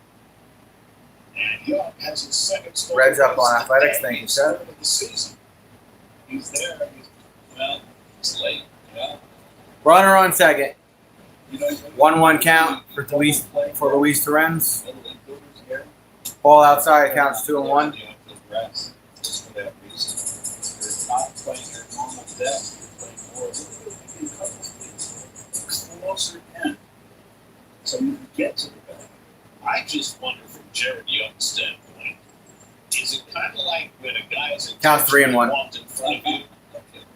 Speaker 2: And Young has his second start.
Speaker 1: Reds up on Athletics, thank you, sir.
Speaker 2: Of the season. He's there. Well, it's late. Yeah.
Speaker 1: Runner on second.
Speaker 4: you know,
Speaker 1: 1-1 count for Luis Torrens.
Speaker 4: little infielders here.
Speaker 1: Ball outside counts 2-1.
Speaker 4: Congrats. Just for that reason. You're not playing your normal depth. You're playing more closer in. So you can get to the ball.
Speaker 2: I just wonder from Jared Young's standpoint, is it kind of like when a guy is
Speaker 1: Counts 3-1.
Speaker 2: walked in front of you,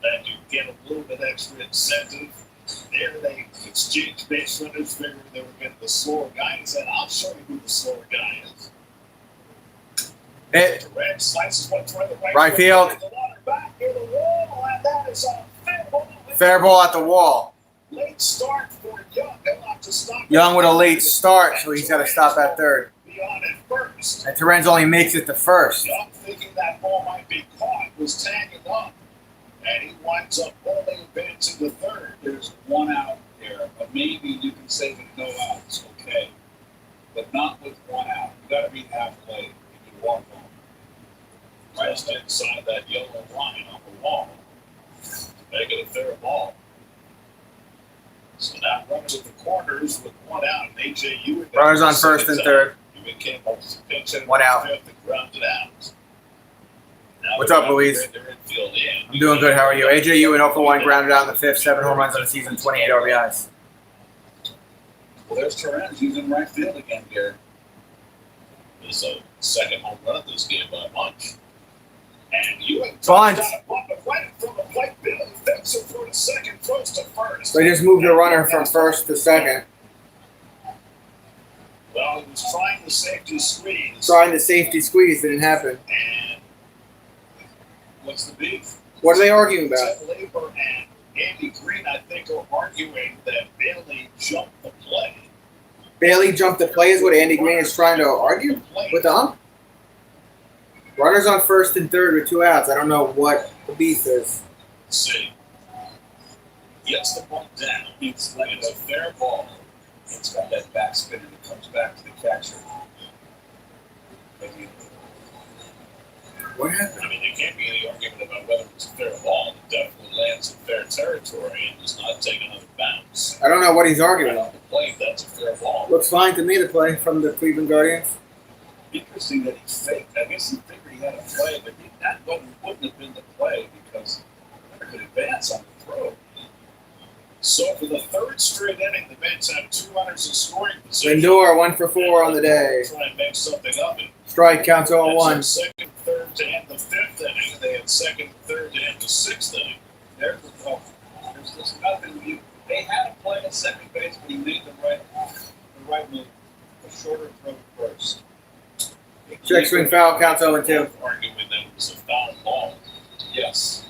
Speaker 2: that you get a little bit extra incentive? There they exchange base runners, figuring they were getting the slower guy. He said, I'll show you who the slower guy is.
Speaker 1: Hit.
Speaker 2: Red slices one toward the
Speaker 1: Right field.
Speaker 2: The water back near the wall, and that is a fair ball.
Speaker 1: Fair ball at the wall.
Speaker 2: Late start for Young. They'll have to stop.
Speaker 1: Young with a late start, so he's got to stop at third.
Speaker 2: Beyond at first.
Speaker 1: And Torrens only makes it to first.
Speaker 2: Young, thinking that ball might be caught, was tagging up. And he winds up only advancing to third.
Speaker 4: There's one out there, but maybe you can say with no outs, okay. But not with one out. You gotta be halfway. You can walk on.
Speaker 2: Just inside that yellow line on the wall. Make it a fair ball. So now runners at the corners with one out. And AJ Ewing.
Speaker 1: Runners on first and third.
Speaker 2: Ewing came up with a pinch hitter.
Speaker 1: One out.
Speaker 2: Fifth and grounded out. Now
Speaker 1: What's
Speaker 2: they're
Speaker 1: up, Louise?
Speaker 2: their infield in.
Speaker 1: I'm doing good. How are you? AJ Ewing 0 for 1, grounded out in the fifth, 7 home runs on the season, 28 RBIs.
Speaker 4: Well, there's Torrens. He's in right field again, Gary.
Speaker 2: It's a second home run of this game by much. And Ewing
Speaker 1: Bunt.
Speaker 2: touched on a bunt right from the plate. Billy flips it for the second, throws to first.
Speaker 1: They just moved the runner from first to second.
Speaker 2: Well, he was trying the safety squeeze.
Speaker 1: Trying the safety squeeze, didn't happen.
Speaker 2: And what's the beef?
Speaker 1: What are they arguing about?
Speaker 2: Tim Labor and Andy Green, I think, are arguing that Bailey jumped the play.
Speaker 1: Bailey jumped the play is what Andy Green is trying to argue with the ump. Runners on first and third with 2 outs. I don't know what the beef is.
Speaker 2: Let's see. Gets the ball down. It's a fair ball.
Speaker 4: It's got that back spinner that comes back to the catcher.
Speaker 1: What happened?
Speaker 2: I mean, there can't be any argument about whether it's a fair ball. It definitely lands in fair territory and does not take another bounce.
Speaker 1: I don't know what he's
Speaker 2: Right
Speaker 1: arguing.
Speaker 2: on the plate, that's a fair ball.
Speaker 1: Looks fine to me, the play from the Cleveland Guardians.
Speaker 4: Interesting that he faked. I guess he figured he had a play, but that wouldn't have been the play because he could advance on the throw.
Speaker 2: So for the third straight inning, the Mets have 2 runners in scoring position.
Speaker 1: Lindor 1 for 4 on the day.
Speaker 2: Try and make something of it.
Speaker 1: Strike counts
Speaker 2: That's
Speaker 1: 0-1.
Speaker 2: their second, third to end the 5th inning. They had second, third to end the 6th inning.
Speaker 4: There's the problem. There's nothing. They had a play at second base, but he made the right move. A shorter throw first.
Speaker 1: Check swing foul counts 0-2.
Speaker 2: Arguing that it was a foul ball.
Speaker 4: Yes.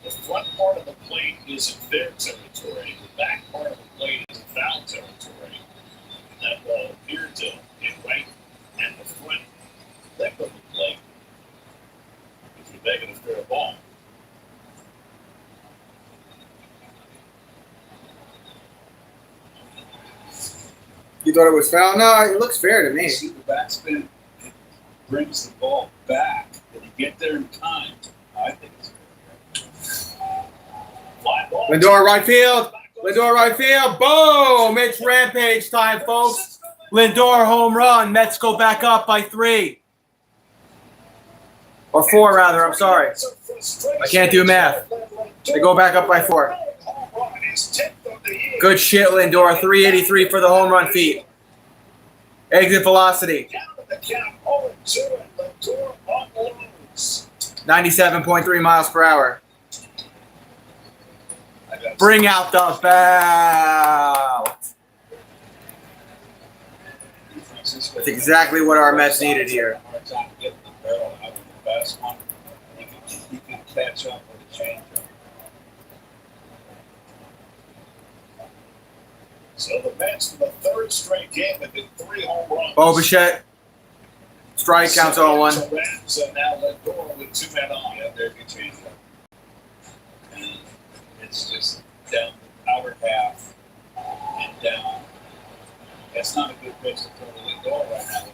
Speaker 2: The front part of the plate is in their territory. The back part of the plate is in foul territory. And that ball appeared to hit right at the front left of the plate, which would make it a fair ball.
Speaker 1: You thought it was foul? No, it looks fair to me.
Speaker 4: See the backspin, it brings the ball back. It get there in time, I think it's fly ball.
Speaker 1: Lindor right field. Lindor right field. Boom! It's rampage time, folks. Lindor home run. Mets go back up by 3. Or 4, rather. I'm sorry. I can't do math. They go back up by 4. Good shit, Lindor. 383 for the home run feat. Exit velocity. 97.3 miles per hour. Bring out the foul. That's exactly what our Mets needed here.
Speaker 4: He can catch up with a changeup.
Speaker 2: So the Mets, for the third straight game, have been 3 home runs.
Speaker 1: Bo Bichette. Strike counts 0-1.
Speaker 2: So now Lindor with 2 men on.
Speaker 4: Yeah, there's your changeup. And it's just down the outer half and down. That's not a good pitch to throw to Lindor right now.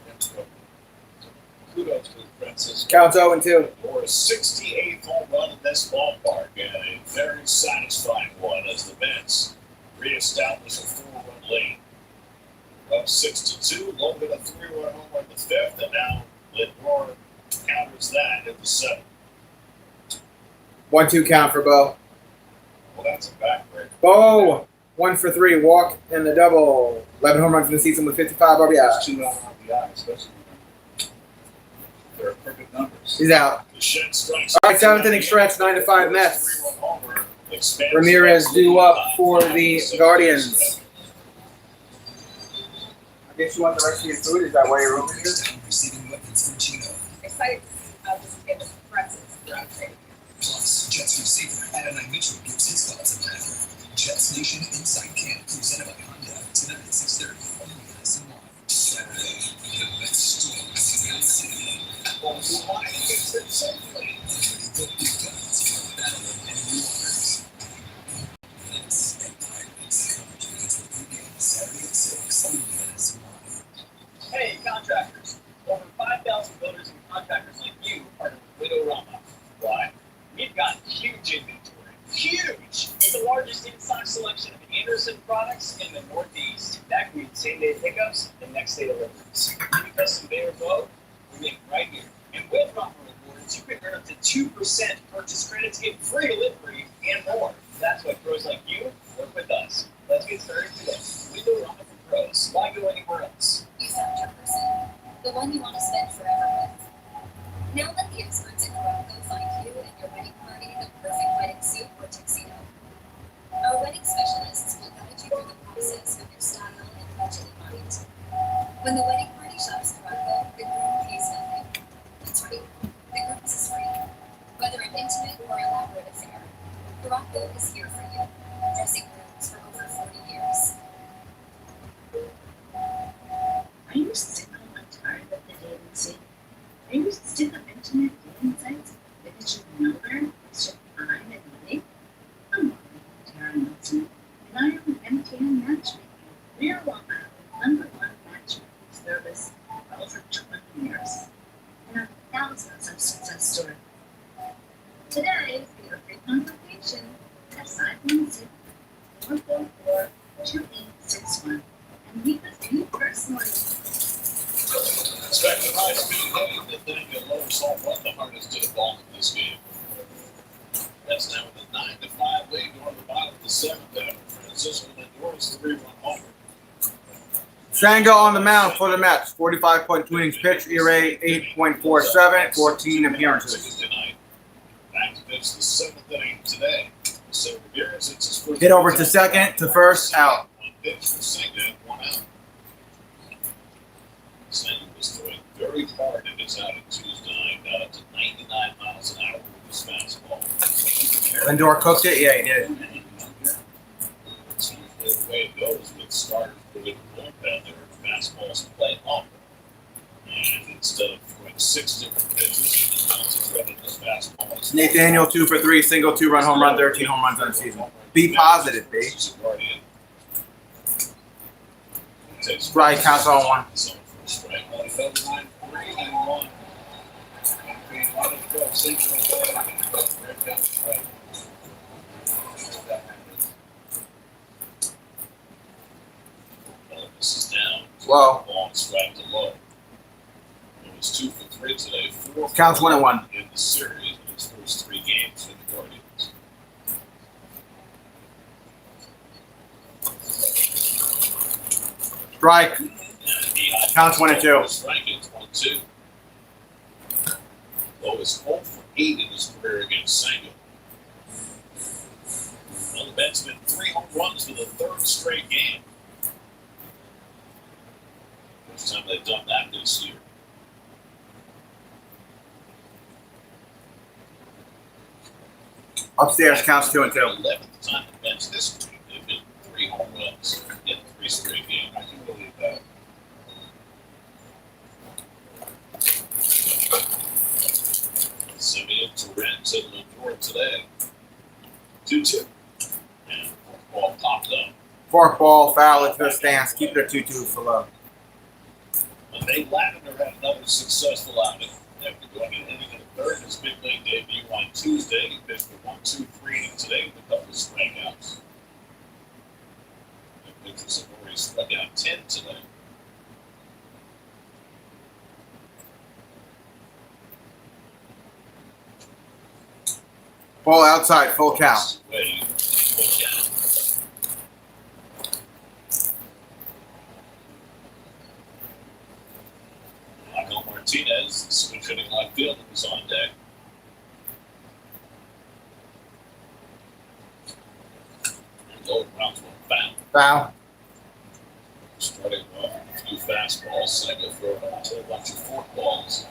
Speaker 4: Kudos to Francisco.
Speaker 1: Counts 0-2.
Speaker 2: For a 68th home run in this ballpark, and a very satisfying one as the Mets reestablish a 4-run lead. Up 6-2, loaded a 3-run home run in the 5th, and now Lindor counters that in the 7th.
Speaker 1: 1-2 count for Bo.
Speaker 2: Well, that's a backbreaker.
Speaker 1: Bo, 1 for 3. Walk and the double. 11 home runs in the season with 55 RBIs.
Speaker 4: 2 out RBI, especially when they're perfect numbers.
Speaker 1: He's out.
Speaker 2: Bichette strikes.
Speaker 1: All right, 7th inning stretch, 9-5 Mets.
Speaker 2: 3-run homer. Expands
Speaker 1: Ramirez
Speaker 2: the lead
Speaker 1: due up for
Speaker 2: by
Speaker 1: the
Speaker 2: 5.
Speaker 1: Guardians. I guess you want the rest of your food? Is that why you're over here?
Speaker 5: Receiving weapons from Chino.
Speaker 6: Excited to just get the presses.
Speaker 5: Plus, Jets receiver Adonai Mitchell gives his thoughts on the matter. Jets Nation Inside Camp, presented by Honda, tonight at 6:30. Only on SNY. Saturday, the Mets storm City City.
Speaker 2: Well, why is it so late?
Speaker 5: The big guns from Battle and Waters. Mets and Pirates coverage begins with pregame Saturday at 6 only on SNY.
Speaker 10: Hey, contractors. Over 5,000 builders and contractors like you are part of Widowrama. Why? We've got huge inventory. Huge! The largest in-stock selection of Anderson products in the Northeast. That means same-day pickups and next-day deliveries. Need a custom bay or boat? We make it right here. And with Rama Rewards, you can earn up to 2% purchase credits, get free delivery, and more. That's why pros like you work with us. Let's get started today. Widowrama for pros. Why go anywhere else?
Speaker 3: You found your person, the one you want to spend forever with. Now let the experts at Morocco find you and your wedding party the perfect wedding suit or tuxedo. Our wedding specialists will guide you through the process with your style and budget in mind. When the wedding party shops Morocco, the groom pays nothing. It's free. The groom's is free. Whether an intimate or elaborate affair, Morocco is here for you. Dressing grooms for over 40 years.
Speaker 11: I used to sit home tired of the dating scene. I used to stick up internet dating sites that did you know there was your time and money. I'm Tara Nelson, and I am an MTN matchmaker. We are Long Island's #1 matchmaking service for over 20 years, and have thousands of success stories. Today, for your free consultation at 516-444-2861, and meet with me personally.
Speaker 2: Expecting high speed hitting, Nathaniel Lowe's home run the hardest hit ball in this game. That's now with a 9-5 lead on the bottom of the 7th after Francisco Lindor's 3-run homer.
Speaker 1: Shango on the mound for the Mets. 45.2 innings pitched, ERA 8.47, 14 appearances.
Speaker 2: Tuesday night. Back to pitch the 7th inning today. So Ramirez, it's his first
Speaker 1: Hit over to second, to first, out.
Speaker 2: One pitch for Senga, 1 out. Senga was throwing very hard in his outing Tuesday night, got up to 99 miles an hour with his fastball.
Speaker 1: Lindor cooked it? Yeah, he did.
Speaker 2: It's usually the way it goes with starters moving the bullpen, their fastballs play longer. And instead of throwing 6 different pitches, he concentrated his fastballs.
Speaker 1: Nathaniel 2 for 3, single 2-run home run, 13 home runs on the season. Be positive, B.
Speaker 2: Right,
Speaker 1: counts on 1.
Speaker 2: Strike one, 9-3-1. This is down.
Speaker 1: Whoa.
Speaker 2: Long strike to low. It was 2 for 3 today. 4 for
Speaker 1: Counts 1-1.
Speaker 2: in the series in his first 3 games for the Guardians.
Speaker 1: Strike.
Speaker 2: And he
Speaker 1: Counts 1-2.
Speaker 2: Strike it's 1-2. Low is 0 for 8 in his career against Senga. Well, the Mets have been 3 home runs for the 3rd straight game. First time they've done that this year.
Speaker 1: Upstairs counts 2-2.
Speaker 2: 11th time the Mets this week they've been 3 home runs in 3 straight games. I can believe that. Simeon, Torrens, and Lindor today. 2-2. And fourth ball popped up.
Speaker 1: Fourth ball, foul into the stands. Keep their 2-2 for low.
Speaker 2: And Nate Lavender had another successful outing after going an inning in the 3rd in his big league debut on Tuesday. He pitched for 1-2-3 innings today with a couple of strikeouts. And Victor Zamora struck out 10 today.
Speaker 1: Ball outside, full count.
Speaker 2: Way, full count. Michael Martinez, the switch hitting left field, was on deck. And low rounds one foul.
Speaker 1: Foul.
Speaker 2: Starting off with a few fastballs, Senga throwing a whole bunch of forkballs.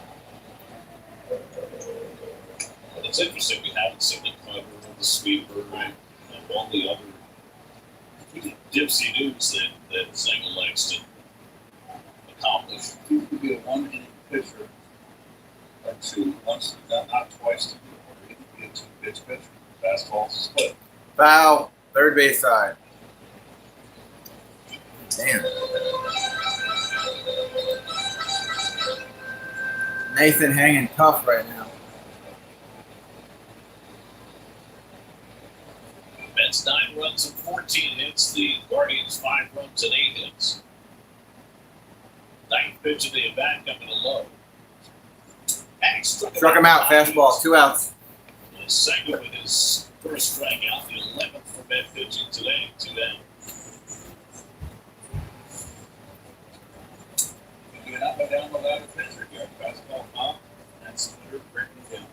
Speaker 2: But it's interesting, we haven't seen the cover of the sweeper and all the other dipsy doos that Senga likes to accomplish.
Speaker 4: You could be a 1-inning pitcher or 2, once, not twice to do it. Or you could be a 2-pitch pitcher. Fastball's a split.
Speaker 1: Foul. Third base side. Damn. Nathan hanging tough right now.
Speaker 2: Mets 9 runs and 14 hits. The Guardians 5 runs and 8 hits. 9th pitch of the at bat coming to low. And he
Speaker 1: Struck him out. Fastball. 2 outs.
Speaker 2: And Senga with his first strikeout, the 11th for Met pitching today. 2 down.
Speaker 4: You get up and down the ladder pitcher here. Fastball pop, and that's the 3rd breaking down.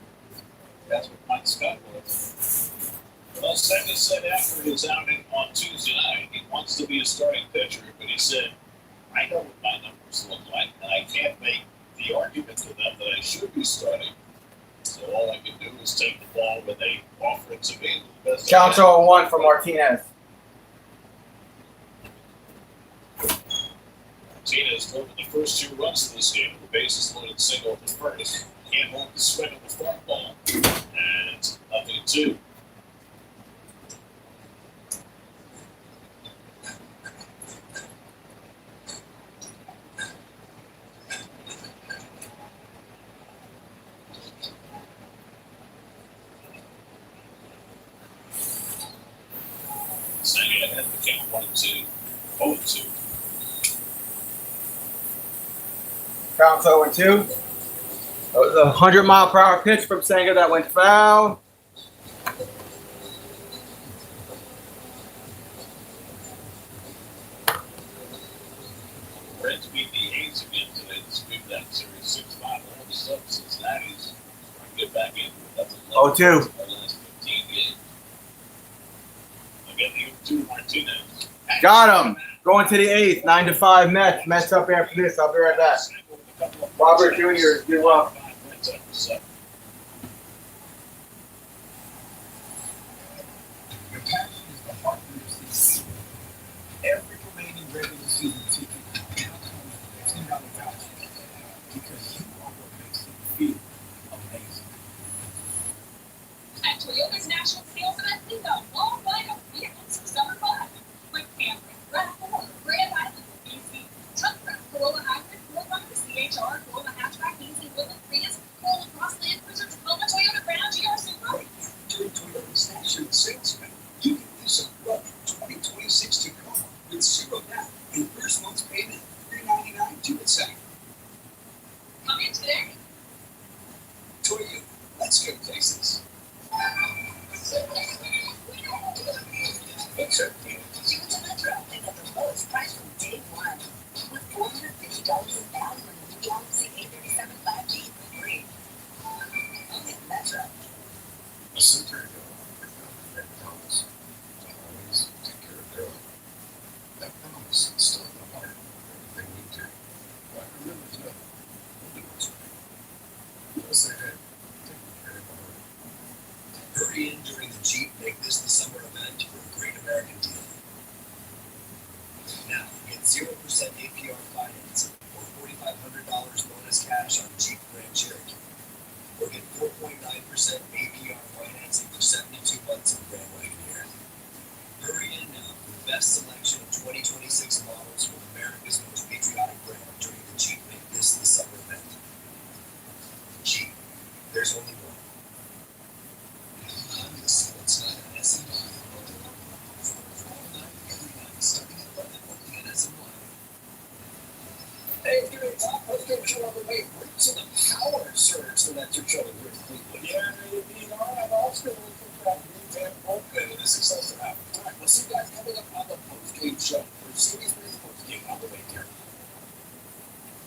Speaker 4: That's what Mike Scott was.
Speaker 2: Well, Senga said after his outing on Tuesday night, he wants to be a starting pitcher, but he said, I know what my numbers look like, and I can't make the argument to them that I should be starting. So all I can do is take the ball when they offer it to me. The best I
Speaker 1: Counts
Speaker 2: can.
Speaker 1: 0-1 for Martinez.
Speaker 2: Martinez drove the first 2 runs of this game with the bases loaded single to first. Can't hold the swing of the front ball. And it's 0-2. Senga ahead became 1-2. 0-2.
Speaker 1: Counts 0-2. That was a 100-mile-per-hour pitch from Senga that went foul.
Speaker 2: Reds beat the A's again today to sweep that series 6-5. All of a sudden, Cincinnati's trying to get back in. That's
Speaker 1: 0-2.
Speaker 2: Our last 15 games. Again, the 0-2 Martinez.
Speaker 1: Got him. Going to the 8th. 9-5 Mets. Mets up after this. I'll be right back. Robert Jr. Give up.
Speaker 4: Your passion is the heartbeat of season. Every remaining regular season ticket counts on $10 voucher because you are what makes it feel amazing.
Speaker 6: At Toyota's National Sales Event, we got all lineup vehicles for summer fun. Like Camry, RAV4, Grand Island, BC, Tundra, Corolla Hybrid, 4Runner, CHR, Corolla Hatchback, Easy, Woodland, Prius, Corolla Crossland,
Speaker 10: 17.
Speaker 3: You went to Metro and got the lowest price from day one. With $450 in value on the new Galaxy A37 5G for free. Only at Metro.
Speaker 2: A century ago, I found that promise to always take care of their own. That promise is still in the heart of everything we do. Why remember to we'll do what's right. USA Ahead, taking care of our own.
Speaker 12: Hurry in during the Jeep Make This the Summer event for a great American deal. Now, get 0% APR financing or $4,500 bonus cash on Jeep Grand Cherokee. Or get 4.9% APR financing for 72 months on Grand Wagoneer. Hurry in now for the best selection of 2026 models from America's most patriotic brand during the Jeep Make This the Summer event. Jeep, there's only one. I'm the Sports Night on SNY. Every night starting at 11 only on SNY.
Speaker 10: Hey, during the top post-game show on the way, roots in the power surge so that you're showing here in Cleveland. Yeah, you know, I'm also looking for that new fan bullpen and the success of that. All right, we'll see you guys coming up on the post-game show for Series 3 post-game on the way here.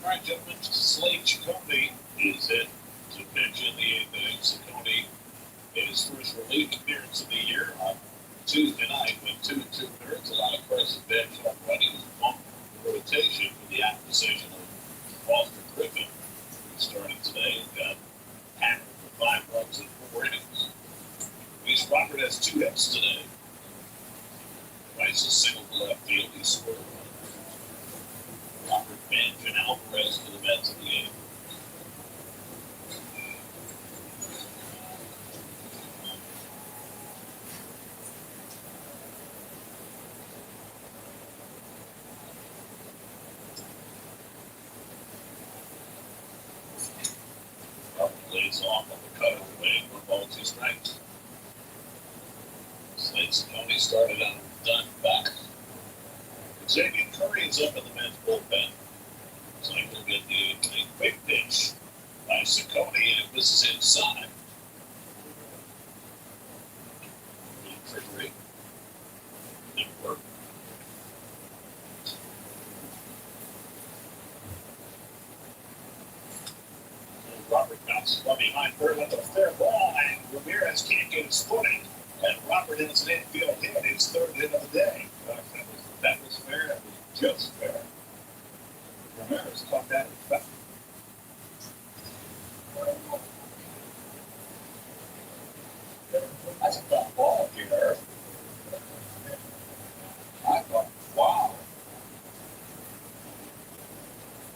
Speaker 2: All right, gentlemen, Slade Ciccone is it to pitch in the eighth inning. Ciccone in his first relief appearance of the year on Tuesday night went 2 2/3. A lot of press bench already. He was bumped in the rotation with the acquisition of Foster Griffin, who started today and got hammered for 5 runs in 4 innings. Reese Robert has 2 hits today. Rice is single to left field. He scored a run. Robert Manfin Alvarez to the Mets in the 8th. Lays off on the cut away, 1-2 strikes. Slade Ciccone started on done back. Xavier Curry is up in the men's bullpen. So I will get the quick pitch by Ciccone, and this is inside. Trickery. Didn't work. Robert bounces from behind third with a fair ball, and Ramirez can't get his footing. And Robert hits an infield hit, his 3rd hit of the day. That was fair. That was just fair. Ramirez caught that in fact. That's a tough ball here. I thought, wow.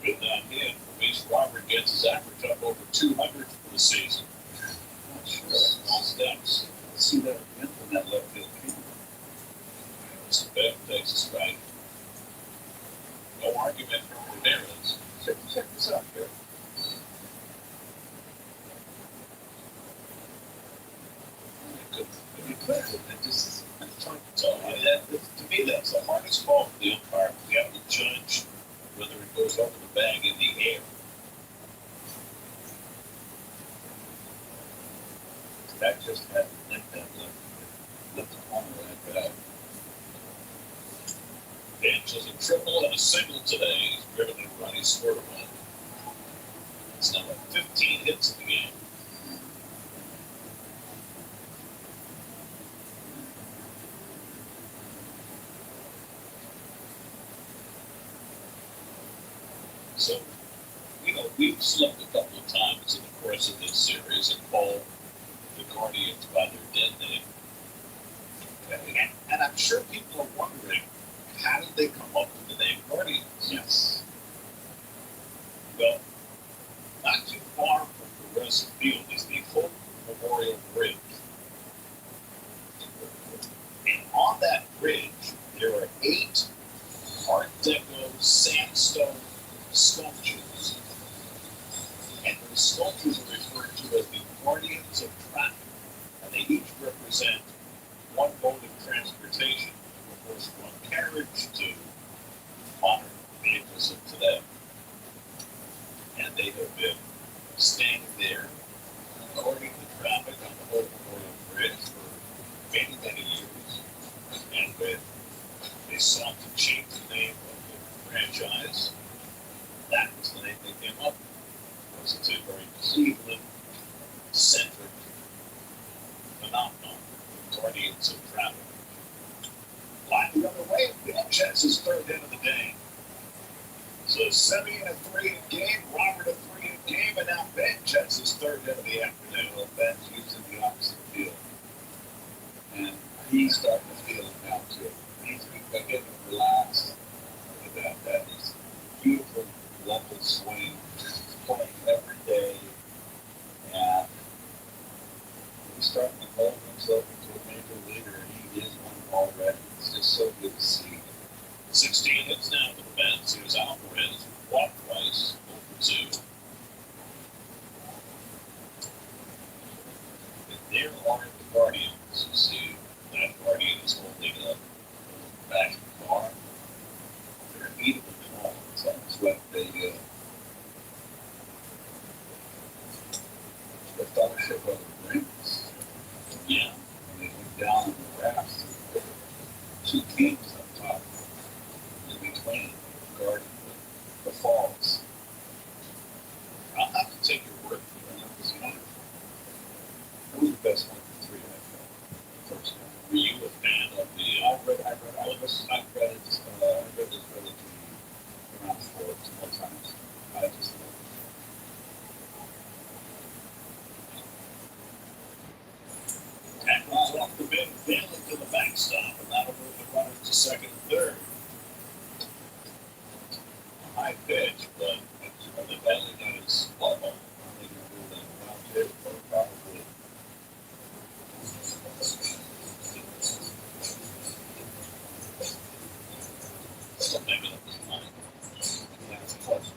Speaker 2: Good down hit. Reese Robert gets his average up over 200 for the season. Not sure. Small steps. Let's see that again from that left field field. It's a bad takes a strike. No argument from Ramirez. Check this out here. So to me, that's the hardest call for the umpire. We have to judge whether it goes over the bag in the air. That just had to lift that lift the corner right out. Bench is a triple and a single today. He's driven a run. He scored a run. It's now 15 hits in the game. So, we've slipped a couple of times in the course of this series and called the Guardians by their dead name. And I'm sure people are wondering, how did they come up with the name Guardians? Yes. Well, not too far from Progressive Field is the Hope Memorial Bridge. And on that bridge, there are 8 Art Deco sandstone sculptures. And those sculptures are referred to as the Guardians of Traffic. And they each represent one mode of transportation, of course, from carriage to modern vehicles of today. And they have been standing there, guarding the traffic on the Hope Memorial Bridge for many, many years. And with Jets his third hit of the day. So Semi a 3 game, Robert a 3 game, and now Ben Jets his third hit of the afternoon. Well, Ben's using the opposite field. And he's starting to feel it now, too. He's getting him relaxed. Look at that. That is beautiful, level swing. He's playing every day. And he's starting to mold himself into a major leaguer, and he is one already. It's just so good to see. 16 hits now for the Mets. Here's Alvarez, walked twice, 0 for 2. And there are the Guardians. You see that Guardian is holding up back in the car. They're beatable at all. It's almost like they left ownership of the rings. Yeah. And they went down in the rafts. 2 teams up top. In between, guarding the falls. I'll have to take your word for it. That was wonderful. That was the best one for 3, I felt. First one. Were you a fan of the? I read it around 4 more times. I just love it. Tackles off the bin, bailing to the backstop, and that'll move the runners to second and third. A high pitch, but the belly got his glove on. I think he'll do that around here, but probably. So maybe that was mine. That's close.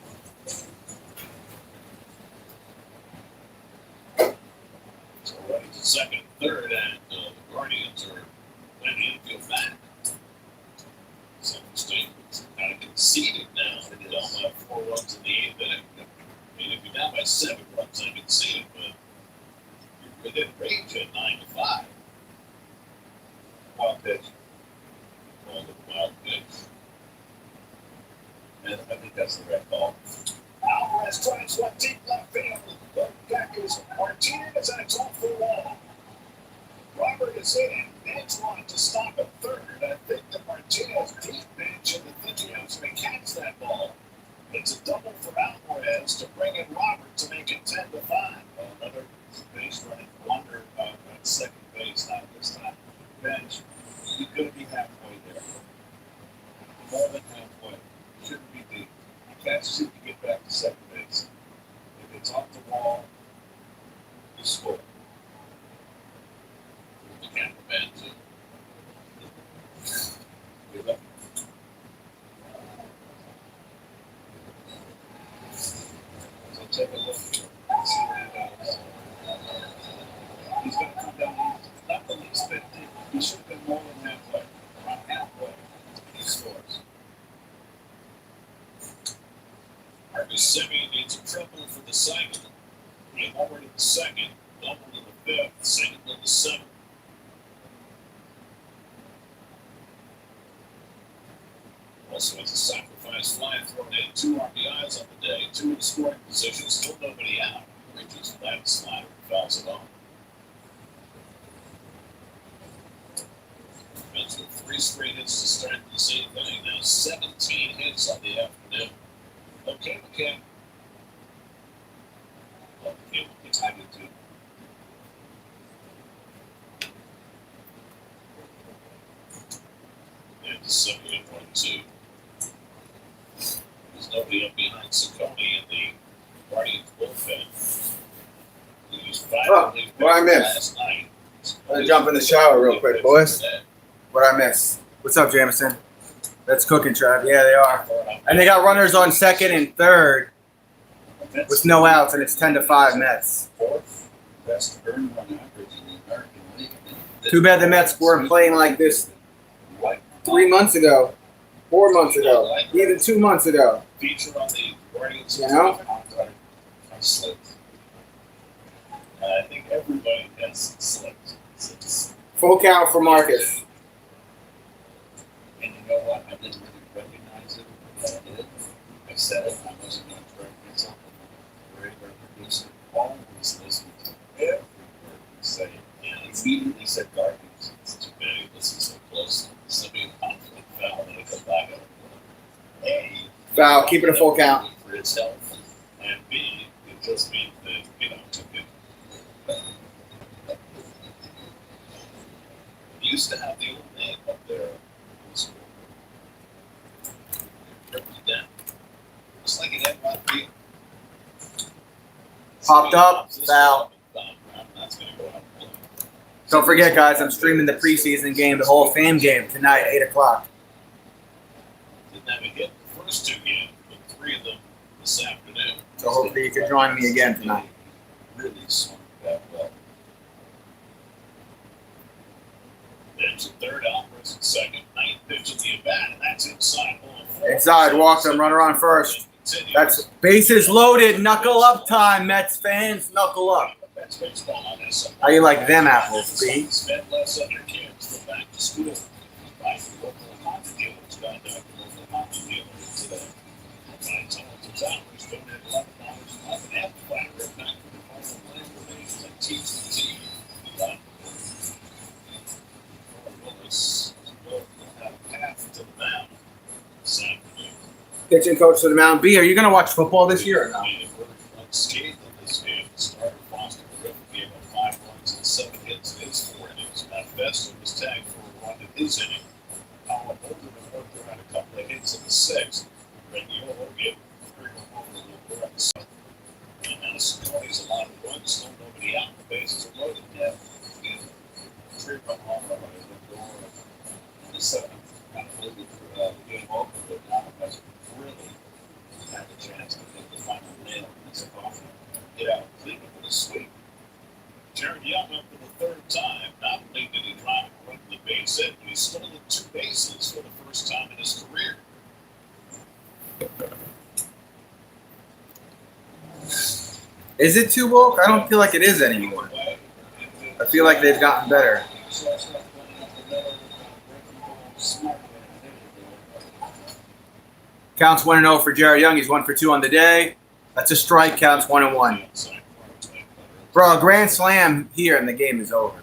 Speaker 2: So running to second and third, and the Guardians are playing the infield back. Some State was kind of conceded now. They don't have 4 runs in the 8th inning. I mean, if you're down by 7 runs, I can see it, but you're within range at 9-5. Wild pitch. Called a wild pitch. And I think that's the right call. Alvarez tries one deep left field. Back is Martinez, and it's off the wall. Robert is in. Bench wanted to stop at third. I think that Martinez deep bench in the thinking house to catch that ball. It's a double for Alvarez to bring in Robert to make it 10-5. Another base running wonder at second base, not this time. Bench, you're going to be halfway there. More than halfway. Shouldn't be deep. You catches it, you get back to second base. If it's off the wall, you score. The cameraman too. Good luck. So take a look here. See what he does. He's going to come down. Not the least bit deep. He should have been more than halfway. Around halfway. He scores. Marcus Semien needs a triple for the second. He homered in the second, doubled in the 5th, single in the 7th. Also has a sacrifice fly thrown in, 2 RBIs on the day, 2 in the scoring position, still nobody out. Reaches that slider and fouls it on. Mets with 3 straight hits to start the same inning. Now 17 hits on the afternoon. Okay, McCann. Well, McCann will be tied into. And the 7-1-2. There's nobody up behind Ciccone in the Guardians bullpen. He used 5 relief
Speaker 1: what I missed?
Speaker 2: last night.
Speaker 1: I'm gonna jump in the shower real quick, boys. What I miss? What's up, Jameson? That's cooking, Trav. Yeah, they are. And they got runners on second and third with no outs, and it's 10-5 Mets.
Speaker 2: 4th best earned run average in the American League.
Speaker 1: Too bad the Mets weren't playing like this 3 months ago, 4 months ago, even 2 months ago.
Speaker 2: Feature on the Guardians.
Speaker 1: You know?
Speaker 2: I slipped. I think everybody has slipped.
Speaker 1: Full count for Marcus.
Speaker 2: And you know what? I didn't really recognize it, but I did. I said it, I wasn't going to correct myself. I'm a regular producer, always listening to every word you say. And immediately said Guardians. It's too bad this is so close. Somebody confident foul and it comes out.
Speaker 1: Foul. Keep it a full count.
Speaker 2: For its health, and B, it just means that took it. We used to have the old name up there in school. Ripped it down. It's like it had one field.
Speaker 1: Popped up. Foul.
Speaker 2: That's gonna go out.
Speaker 1: Don't forget, guys, I'm streaming the preseason game, the Hall of Fame game, tonight, 8 o'clock.
Speaker 2: Didn't have a hit the first two games, but 3 of them this afternoon.
Speaker 1: So hopefully you can join me again tonight.
Speaker 2: Really swung that well. There's a third, Alvarez in second, ninth pitch of the at bat, and that's inside.
Speaker 1: Inside, walked him, runner on first. That's bases loaded, knuckle up time, Mets fans, knuckle up. How you like them apples, B?
Speaker 2: Spend less on your kids, go back to school. Buy from local Honda dealers, contact local Honda dealers today. Buy tons of hours, donate $11 a month, and amplify right back to the final plan donations at TCT. Willis will have a path to the mound this afternoon.
Speaker 1: Pitching coach to the mound. B, are you going to watch football this year or not?
Speaker 2: Unscathed in this game. Starter Foster Griffin gave up 5 runs and 7 hits in his 4 innings. Matt Festa was tagged for a run in his inning. Colin Overman worked around a couple of hits in the 6th. Regiolo gave 3 over the runs. And Madison County's a lot of runs, still nobody out. The bases are loaded. Yeah, 3-run home run on the door in the 7th. Kind of moved the game over, but now has really had a chance to get the final nail in this coffin. Get out Cleveland with a sweep. Jared Young up for the 3rd time. Not only did he drive a run to the base hit, but he stolen 2 bases for the first time in his career.
Speaker 1: Is it too woke? I don't feel like it is anymore. I feel like they've gotten better. Counts 1-0 for Jared Young. He's 1 for 2 on the day. That's a strike. Counts 1-1. Bro, a grand slam here and the game is over.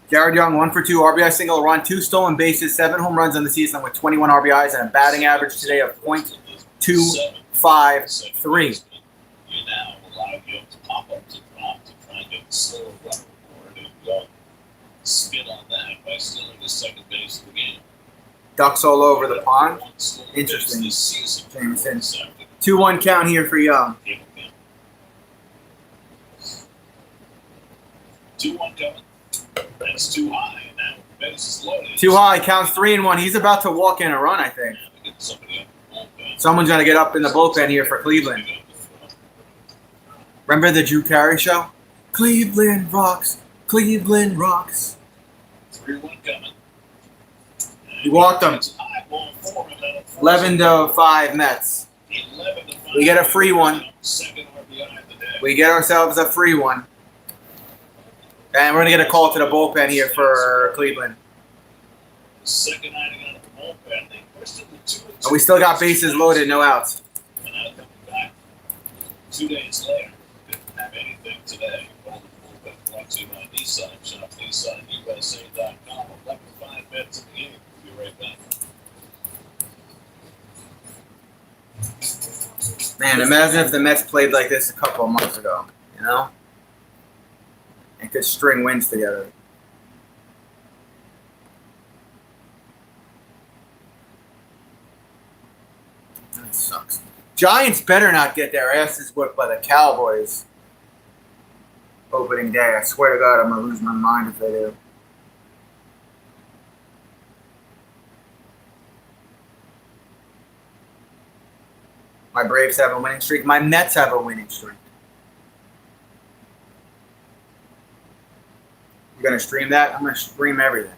Speaker 1: Jared Young, 1 for 2, RBI single, run, 2 stolen bases, 7 home runs on the season with 21 RBIs and a batting average today of .253.
Speaker 2: You now allow Young to pop up to drop to try and get the slower runner forward, and Young spin on that by stealing the second base of the game.
Speaker 1: Ducks all over the pond. Interesting. Jameson. 2-1 count here for Young.
Speaker 2: 2-1 coming. That's too high. Now the base is loaded.
Speaker 1: Too high. Counts 3-1. He's about to walk in a run, I think. Someone's going to get up in the bullpen here for Cleveland. Remember the Drew Carey show? Cleveland rocks. Cleveland rocks.
Speaker 2: 3-1 coming.
Speaker 1: He walked them. 11-5 Mets. We get a free one. We get ourselves a free one. And we're going to get a call to the bullpen here for Cleveland.
Speaker 2: Second inning out of the bullpen. They pushed it to 2.
Speaker 1: And we still got bases loaded, no outs.
Speaker 2: And now coming back 2 days later. Didn't have anything today. Called the bullpen brought to you by Nissan. Shop Nissan, USA.com. 11-5 Mets in the game. We'll be right back.
Speaker 1: Man, imagine if the Mets played like this a couple of months ago, you know? And could string wins together. That sucks. Giants better not get their asses whipped by the Cowboys opening day. I swear to God, I'm going to lose my mind if they do. My Braves have a winning streak. My Mets have a winning streak. You going to stream that? I'm going to stream everything.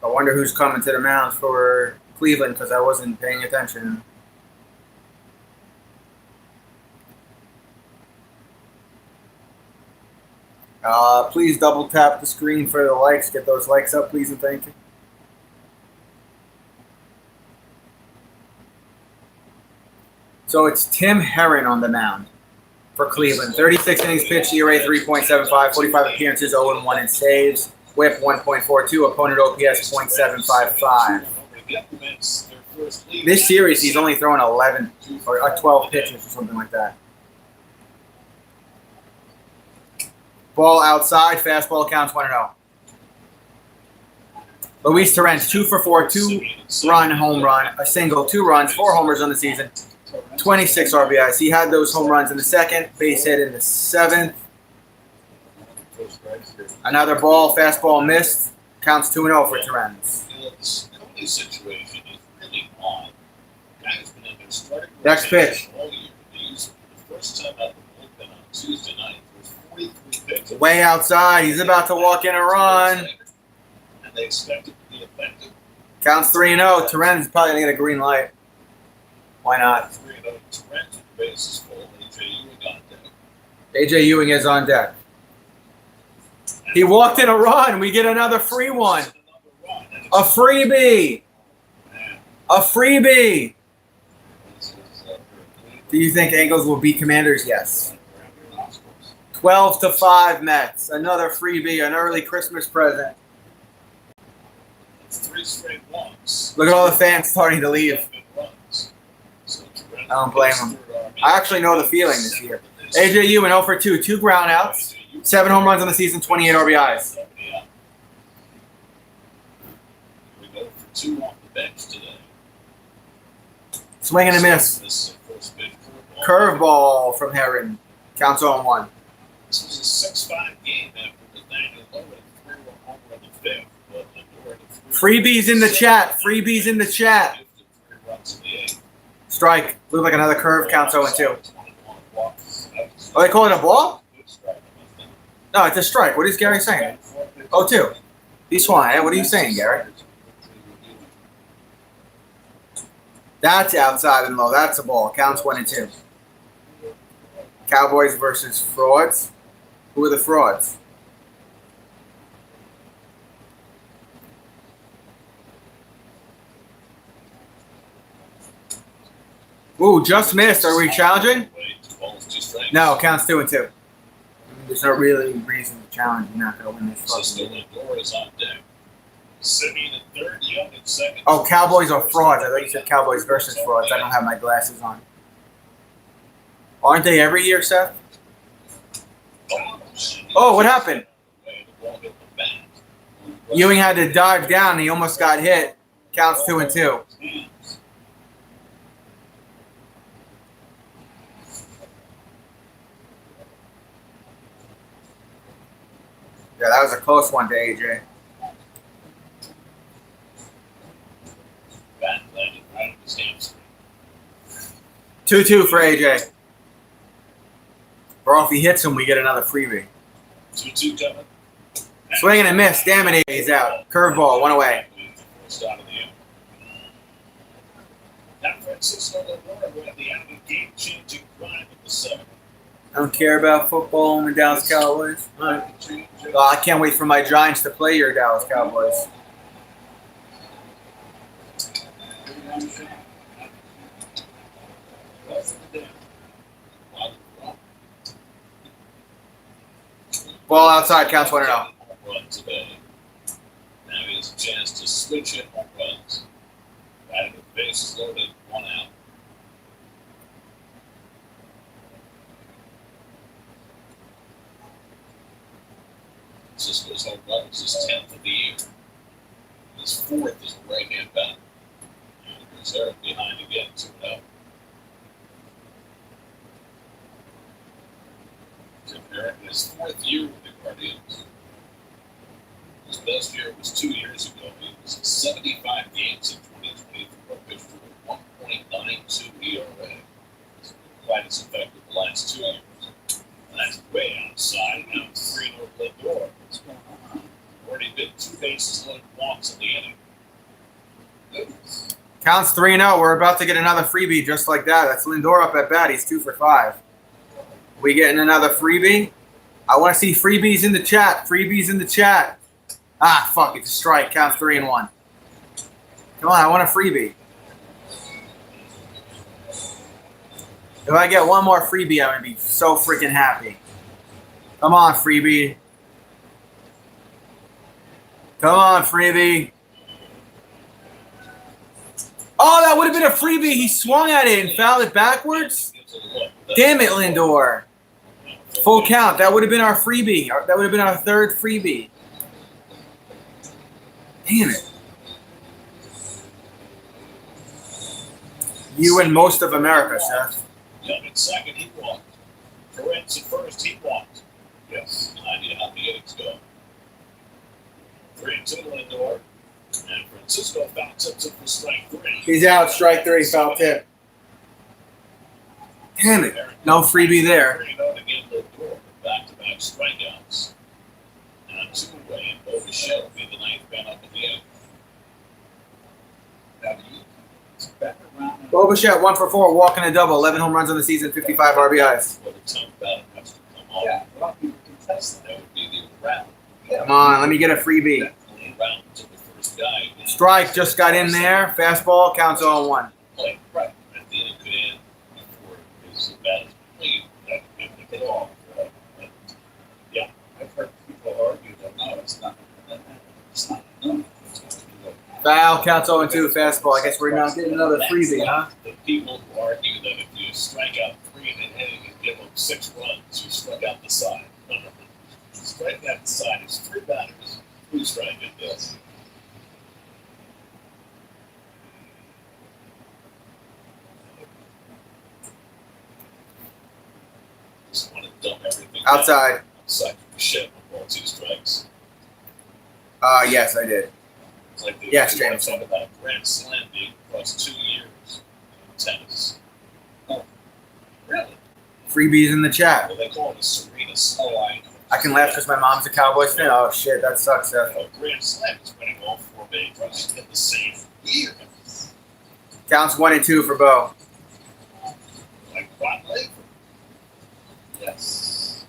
Speaker 1: I wonder who's coming to the mound for Cleveland because I wasn't paying attention. Please double tap the screen for the likes. Get those likes up, please, and thank you. So it's Tim Herron on the mound for Cleveland. 36 innings pitched, ERA 3.75, 45 appearances, 0-1 in saves, WHIP 1.42, opponent OPS 0.755. This series, he's only thrown 11 or 12 pitches or something like that. Ball outside, fastball counts 1-0. Luis Torrens, 2 for 4, 2-run home run, a single, 2 runs, 4 homers on the season, 26 RBIs. He had those home runs in the second, base hit in the 7th. Another ball, fastball missed, counts 2-0 for Torrens.
Speaker 2: The situation is really odd. Guy's been in there starting
Speaker 1: Next pitch.
Speaker 2: all year. He's the first time out of the bullpen on Tuesday night. There's 43 pitches.
Speaker 1: Way outside, he's about to walk in a run.
Speaker 2: And they expect it to be effective.
Speaker 1: Counts 3-0. Torrens is probably going to get a green light. Why not?
Speaker 2: 3-0 to Torrens, the base is full. AJ Ewing on deck.
Speaker 1: AJ Ewing is on deck. He walked in a run. We get another free one. A freebie. A freebie. Do you think Angels will beat Commanders? Yes. 12-5 Mets. Another freebie, an early Christmas present.
Speaker 2: It's 3 straight walks.
Speaker 1: Look at all the fans starting to leave. I don't blame them. I actually know the feeling this year. AJ Ewing 0 for 2, 2 groundouts, 7 home runs on the season, 28 RBIs.
Speaker 2: We go for 2 off the bench today.
Speaker 1: Swing and a miss.
Speaker 2: This is the first pitch
Speaker 1: Curveball from Herron. Counts 0-1.
Speaker 2: This was a 6-5 game after Nathaniel Lowe had 3-1 homer in the 5th. But Lindor had 3
Speaker 1: Freebies in the chat. Freebies in the chat.
Speaker 2: 3 runs in the 8th.
Speaker 1: Strike. Looked like another curve. Counts 0-2. Oh, they call it a ball? No, it's a strike. What is Gary saying? 0-2. He's fine. What are you saying, Gary? That's outside and low. That's a ball. Counts 1-2. Cowboys versus frauds. Who are the frauds? Ooh, just missed. Are we challenging? No, counts 2-2. There's no really reason to challenge. You're not going to win this fucking game.
Speaker 2: Lindor is on deck. Simeon in third, Young in second.
Speaker 1: Oh, Cowboys are frauds. I thought you said Cowboys versus frauds. I don't have my glasses on. Aren't they every year, Seth? Oh, what happened? Ewing had to dive down. And he almost got hit. Counts 2-2. Yeah, that was a close one to AJ.
Speaker 2: Bat landed right on his hamstring.
Speaker 1: 2-2 for AJ. Or if he hits him, we get another freebie.
Speaker 2: 2-2 coming.
Speaker 1: Swing and a miss. Damn it, AJ's out. Curveball, one away.
Speaker 2: First out of the inning. Now Francisco Lindor with the end of game-changing drive of the 7th.
Speaker 1: I don't care about football and Dallas Cowboys. All right. Well, I can't wait for my Giants to play your Dallas Cowboys. Ball outside, counts 1-0.
Speaker 2: Run today. Now he has a chance to switch hit home runs. Batted with bases loaded, 1 out. Cisco's home run was his 10th of the year. His 4th is a right-hand bat. And reserve behind again, 2-0. Tim Herron in his 4th year with the Guardians. His best year was 2 years ago. He was in 75 games in 2024, pitched for a 1.92 ERA. He's been quite as effective the last 2 years. And that's way outside. Now it's 3-0 Lindor. What's going on? Already been 2 bases loaded walks in the inning.
Speaker 1: Counts 3-0. We're about to get another freebie just like that. That's Lindor up at bat. He's 2 for 5. We getting another freebie? I want to see freebies in the chat. Freebies in the chat. Ah, fuck. It's a strike. Counts 3-1. Come on. I want a freebie. If I get one more freebie, I'm going to be so freaking happy. Come on, freebie. Come on, freebie. Oh, that would have been a freebie. He swung at it and fouled it backwards. Damn it, Lindor. Full count. That would have been our freebie. That would have been our third freebie. Damn it. You and most of America, Seth.
Speaker 2: Young at second, he walked. Perez at first, he walked. Yes, I need to help the innings go. 3-2 Lindor. And Francisco bounced up to for strike 3.
Speaker 1: He's out. Strike 3. Foul tip. Damn it. No freebie there.
Speaker 2: 3-0 to get Lindor. Back-to-back strikeouts. And on 2-away, and Bo Bichette will be the ninth man up in the end.
Speaker 4: Now, it's back around.
Speaker 1: Bo Bichette, 1 for 4, walking a double, 11 home runs on the season, 55 RBIs.
Speaker 2: Well, the tenth batter has to come off.
Speaker 4: Yeah, a lot of people contest that.
Speaker 2: That would be the round.
Speaker 1: Come on, let me get a freebie.
Speaker 2: Definitely round to the first guy.
Speaker 1: Strike just got in there. Fastball counts 0-1.
Speaker 2: Play. Right. At the end could end before his bat is complete. That could be off. Yeah.
Speaker 4: I've heard people argue that no, it's not. It's not. No.
Speaker 1: Foul counts 0-2. Fastball. I guess we're not getting another freebie, huh?
Speaker 2: The people who argue that if you strike out 3 in an inning and give them 6 runs, you struck out the side. No. Striking out the side is 3 batters. Who's striking this? Just want to dump everything
Speaker 1: Outside.
Speaker 2: outside the shed with 1, 2 strikes.
Speaker 1: Yes, I did.
Speaker 2: It's like the,
Speaker 1: Yes,
Speaker 2: you want
Speaker 1: James.
Speaker 2: to talk about a grand slam being across 2 years in tennis. Oh, really?
Speaker 1: Freebies in the chat.
Speaker 2: Well, they call it a Serena. Oh, I know.
Speaker 1: I can laugh because my mom's a Cowboys fan. Oh, shit. That sucks, Seth.
Speaker 2: A grand slam is winning all 4 main events in the same year.
Speaker 1: Counts 1 and 2 for Bo.
Speaker 2: Like Ron Laver.
Speaker 4: Yes.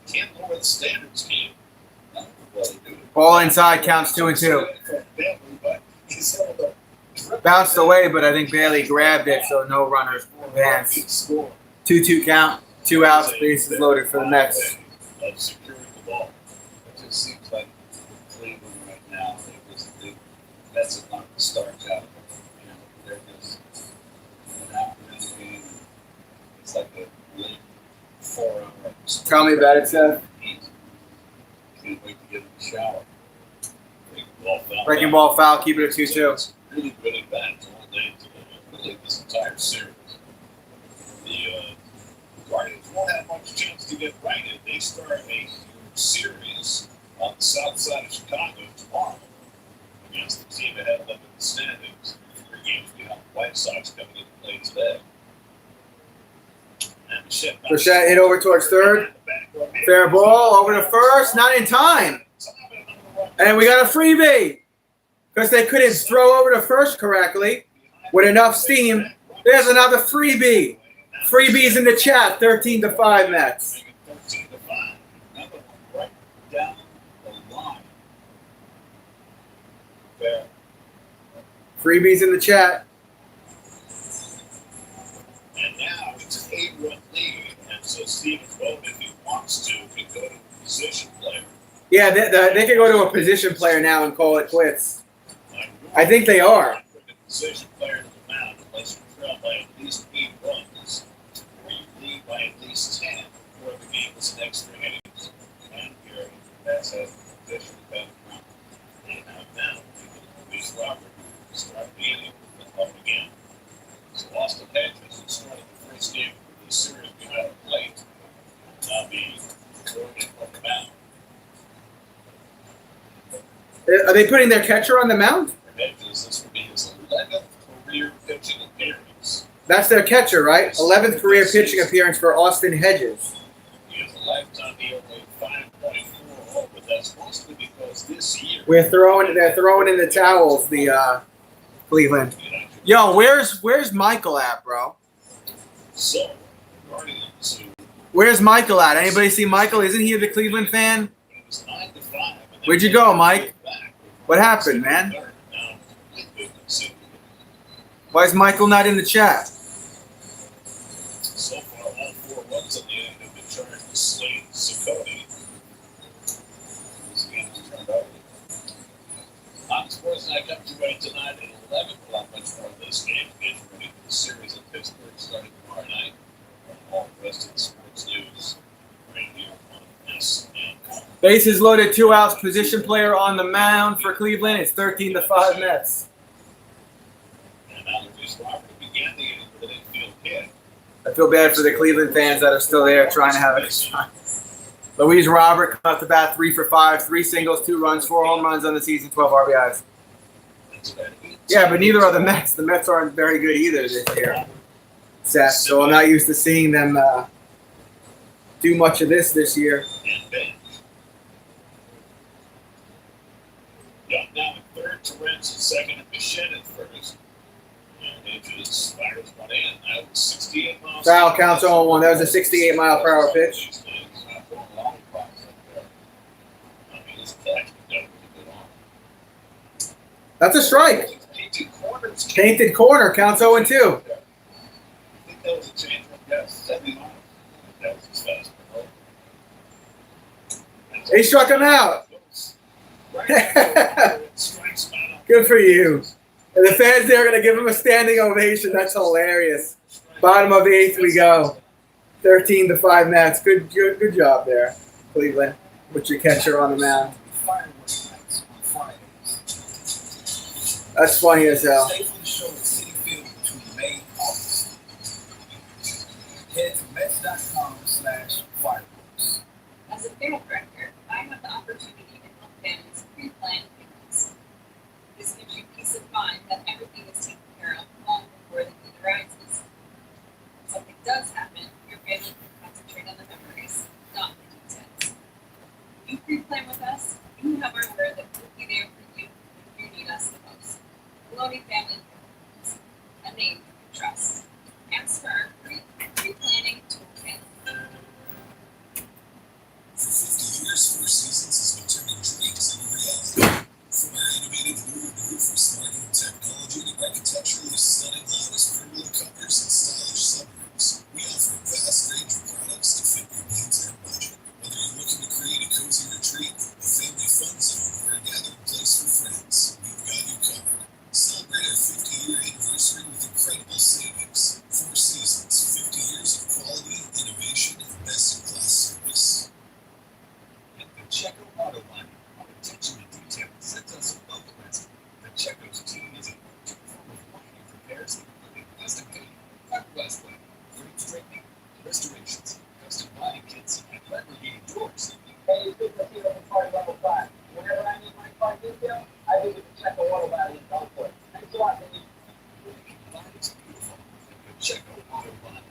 Speaker 2: Can't lower the standards, Keith. Well, they do.
Speaker 1: Ball inside counts 2 and 2. Bounced away, but I think Bailey grabbed it, so no runners advance. 2-2 count. 2 outs. Bases loaded for the Mets.
Speaker 2: Of securing the ball.
Speaker 4: It just seems like Cleveland right now, the Mets have knocked the starch out of them. You know, they're just an afternoon game. It's like a late 4-hour.
Speaker 1: Tell me about it, Seth.
Speaker 4: Can't wait to get in the shower.
Speaker 1: Breaking ball foul. Keep it at 2-2.
Speaker 2: Really, really bad all day today. Really, this entire series. The Guardians won't have much chance to get righted. They start a huge series on the south side of Chicago tomorrow against the team ahead of them in the standings. 3 games behind the White Sox coming into play today. And
Speaker 1: Bichette hit over towards third. Fair ball over to first. Not in time. And we got a freebie because they couldn't throw over to first correctly with enough steam. There's another freebie. Freebies in the chat. 13-5 Mets.
Speaker 2: 13-5. Another one right down the line. Fair.
Speaker 1: Freebies in the chat.
Speaker 2: And now it's an 8-run lead. And so Steven Bowman, if he wants to, could go to a position player.
Speaker 1: Yeah, they could go to a position player now and call it quits. I think they are.
Speaker 2: Position player to the mound unless you trail by at least 8 runs, or you lead by at least 10 before the game is an extra innings. And here, that's a position that they have now. Luis Robert start the inning with love again. So Austin Hedges, who started the first game of the series behind the plate, now being thrown in from the mound.
Speaker 1: Are they putting their catcher on the mound?
Speaker 2: Hedges, this will be his 11th career pitching appearance.
Speaker 1: That's their catcher, right? 11th career pitching appearance for Austin Hedges.
Speaker 2: He has a lifetime ERA of 5.4 That's mostly because this year,
Speaker 1: they're throwing in the towels, the Cleveland. Yo, where's Michael at, bro?
Speaker 2: So, Guardians, who
Speaker 1: Where's Michael at? Anybody see Michael? Isn't he the Cleveland fan?
Speaker 2: it was 9-5. and they
Speaker 1: Where'd you go, Mike?
Speaker 2: back.
Speaker 1: What happened, man?
Speaker 2: Now, so
Speaker 1: Why is Michael not in the chat?
Speaker 2: far, all 4 runs in the end have been charged to Slade Ciccone. This game has turned over. On Sports Night comes your way tonight at 11. We'll have much more of this game. Get ready for the series in Pittsburgh starting tomorrow night. All the rest of the sports news right here on SN.
Speaker 1: Bases loaded, 2 outs. Position player on the mound for Cleveland. It's 13-5 Mets.
Speaker 2: And now Luis Robert began the inning with an infield hit.
Speaker 1: I feel bad for the Cleveland fans that are still there trying to have a good time. Luis Robert come up to bat 3 for 5, 3 singles, 2 runs, 4 home runs on the season, 12 RBIs.
Speaker 2: That's about it.
Speaker 1: Yeah, but neither are the Mets. The Mets aren't very good either this year, Seth. So I'm not used to seeing them do much of this year.
Speaker 2: And bench. Young down at third, Torrens at second, and Bichette at first. And Hedges fires one in. That was 68 miles.
Speaker 1: Foul counts 0-1. That was a 68-mile-per-hour pitch.
Speaker 2: Not going long across up there. I mean, his catch was definitely good on.
Speaker 1: That's a strike.
Speaker 2: Painted corners.
Speaker 1: Painted corner counts 0-2.
Speaker 2: I think that was a change from that 70 miles. That was his fastball.
Speaker 1: He struck him out. Good for you. And the fans there are going to give him a standing ovation. That's hilarious. Bottom of the 8th we go. 13-5 Mets. Good job there, Cleveland, with your catcher on the mound.
Speaker 12: Fireworks nights on Fridays.
Speaker 1: That's funny as hell.
Speaker 12: Safely show at City Field between May and August. Head to Mets.com/fireworks.
Speaker 6: As a fair director, I have the opportunity to help families pre-plan payments. This gives you peace of mind that everything is taken care of long before the need arises. When something does happen, your family can concentrate on the memories, not the details. When you pre-plan with us, you have our word that we'll be there for you when you need us the most. Maloney Family Plans, a name you can trust. Ask for our free pre-planning toolkit.
Speaker 5: For 50 years, Four Seasons has been turning dreams into reality. From our innovative movie move for smart home technology to architecturally stunning lattice pergola covers and stylish sunrooms, we offer a vast range of products to fit your needs and budget. Whether you're looking to create a cozy retreat, a family fun zone, or a gathering place for friends, we've got you covered. Celebrate our 50-year anniversary with incredible savings. Four Seasons, 50 years of quality, innovation, and best-in-class service.
Speaker 12: At Pacheco Auto Body, our attention to detail sets us above the rest. Pacheco's team is equipped to perform a variety of repairs, including custom paint, fiberglass lighting, frame straightening, restorations, custom body kits, and lead doors.
Speaker 13: Hey, it's good to see you on part level 5. Whenever I need my car detail, I visit Pacheco Auto Body in Gulfport. Thanks a lot, baby.
Speaker 12: Body's beautiful at Pacheco Auto Body.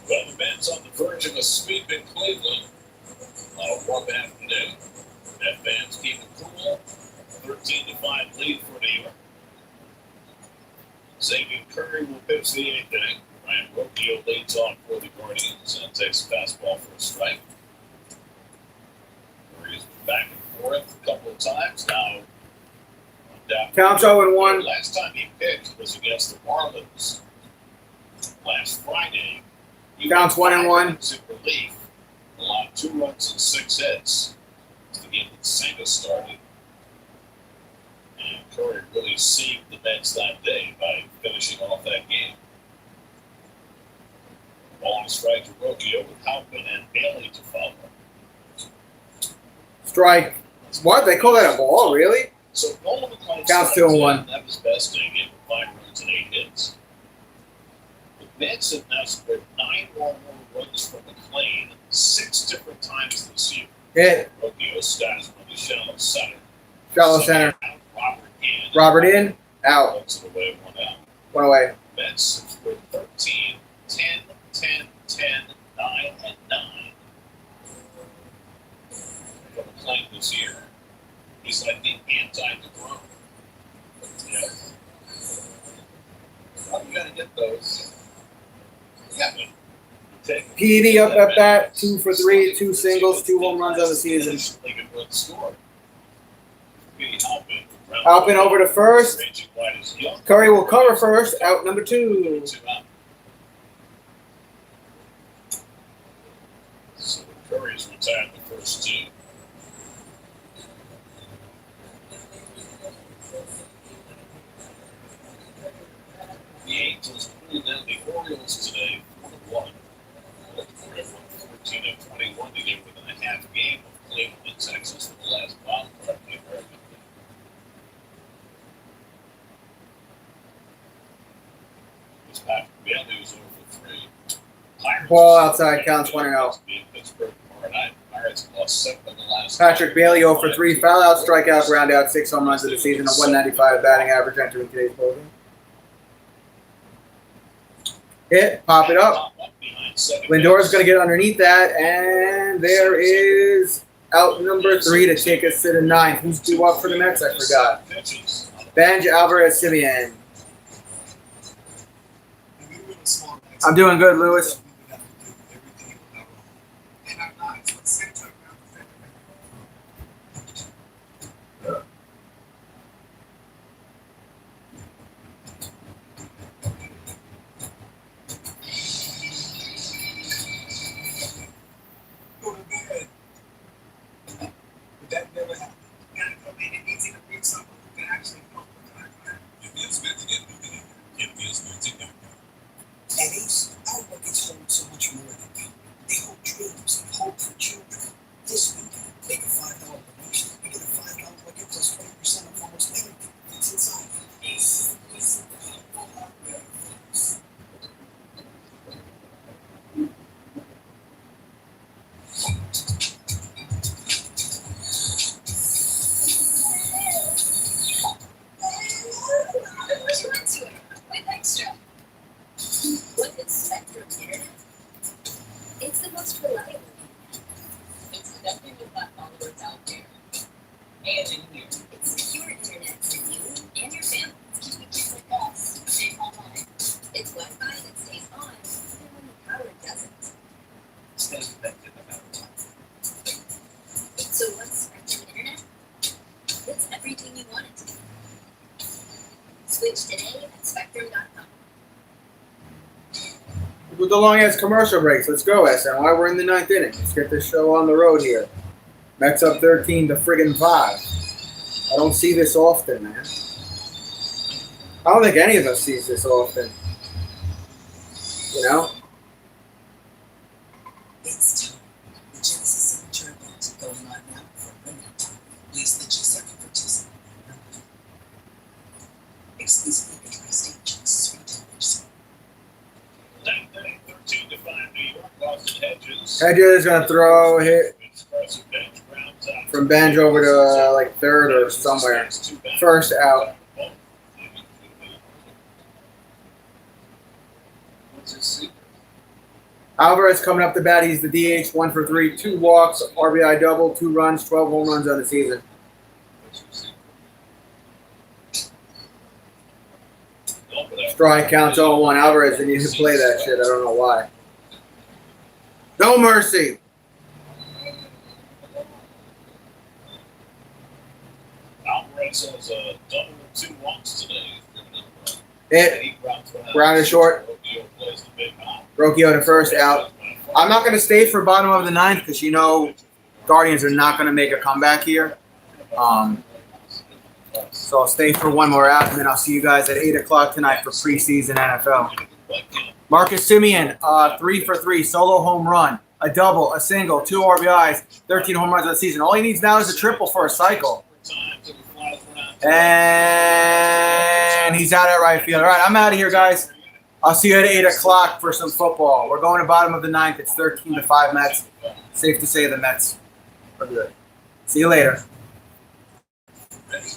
Speaker 2: Well, the Mets on the verge of a sweep in Cleveland on a warm afternoon. Met fans keep it cool. 13-5 lead for New York. Xavier Curry will pitch the 8th inning. Ryan Rocchio leads off for the Guardians and takes a fastball for a strike. Curry's been back and forth a couple of times now.
Speaker 1: Counts 0-1.
Speaker 2: Last time he pitched was against the Marlins last Friday. He
Speaker 1: Counts
Speaker 2: went
Speaker 1: 1-1.
Speaker 2: in relief, allowed 2 runs and 6 hits. It's the game that Senga started. And Curry really saved the Mets that day by finishing off that game. Ball and strike to Rocchio with Halpin and Bailey to follow.
Speaker 1: Strike. What? They call that a ball? Really?
Speaker 2: So Nolan McLean
Speaker 1: Counts
Speaker 2: strikes
Speaker 1: 2-1.
Speaker 2: out. That was best inning, gave him 5 runs and 8 hits. With Mets have now scored 9 or more runs from McLean 6 different times this year.
Speaker 1: Hit.
Speaker 2: Rocchio skies on the shallow center.
Speaker 1: Shallow center.
Speaker 2: Robert in.
Speaker 1: Robert in. Out.
Speaker 2: Runs it away, 1 out.
Speaker 1: One away.
Speaker 2: Mets have scored 13, 10, 10, 10, 9, and 9 from McLean this year. He's like the anti-DeGrom. Yeah. Well, you gotta get those. Yeah, but take
Speaker 1: Petey up at bat, 2 for 3, 2 singles, 2 home runs on the season. Alpin over to first. Curry will cover first. Out number 2.
Speaker 2: So Curry's retired the first 2. The Angels pulled down the Orioles today, 4-1. 14 of 21 to get within a half game of Cleveland and Texas for the last wild card in the American League. This Patrick Bailey was over for 3. Pirates
Speaker 1: Ball outside, counts 1-0.
Speaker 2: Pittsburgh tomorrow night. Pirates have lost 7 of the last.
Speaker 1: Patrick Bailey 0 for 3, foul out, strikeout, ground out, 6 home runs of the season, a 195 batting average entering today's closing. Hit, pop it up. Lindor's going to get underneath that, and there is out number 3 to take us to the 9th. Who's due up for the Mets? I forgot. Benj Alvarez Simeon. I'm doing good, Lewis.
Speaker 12: That never happened. It made it easy to read someone who can actually help with the time.
Speaker 2: It feels good to get moving in. It feels good to get moving.
Speaker 12: And these outlookers hold so much more than you. They hold dreams and hope for children. This weekend, make a $5 donation. You get a $5 bucket plus 20% of almost anything that's inside.
Speaker 3: With Extra. What is Spectrum Internet? It's the most reliable.
Speaker 6: It's the best thing with that followers out there. And in here.
Speaker 3: It's secure internet for you and your family. Keep the kids like us safe online. It's Wi-Fi that stays on even when the power doesn't.
Speaker 12: Stay connected no matter what.
Speaker 3: So what's Spectrum Internet? It's everything you want it to be. Switch today at spectrum.com.
Speaker 1: With the long ass commercial breaks, let's go, SNY. We're in the 9th inning. Let's get this show on the road here. Mets up 13 to friggin' 5. I don't see this often, man. I don't think any of us sees this often. You know?
Speaker 9: It's time. The Genesis Signature event is going on now for a limited time. Use the G7 for G7. Exclusively at Tri-State Genesis retailers.
Speaker 2: 9th inning, 13 to 5, New York lost Hedges.
Speaker 1: Hedges gonna throw a hit from Benj over to like 3rd or somewhere. First out. Alvarez coming up the bat. He's the DH, 1 for 3, 2 walks, RBI double, 2 runs, 12 home runs on the season. Strike counts 0-1. Alvarez didn't even play that shit. I don't know why. No mercy.
Speaker 2: Alvarez has a double and 2 walks today.
Speaker 1: Hit. Ground is short. Rocchio to first, out. I'm not going to stay for bottom of the 9th because you know Guardians are not going to make a comeback here. So I'll stay for one more out, and then I'll see you guys at 8 o'clock tonight for preseason NFL. Marcus Simeon, 3 for 3, solo home run, a double, a single, 2 RBIs, 13 home runs of the season. All he needs now is a triple for a cycle. And he's out at right field. All right, I'm out of here, guys. I'll see you at 8 o'clock for some football. We're going to bottom of the ninth. It's 13-5 Mets. Safe to say the Mets are good. See you later.
Speaker 2: Ready?